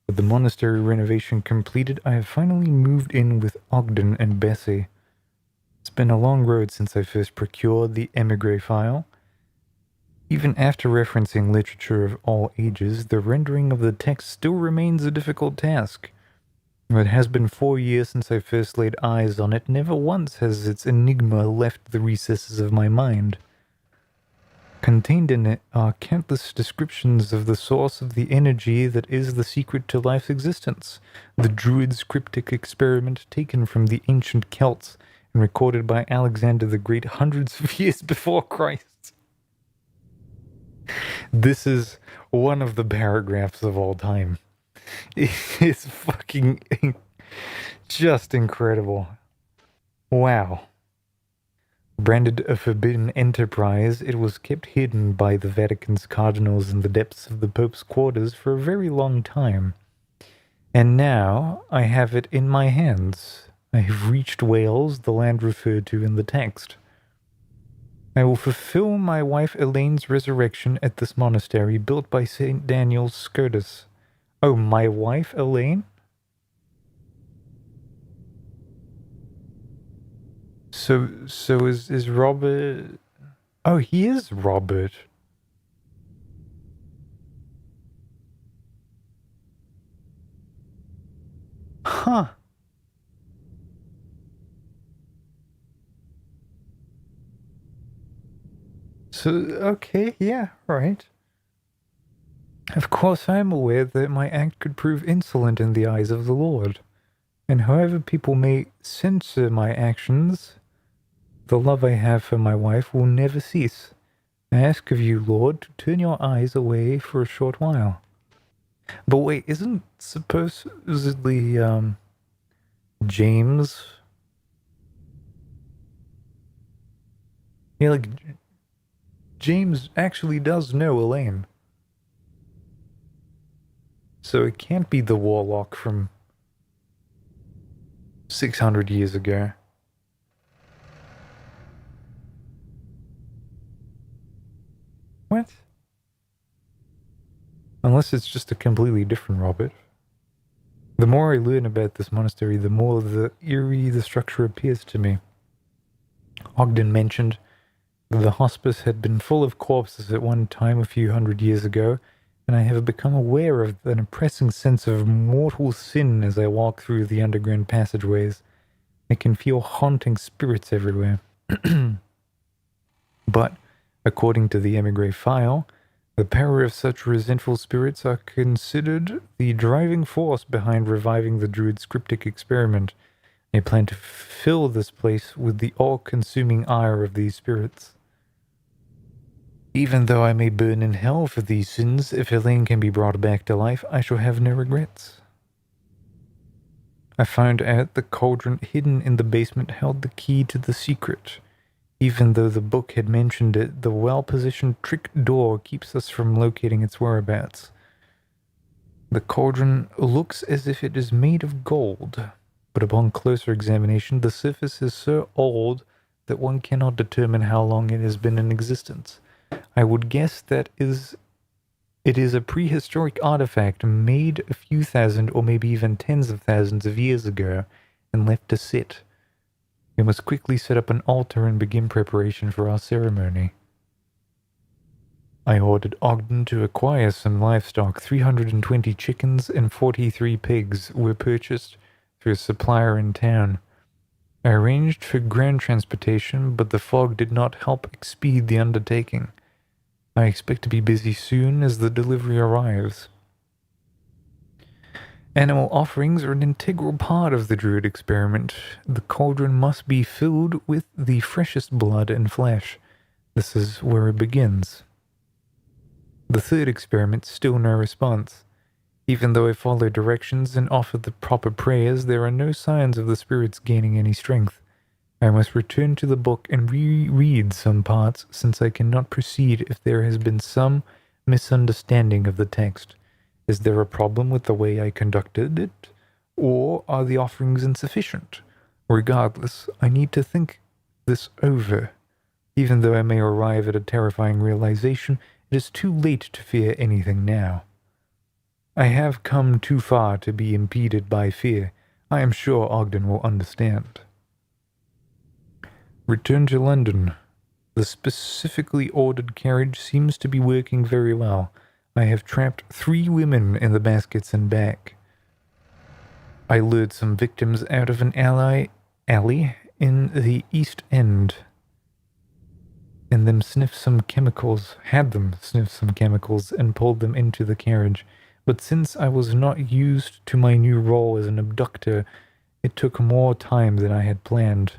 [SPEAKER 1] With the monastery renovation completed, I have finally moved in with Ogden and Bessie. It's been a long road since I first procured the emigre file. Even after referencing literature of all ages, the rendering of the text still remains a difficult task. It has been 4 years since I first laid eyes on it. Never once has its enigma left the recesses of my mind. Contained in it are countless descriptions of the source of the energy that is the secret to life's existence. The Druids' cryptic experiment taken from the ancient Celts and recorded by Alexander the Great hundreds of years before Christ. This is one of the paragraphs of all time. It is fucking just incredible. Wow. Branded a forbidden enterprise, it was kept hidden by the Vatican's cardinals in the depths of the Pope's quarters for a very long time. And now I have it in my hands. I have reached Wales, the land referred to in the text. I will fulfill my wife Elaine's resurrection at this monastery built by St. Daniel's Scotus. Oh, my wife Elaine? So is Robert... Oh, he is Robert. Huh. So, okay, yeah, right. Of course, I am aware that my act could prove insolent in the eyes of the Lord. And however people may censor my actions, the love I have for my wife will never cease. I ask of you, Lord, to turn your eyes away for a short while. But wait, isn't supposedly, James... Yeah, like, James actually does know Elaine. So it can't be the warlock from 600 years ago. What? Unless it's just a completely different Robert. The more I learn about this monastery, the more eerie the structure appears to me. Ogden mentioned that the hospice had been full of corpses at one time a few hundred years ago, and I have become aware of an oppressing sense of mortal sin as I walk through the underground passageways. I can feel haunting spirits everywhere. But, according to the emigre file, The power of such resentful spirits are considered the driving force behind reviving the druid's cryptic experiment. I plan to fill this place with the all-consuming ire of these spirits. Even though I may burn in hell for these sins, if Elaine can be brought back to life, I shall have no regrets. I found out the cauldron hidden in the basement held the key to the secret. Even though the book had mentioned it, the well-positioned trick door keeps us from locating its whereabouts. The cauldron looks as if it is made of gold, but upon closer examination, the surface is so old that one cannot determine how long it has been in existence. I would guess that it is a prehistoric artifact made a few thousand or maybe even tens of thousands of years ago and left to sit. We must quickly set up an altar and begin preparation for our ceremony. I ordered Ogden to acquire some livestock. 320 chickens and 43 pigs were purchased through a supplier in town. I arranged for ground transportation, but the fog did not help expedite the undertaking. I expect to be busy soon as the delivery arrives. Animal offerings are an integral part of the druid experiment. The cauldron must be filled with the freshest blood and flesh. This is where it begins. The third experiment, still no response. Even though I follow directions and offer the proper prayers, there are no signs of the spirits gaining any strength. I must return to the book and reread some parts, since I cannot proceed if there has been some misunderstanding of the text. Is there a problem with the way I conducted it, or are the offerings insufficient? Regardless, I need to think this over. Even though I may arrive at a terrifying realization, it is too late to fear anything now. I have come too far to be impeded by fear. I am sure Ogden will understand. Return to London. The specifically ordered carriage seems to be working very well. I have trapped 3 women in the baskets and back. I lured some victims out of an alley in the East End, and then had them sniff some chemicals, and pulled them into the carriage. But since I was not used to my new role as an abductor, it took more time than I had planned.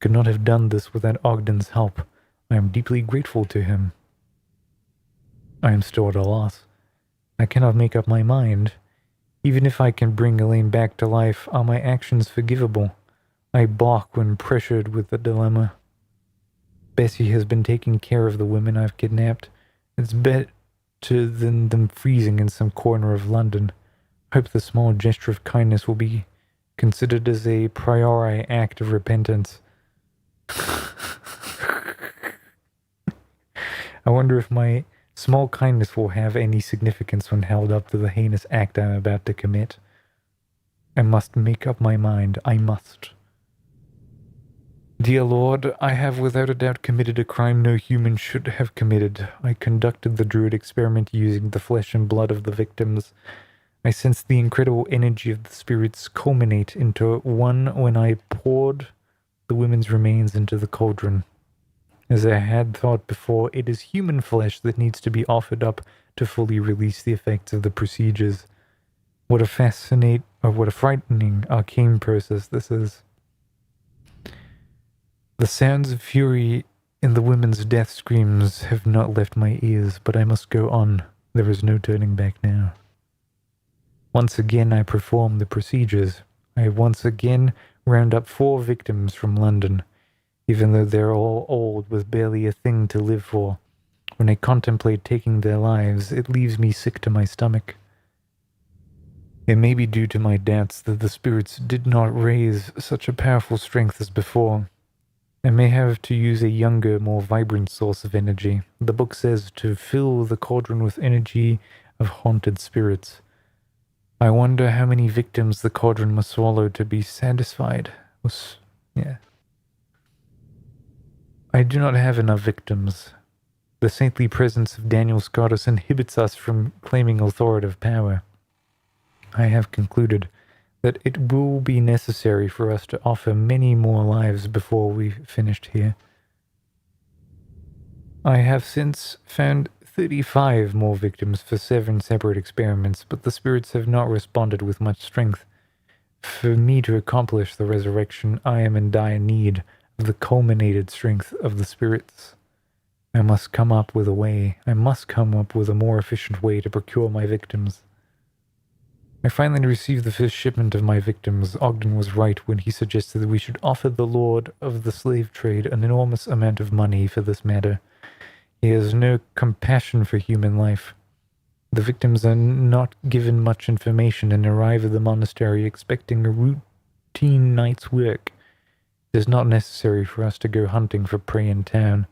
[SPEAKER 1] Could not have done this without Ogden's help. I am deeply grateful to him. I am still at a loss. I cannot make up my mind. Even if I can bring Elaine back to life, are my actions forgivable? I balk when pressured with the dilemma. Bessie has been taking care of the women I've kidnapped. It's better than them freezing in some corner of London. Hope the small gesture of kindness will be considered as a priori act of repentance. I wonder if my small kindness will have any significance when held up to the heinous act I'm about to commit. I must make up my mind. I must. Dear Lord, I have without a doubt committed a crime no human should have committed. I conducted the druid experiment using the flesh and blood of the victims. I sensed the incredible energy of the spirits culminate into one when I poured the women's remains into the cauldron. As I had thought before, it is human flesh that needs to be offered up to fully release the effects of the procedures. What a frightening, arcane process this is. The sounds of fury in the women's death screams have not left my ears, but I must go on. There is no turning back now. Once again I perform the procedures. I once again round up 4 victims from London. Even though they're all old with barely a thing to live for, when I contemplate taking their lives, it leaves me sick to my stomach. It may be due to my doubts that the spirits did not raise such a powerful strength as before. I may have to use a younger, more vibrant source of energy. The book says to fill the cauldron with energy of haunted spirits. I wonder how many victims the cauldron must swallow to be satisfied. I do not have enough victims. The saintly presence of Daniel Scottus inhibits us from claiming authoritative power. I have concluded that it will be necessary for us to offer many more lives before we've finished here. I have since found 35 more victims for 7 separate experiments, but the spirits have not responded with much strength. For me to accomplish the resurrection, I am in dire need of the culminated strength of the spirits. I must come up with a way. I must come up with a more efficient way to procure my victims. I finally received the first shipment of my victims. Ogden was right when he suggested that we should offer the lord of the slave trade an enormous amount of money for this matter. He has no compassion for human life. The victims are not given much information and arrive at the monastery expecting a routine night's work. It is not necessary for us to go hunting for prey in town.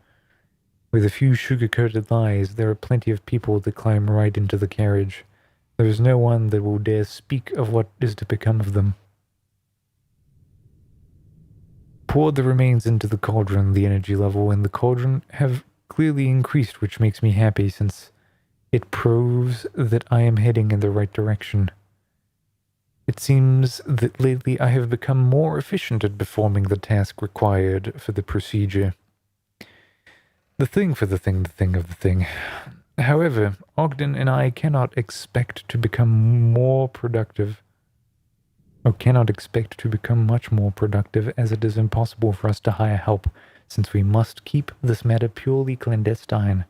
[SPEAKER 1] With a few sugar-coated lies, there are plenty of people that climb right into the carriage. There is no one that will dare speak of what is to become of them. Pour the remains into the cauldron. The energy level in the cauldron have clearly increased, which makes me happy since it proves that I am heading in the right direction. It seems that lately I have become more efficient at performing the task required for the procedure. The thing for the thing of the thing. However, Ogden and I cannot expect to become more productive, or cannot expect to become much more productive, as it is impossible for us to hire help, since we must keep this matter purely clandestine.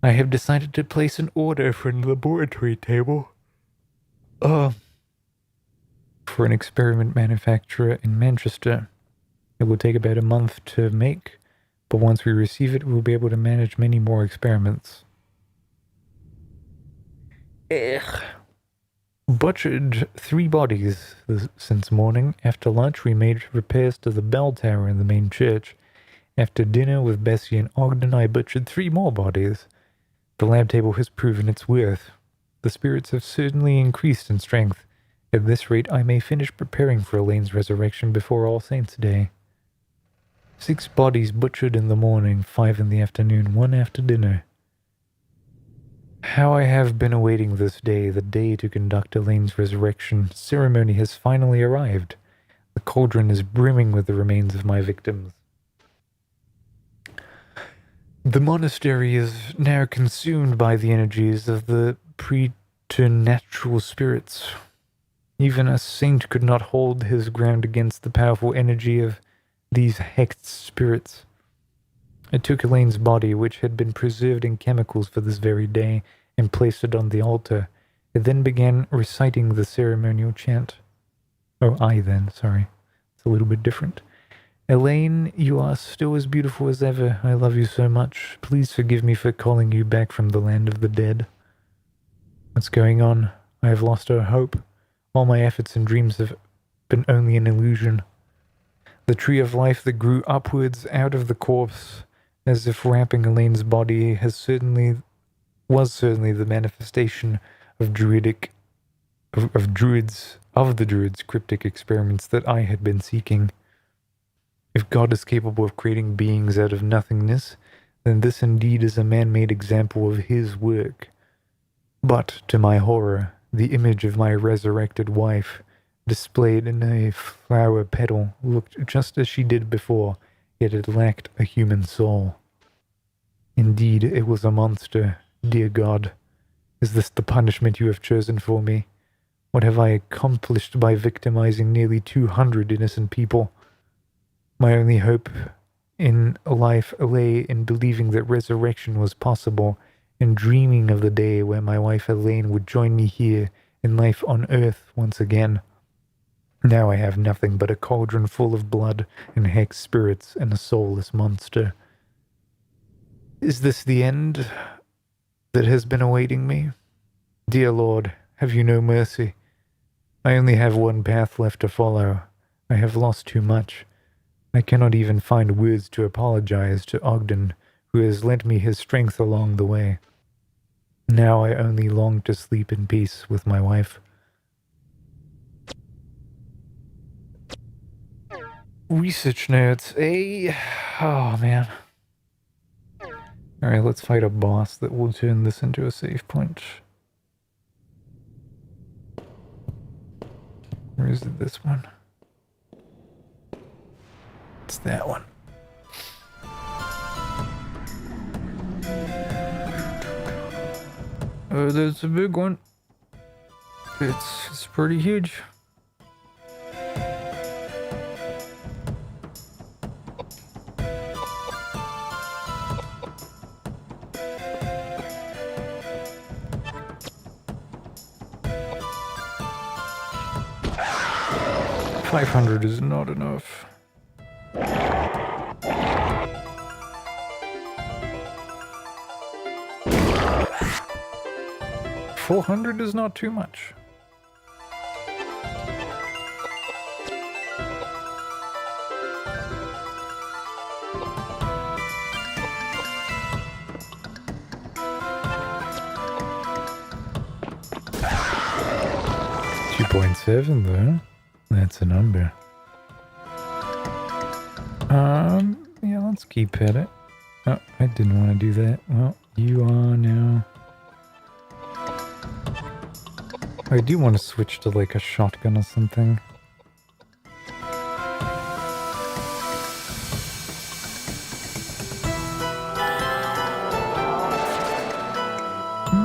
[SPEAKER 1] I have decided to place an order for a laboratory table, for an experiment manufacturer in Manchester. It will take about a month to make, but once we receive it, we'll be able to manage many more experiments. Butchered 3 bodies since morning. After lunch, we made repairs to the bell tower in the main church. After dinner with Bessie and Ogden, I butchered 3 more bodies. The lab table has proven its worth. The spirits have certainly increased in strength. At this rate, I may finish preparing for Elaine's resurrection before All Saints' Day. 6 bodies butchered in the morning, 5 in the afternoon, 1 after dinner. How I have been awaiting this day, the day to conduct Elaine's resurrection. Ceremony has finally arrived. The cauldron is brimming with the remains of my victims. The monastery is now consumed by the energies of the preternatural spirits. Even a saint could not hold his ground against the powerful energy of these hexed spirits. I took Elaine's body, which had been preserved in chemicals for this very day, and placed it on the altar. It then began reciting the ceremonial chant. It's a little bit different. Elaine, you are still as beautiful as ever. I love you so much. Please forgive me for calling you back from the land of the dead. What's going on? I have lost all hope. All my efforts and dreams have been only an illusion. The tree of life that grew upwards out of the corpse, as if wrapping Elaine's body, was certainly the manifestation of the druids' cryptic experiments that I had been seeking. If God is capable of creating beings out of nothingness, then this indeed is a man-made example of his work. But, to my horror, the image of my resurrected wife, displayed in a flower petal, looked just as she did before, yet it lacked a human soul. Indeed, it was a monster. Dear God, is this the punishment you have chosen for me? What have I accomplished by victimizing nearly 200 innocent people? My only hope in life lay in believing that resurrection was possible, and dreaming of the day where my wife Elaine would join me here in life on earth once again. Now I have nothing but a cauldron full of blood and hexed spirits and a soulless monster. Is this the end that has been awaiting me? Dear Lord, have you no mercy? I only have one path left to follow. I have lost too much. I cannot even find words to apologize to Ogden, who has lent me his strength along the way. Now I only long to sleep in peace with my wife. Research notes, Oh, man. Alright, let's fight a boss that will turn this into a save point. Or is it this one? It's that one. That's a big one. It's pretty huge. $500 is not enough. $400 is not too much. $2.7 though. That's a number. Yeah, let's keep at it. Oh, I didn't want to do that. Well, you are now. I do want to switch to like a shotgun or something.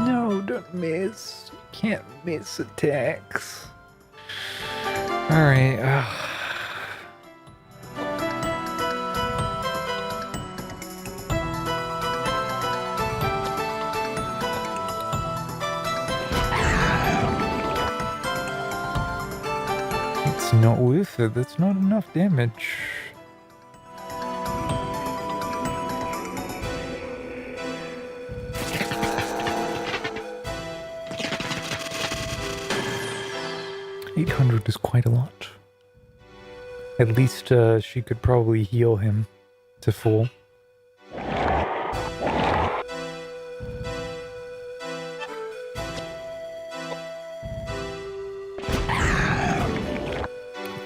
[SPEAKER 1] No, don't miss. You can't miss attacks. Alright, it's not worth it. That's not enough damage. $800 is quite a lot. At least she could probably heal him to full.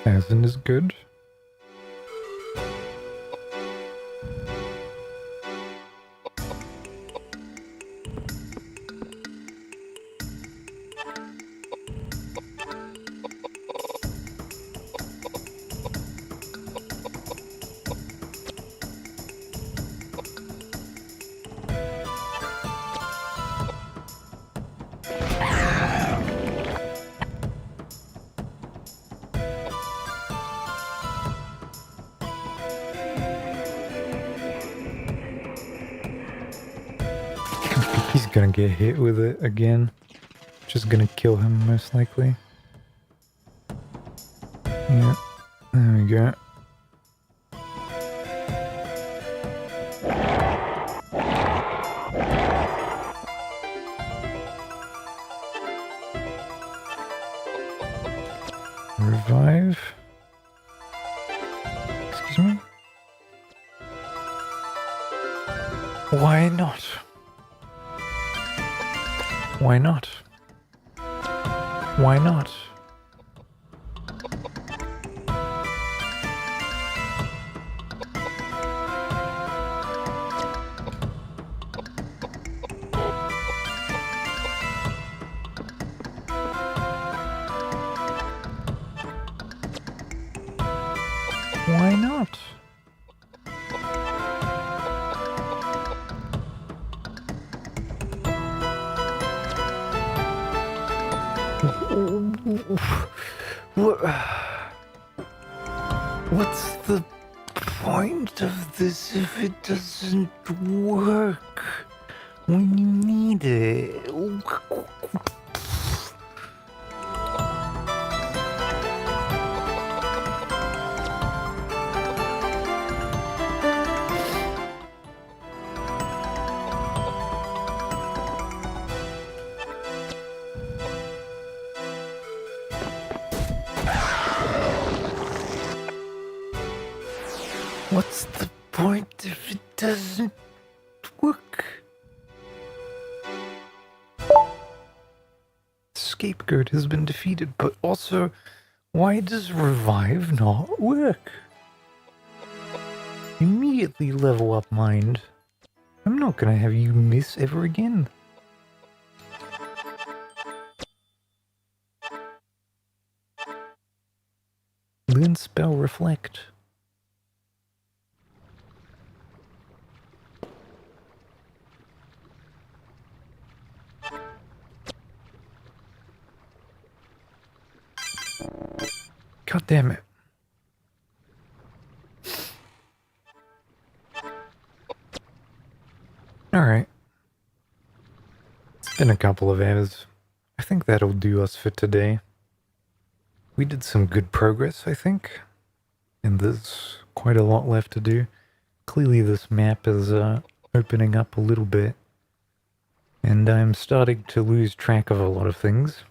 [SPEAKER 1] $1,000 is good. He's gonna get hit with it again. Just gonna kill him most likely. Yeah, there we go. Revive. Excuse me? Why not? Why not? Why not? Why not? What's the point of this if it doesn't work when you need it? What's the point if it doesn't work? Scapegoat has been defeated, but also, why does revive not work? Immediately level up mind. I'm not gonna have you miss ever again. Learn spell reflect. God damn it. Alright. It's been a couple of hours. I think that'll do us for today. We did some good progress, I think. And there's quite a lot left to do. Clearly this map is opening up a little bit. And I'm starting to lose track of a lot of things.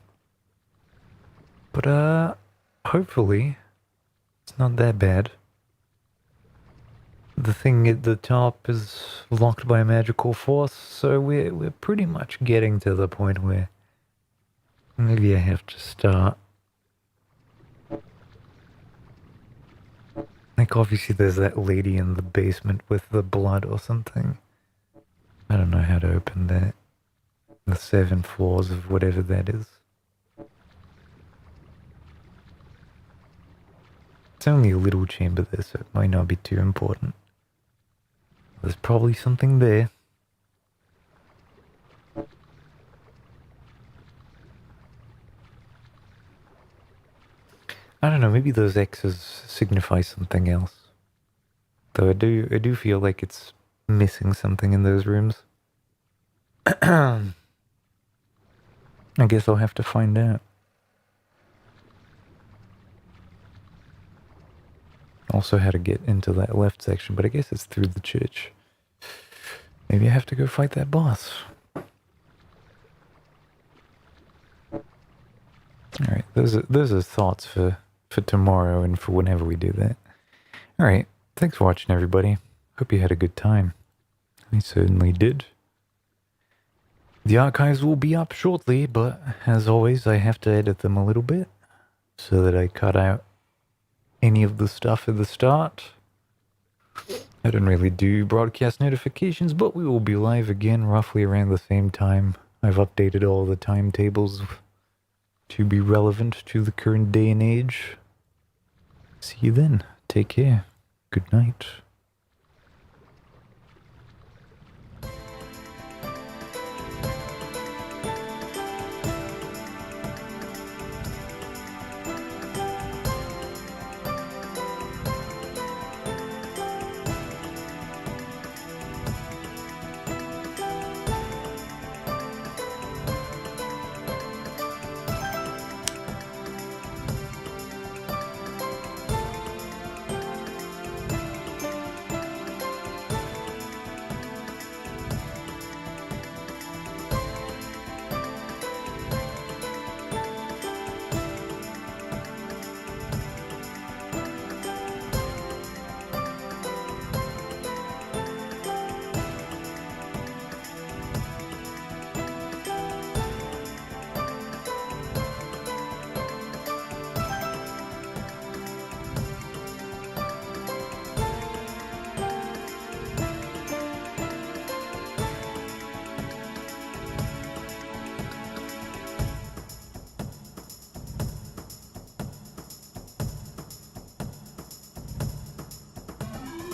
[SPEAKER 1] But hopefully it's not that bad. The thing at the top is locked by a magical force, so we're pretty much getting to the point where maybe I have to start. Like obviously there's that lady in the basement with the blood or something. I don't know how to open that. The 7 floors of whatever that is. It's only a little chamber there, so it might not be too important. There's probably something there. I don't know, maybe those X's signify something else. Though I do feel like it's missing something in those rooms. I guess I'll have to find out. Also how to get into that left section, but I guess it's through the church. Maybe I have to go fight that boss. Alright, those are thoughts for tomorrow and for whenever we do that. Alright, thanks for watching everybody. Hope you had a good time. I certainly did. The archives will be up shortly, but as always I have to edit them a little bit so that I cut out any of the stuff at the start. I don't really do broadcast notifications, but we will be live again roughly around the same time. I've updated all the timetables to be relevant to the current day and age. See you then. Take care. Good night.